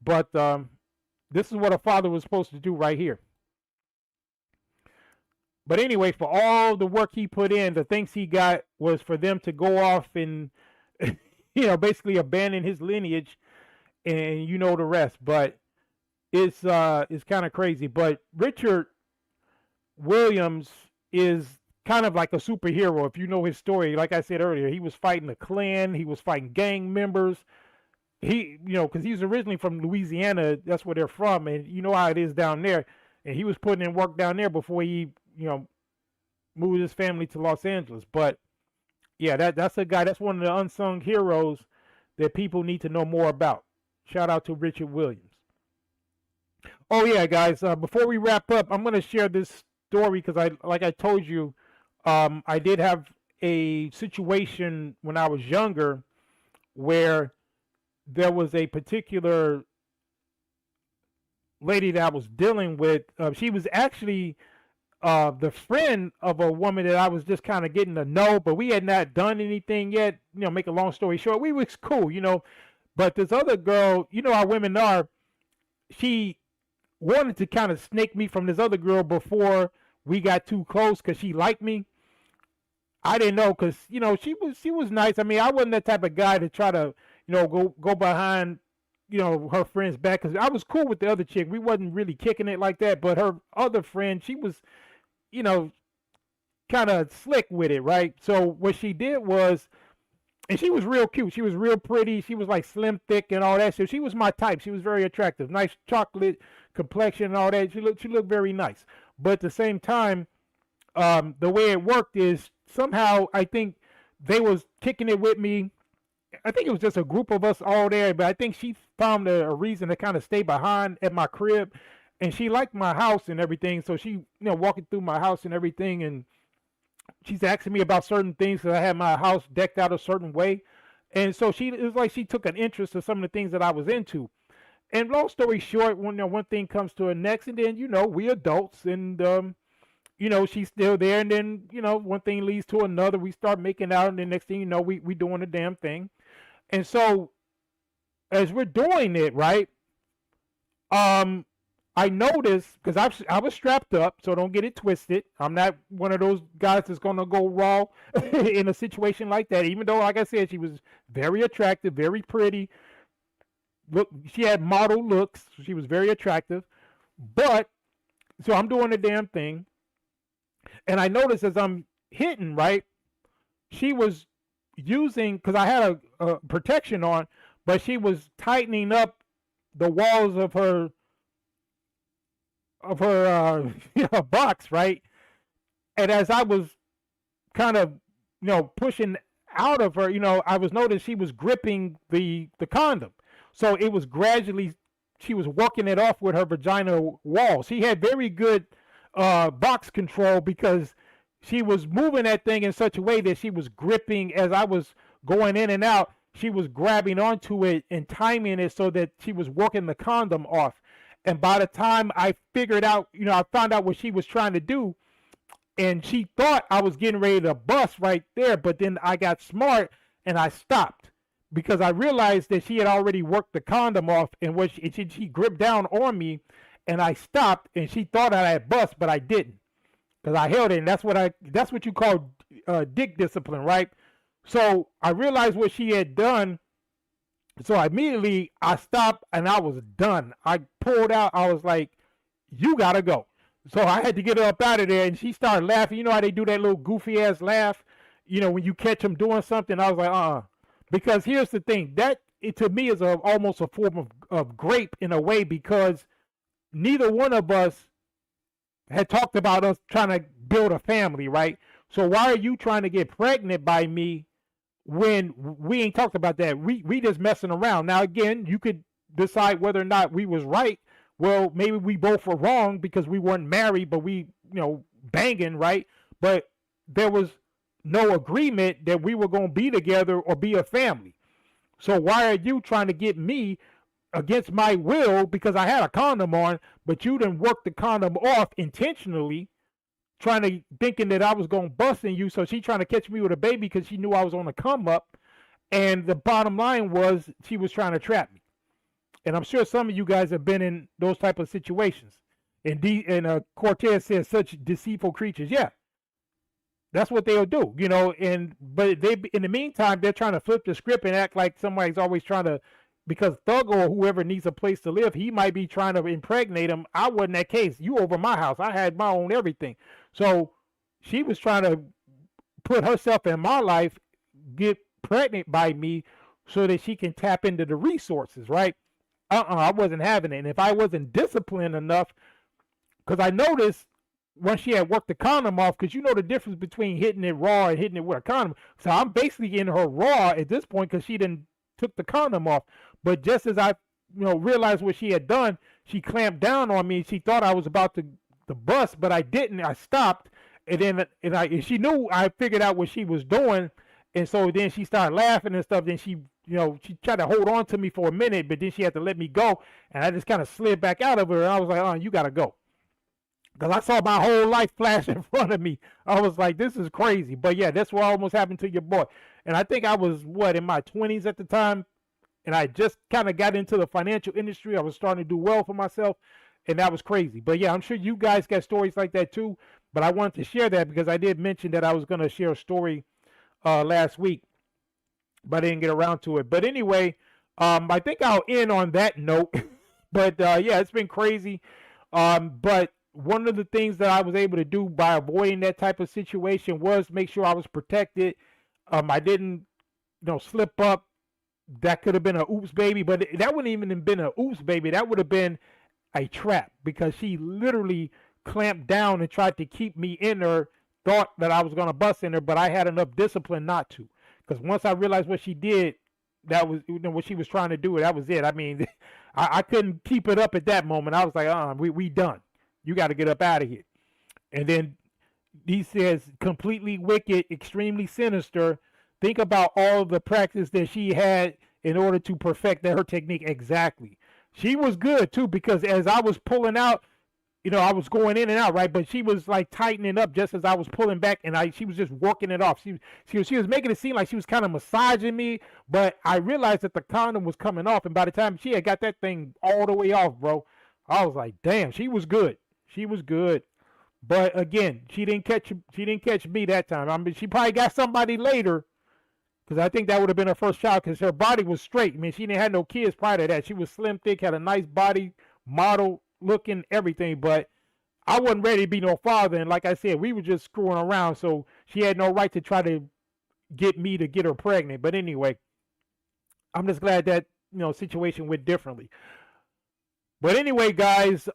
But this is what a father was supposed to do right here. But anyway, for all the work he put in, the things he got was for them to go off and, basically abandon his lineage, and the rest. But it's kind of crazy. But Richard Williams is kind of like a superhero. If you know his story, like I said earlier, he was fighting the Klan, he was fighting gang members. He, because he's originally from Louisiana, that's where they're from, and you know how it is down there. And he was putting in work down there before he, moved his family to Los Angeles. But yeah, that's a guy, that's one of the unsung heroes that people need to know more about. Shout out to Richard Williams. Oh yeah, guys, before we wrap up, I'm going to share this story because like I told you, I did have a situation when I was younger where there was a particular lady that I was dealing with. She was actually the friend of a woman that I was just kind of getting to know, but we had not done anything yet. Make a long story short, we was cool, But this other girl, how women are, she wanted to kind of snake me from this other girl before we got too close because she liked me. I didn't know because, she was nice. I mean, I wasn't that type of guy to try to, go behind, her friend's back, because I was cool with the other chick. We wasn't really kicking it like that, but her other friend, she was, kind of slick with it, right? So what she did was, and she was real cute. She was real pretty. She was like slim, thick, and all that. So she was my type. She was very attractive. Nice chocolate complexion and all that. She looked very nice. But at the same time, the way it worked is somehow I think they was kicking it with me. I think it was just a group of us all there, but I think she found a reason to kind of stay behind at my crib, and she liked my house and everything. So she, walking through my house and everything, and she's asking me about certain things because I had my house decked out a certain way. And so it was like she took an interest in some of the things that I was into. And long story short, one thing comes to the next, and then we adults, and she's still there, and then one thing leads to another. We start making out, and the next thing you know, we doing the damn thing. And so as we're doing it, right, I noticed, because I was strapped up, so don't get it twisted. I'm not one of those guys that's gonna go raw in a situation like that. Even though, like I said, she was very attractive, very pretty. Look, she had model looks. She was very attractive. But so I'm doing the damn thing, and I noticed as I'm hitting, right, she was using, because I had a protection on, but she was tightening up the walls of her box, right? And as I was kind of pushing out of her, I was noticing she was gripping the condom. So it was gradually, she was working it off with her vagina wall. She had very good box control, because she was moving that thing in such a way that she was gripping as I was going in and out. She was grabbing onto it and timing it so that she was working the condom off. And by the time I figured out, I found out what she was trying to do, and she thought I was getting ready to bust right there, but then I got smart and I stopped, because I realized that she had already worked the condom off, and she gripped down on me, and I stopped, and she thought I had bust, but I didn't, because I held it, and that's what you call dick discipline, right? So I realized what she had done. So immediately I stopped, and I was done. I pulled out. I was like, "You gotta go." So I had to get her up out of there, and she started laughing. You know how they do that little goofy ass laugh, when you catch them doing something. I was like, because here's the thing, that to me is almost a form of grape in a way, because neither one of us had talked about us trying to build a family, right? So why are you trying to get pregnant by me when we ain't talked about that? We just messing around. Now again, you could decide whether or not we was right. Well, maybe we both were wrong because we weren't married, but we banging, right? But there was no agreement that we were going to be together or be a family. So why are you trying to get me against my will, because I had a condom on, but you didn't work the condom off intentionally, thinking that I was going to bust in you. So she trying to catch me with a baby because she knew I was on the come up. And the bottom line was she was trying to trap me. And I'm sure some of you guys have been in those type of situations. And Cortez says, such deceitful creatures. Yeah. That's what they'll do, but they, in the meantime, they're trying to flip the script and act like somebody's always trying to, because Thug or whoever needs a place to live, he might be trying to impregnate him. I wasn't that case. You over my house. I had my own everything. So she was trying to put herself in my life, get pregnant by me so that she can tap into the resources, right? I wasn't having it. And if I wasn't disciplined enough, because I noticed once she had worked the condom off, because the difference between hitting it raw and hitting it with a condom. So I'm basically in her raw at this point because she didn't took the condom off. But just as I realized what she had done, she clamped down on me. She thought I was about to bust, but I didn't. I stopped, and then and she knew I figured out what she was doing, and so then she started laughing and stuff. Then she she tried to hold on to me for a minute, but then she had to let me go, and I just kind of slid back out of her. And I was like, "Oh, you gotta go." Because I saw my whole life flash in front of me. I was like, this is crazy. But yeah, that's what almost happened to your boy. And I think I was, in my 20s at the time. And I just kind of got into the financial industry. I was starting to do well for myself. And that was crazy. But yeah, I'm sure you guys got stories like that too. But I wanted to share that because I did mention that I was going to share a story last week. But I didn't get around to it. But anyway, I think I'll end on that note. But yeah, it's been crazy. But one of the things that I was able to do by avoiding that type of situation was make sure I was protected. I didn't, slip up. That could have been a oops baby, but that wouldn't even have been a oops baby. That would have been a trap because she literally clamped down and tried to keep me in her, thought that I was going to bust in her, but I had enough discipline not to. Because once I realized what she did, that was what she was trying to do. That was it. I mean, I couldn't keep it up at that moment. I was like, we done. You got to get up out of here. And then he says completely wicked, extremely sinister. Think about all the practice that she had in order to perfect her technique exactly. She was good too, because as I was pulling out, I was going in and out, right? But she was like tightening up just as I was pulling back, and she was just working it off. She was making it seem like she was kind of massaging me, but I realized that the condom was coming off, and by the time she had got that thing all the way off, bro, I was like, damn, she was good. She was good. But again, she didn't catch me that time. I mean, she probably got somebody later, because I think that would have been her first child, because her body was straight. I mean, she didn't have no kids prior to that. She was slim, thick, had a nice body, model looking, everything. But I wasn't ready to be no father. And like I said, we were just screwing around. So she had no right to try to get me to get her pregnant. But anyway, I'm just glad that, situation went differently. But anyway, guys,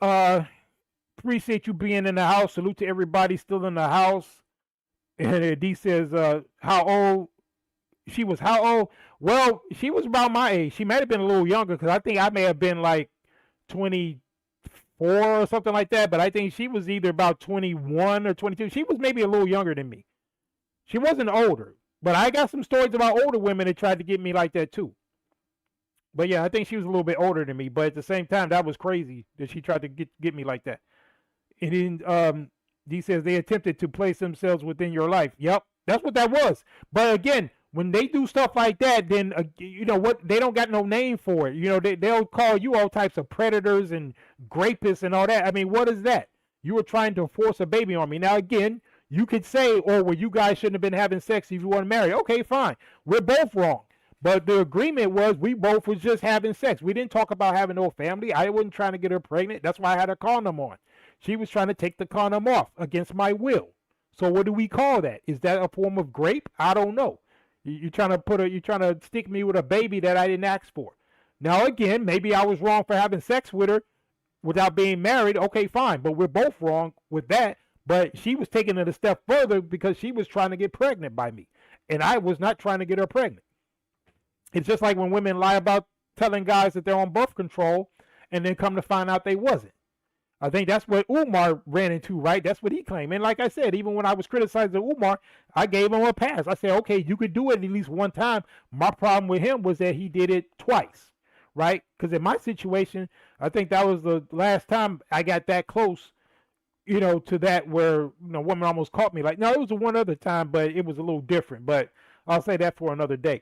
appreciate you being in the house. Salute to everybody still in the house. And D says, how old? She was how old? Well, she was about my age. She might have been a little younger, because I think I may have been like 24 or something like that. But I think she was either about 21 or 22. She was maybe a little younger than me. She wasn't older. But I got some stories about older women that tried to get me like that too. But yeah, I think she was a little bit older than me. But at the same time, that was crazy that she tried to get me like that. And then he says they attempted to place themselves within your life. Yep, that's what that was. But again, when they do stuff like that, then what? They don't got no name for it. They'll call you all types of predators and rapists and all that. I mean, what is that? You were trying to force a baby on me. Now again, you could say, "Oh, well, you guys shouldn't have been having sex if you want to marry." Okay, fine. We're both wrong. But the agreement was we both was just having sex. We didn't talk about having no family. I wasn't trying to get her pregnant. That's why I had a condom on. She was trying to take the condom off against my will. So what do we call that? Is that a form of grape? I don't know. You're trying to stick me with a baby that I didn't ask for. Now again, maybe I was wrong for having sex with her without being married. Okay, fine. But we're both wrong with that. But she was taking it a step further because she was trying to get pregnant by me. And I was not trying to get her pregnant. It's just like when women lie about telling guys that they're on birth control and then come to find out they wasn't. I think that's what Umar ran into, right? That's what he claimed. And like I said, even when I was criticizing Umar, I gave him a pass. I said, okay, you could do it at least one time. My problem with him was that he did it twice, right? Because in my situation, I think that was the last time I got that close, to that where, a woman almost caught me. Like, no, it was one other time, but it was a little different. But I'll say that for another day.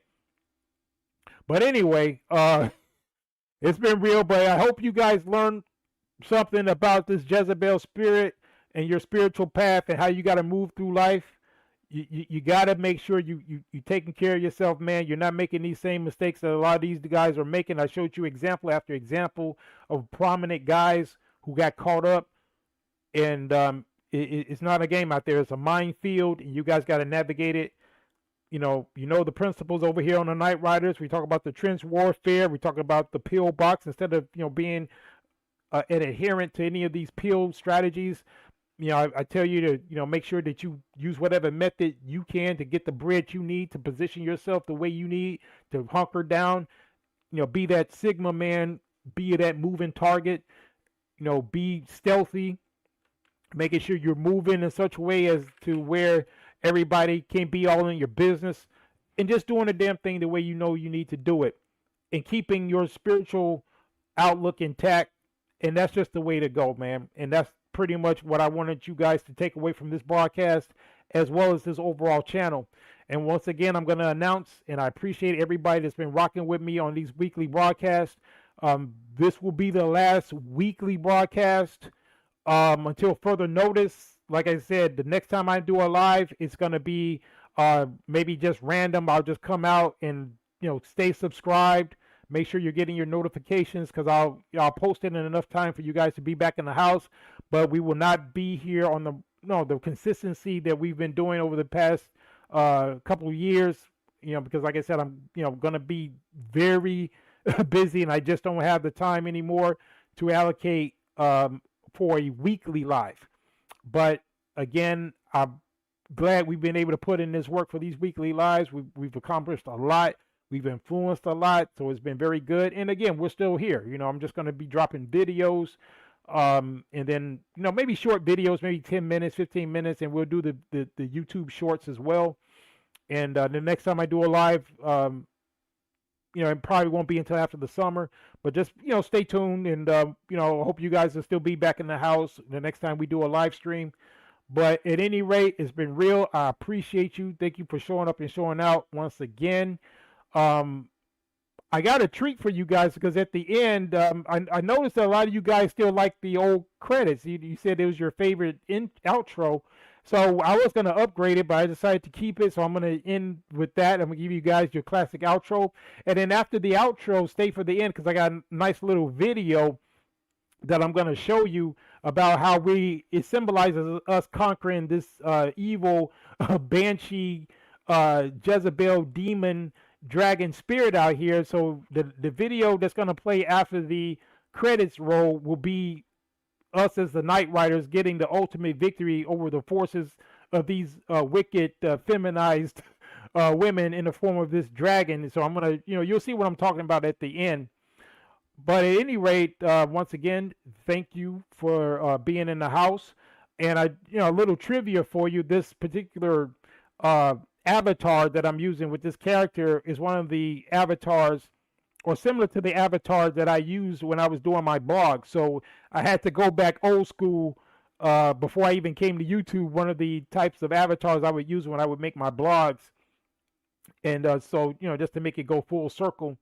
But anyway, it's been real, but I hope you guys learned something about this Jezebel spirit and your spiritual path and how you got to move through life. You got to make sure you taking care of yourself, man. You're not making these same mistakes that a lot of these guys are making. I showed you example after example of prominent guys who got caught up, and it's not a game out there. It's a minefield, and you guys got to navigate it. You know the principles over here on the Night Riders. We talk about the trench warfare. We talk about the pill box instead of being an adherent to any of these pill strategies. I tell you to make sure that you use whatever method you can to get the bread you need to position yourself the way you need to hunker down. Be that Sigma man. Be that moving target. Be stealthy. Making sure you're moving in such a way as to where everybody can't be all in your business, and just doing the damn thing the way you need to do it, and keeping your spiritual outlook intact. And that's just the way to go, man. And that's pretty much what I wanted you guys to take away from this broadcast, as well as this overall channel. And once again, I'm going to announce, and I appreciate everybody that's been rocking with me on these weekly broadcasts. This will be the last weekly broadcast until further notice. Like I said, the next time I do a live, it's going to be maybe just random. I'll just come out and, stay subscribed. Make sure you're getting your notifications, because I'll post it in enough time for you guys to be back in the house. But we will not be here on the consistency that we've been doing over the past couple of years, because like I said, I'm, going to be very busy, and I just don't have the time anymore to allocate for a weekly live. But again, I'm glad we've been able to put in this work for these weekly lives. We've accomplished a lot. We've influenced a lot. So it's been very good. And again, we're still here. I'm just going to be dropping videos And then, maybe short videos, maybe 10 minutes, 15 minutes, and we'll do the YouTube shorts as well. And the next time I do a live, it probably won't be until after the summer, but just, stay tuned. And, I hope you guys will still be back in the house the next time we do a live stream. But at any rate, it's been real. I appreciate you. Thank you for showing up and showing out once again. I got a treat for you guys because at the end, I noticed that a lot of you guys still like the old credits. You said it was your favorite outro. So I was going to upgrade it, but I decided to keep it. So I'm going to end with that. I'm going to give you guys your classic outro. And then after the outro, stay for the end because I got a nice little video that I'm going to show you about how it symbolizes us conquering this evil banshee, Jezebel demon dragon spirit out here. So the video that's going to play after the credits roll will be us as the Night Riders getting the ultimate victory over the forces of these wicked feminized women in the form of this dragon. So I'm going to, you'll see what I'm talking about at the end. But at any rate, once again, thank you for being in the house. And a little trivia for you. This particular avatar that I'm using with this character is one of the avatars, or similar to the avatar that I used when I was doing my blog. So I had to go back old school before I even came to YouTube. One of the types of avatars I would use when I would make my blogs, and so just to make it go full circle.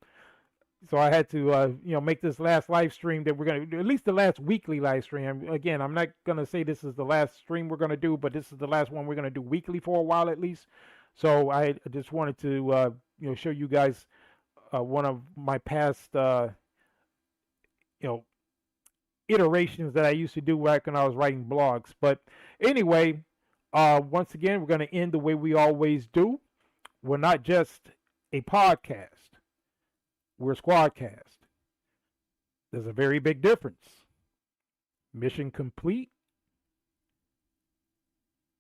So I had to, make this last live stream that we're going to do, at least the last weekly live stream. Again, I'm not going to say this is the last stream we're going to do, but this is the last one we're going to do weekly for a while at least. So I just wanted to, show you guys one of my past, iterations that I used to do back when I was writing blogs. But anyway, once again, we're going to end the way we always do. We're not just a podcast. We're Squadcast. There's a very big difference. Mission complete.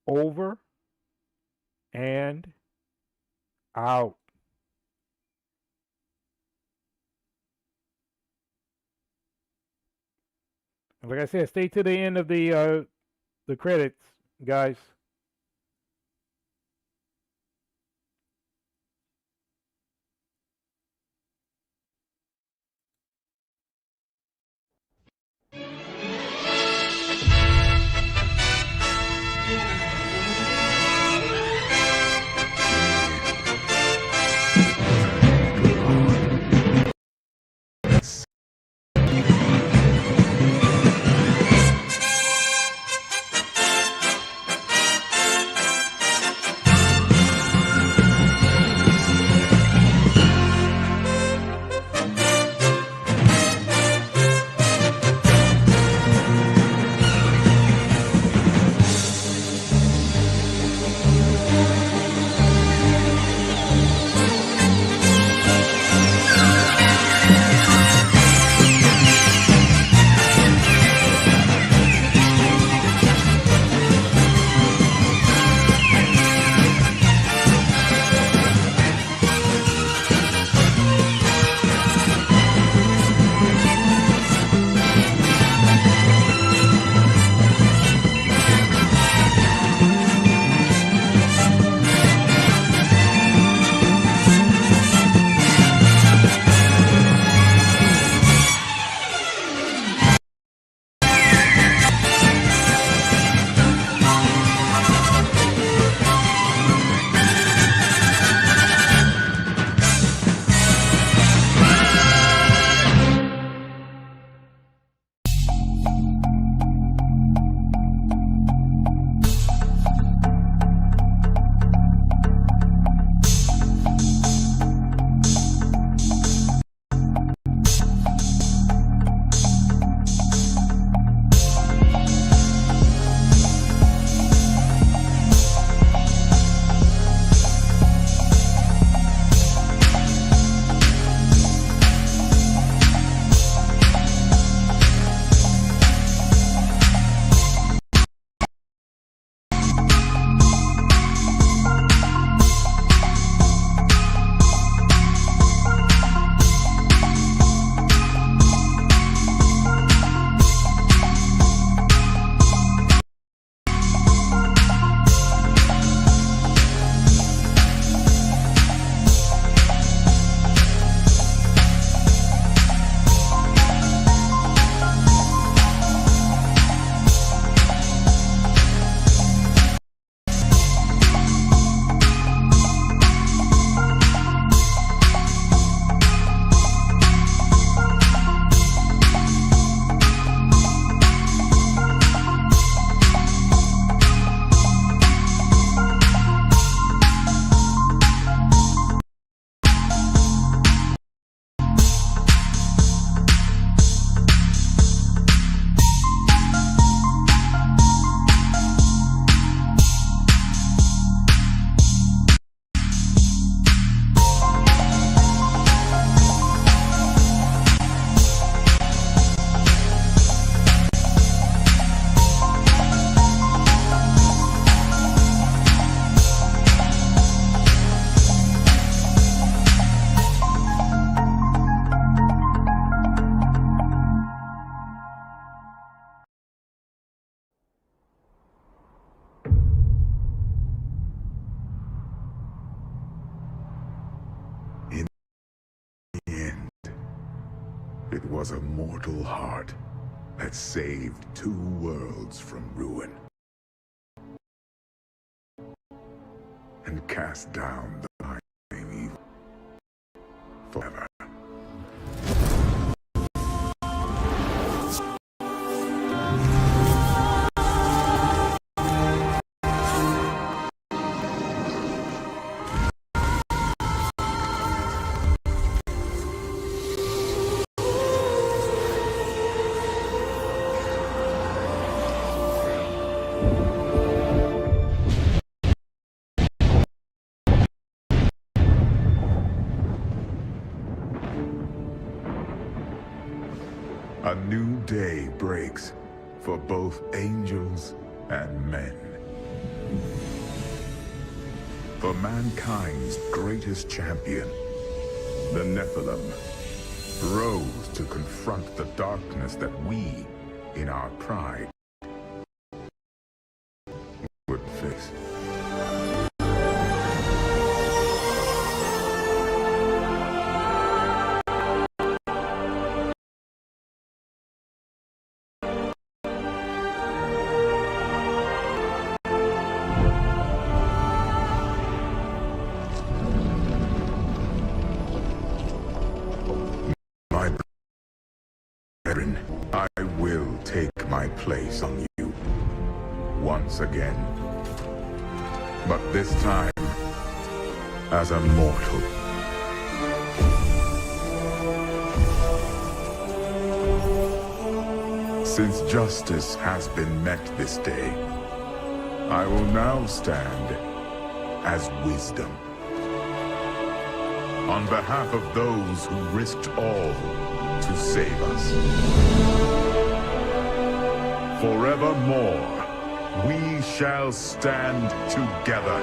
Over and out. And like I said, stay to the end of the credits, guys. It was a mortal heart that saved 2 worlds from ruin and cast down the lying evil forever. A new day breaks for both angels and men. For mankind's greatest champion, the Nephilim, rose to confront the darkness that we, in our pride, would face. I will take my place on you once again, but this time as a mortal. Since justice has been met this day, I will now stand as wisdom. On behalf of those who risked all to save us. Forevermore, we shall stand together.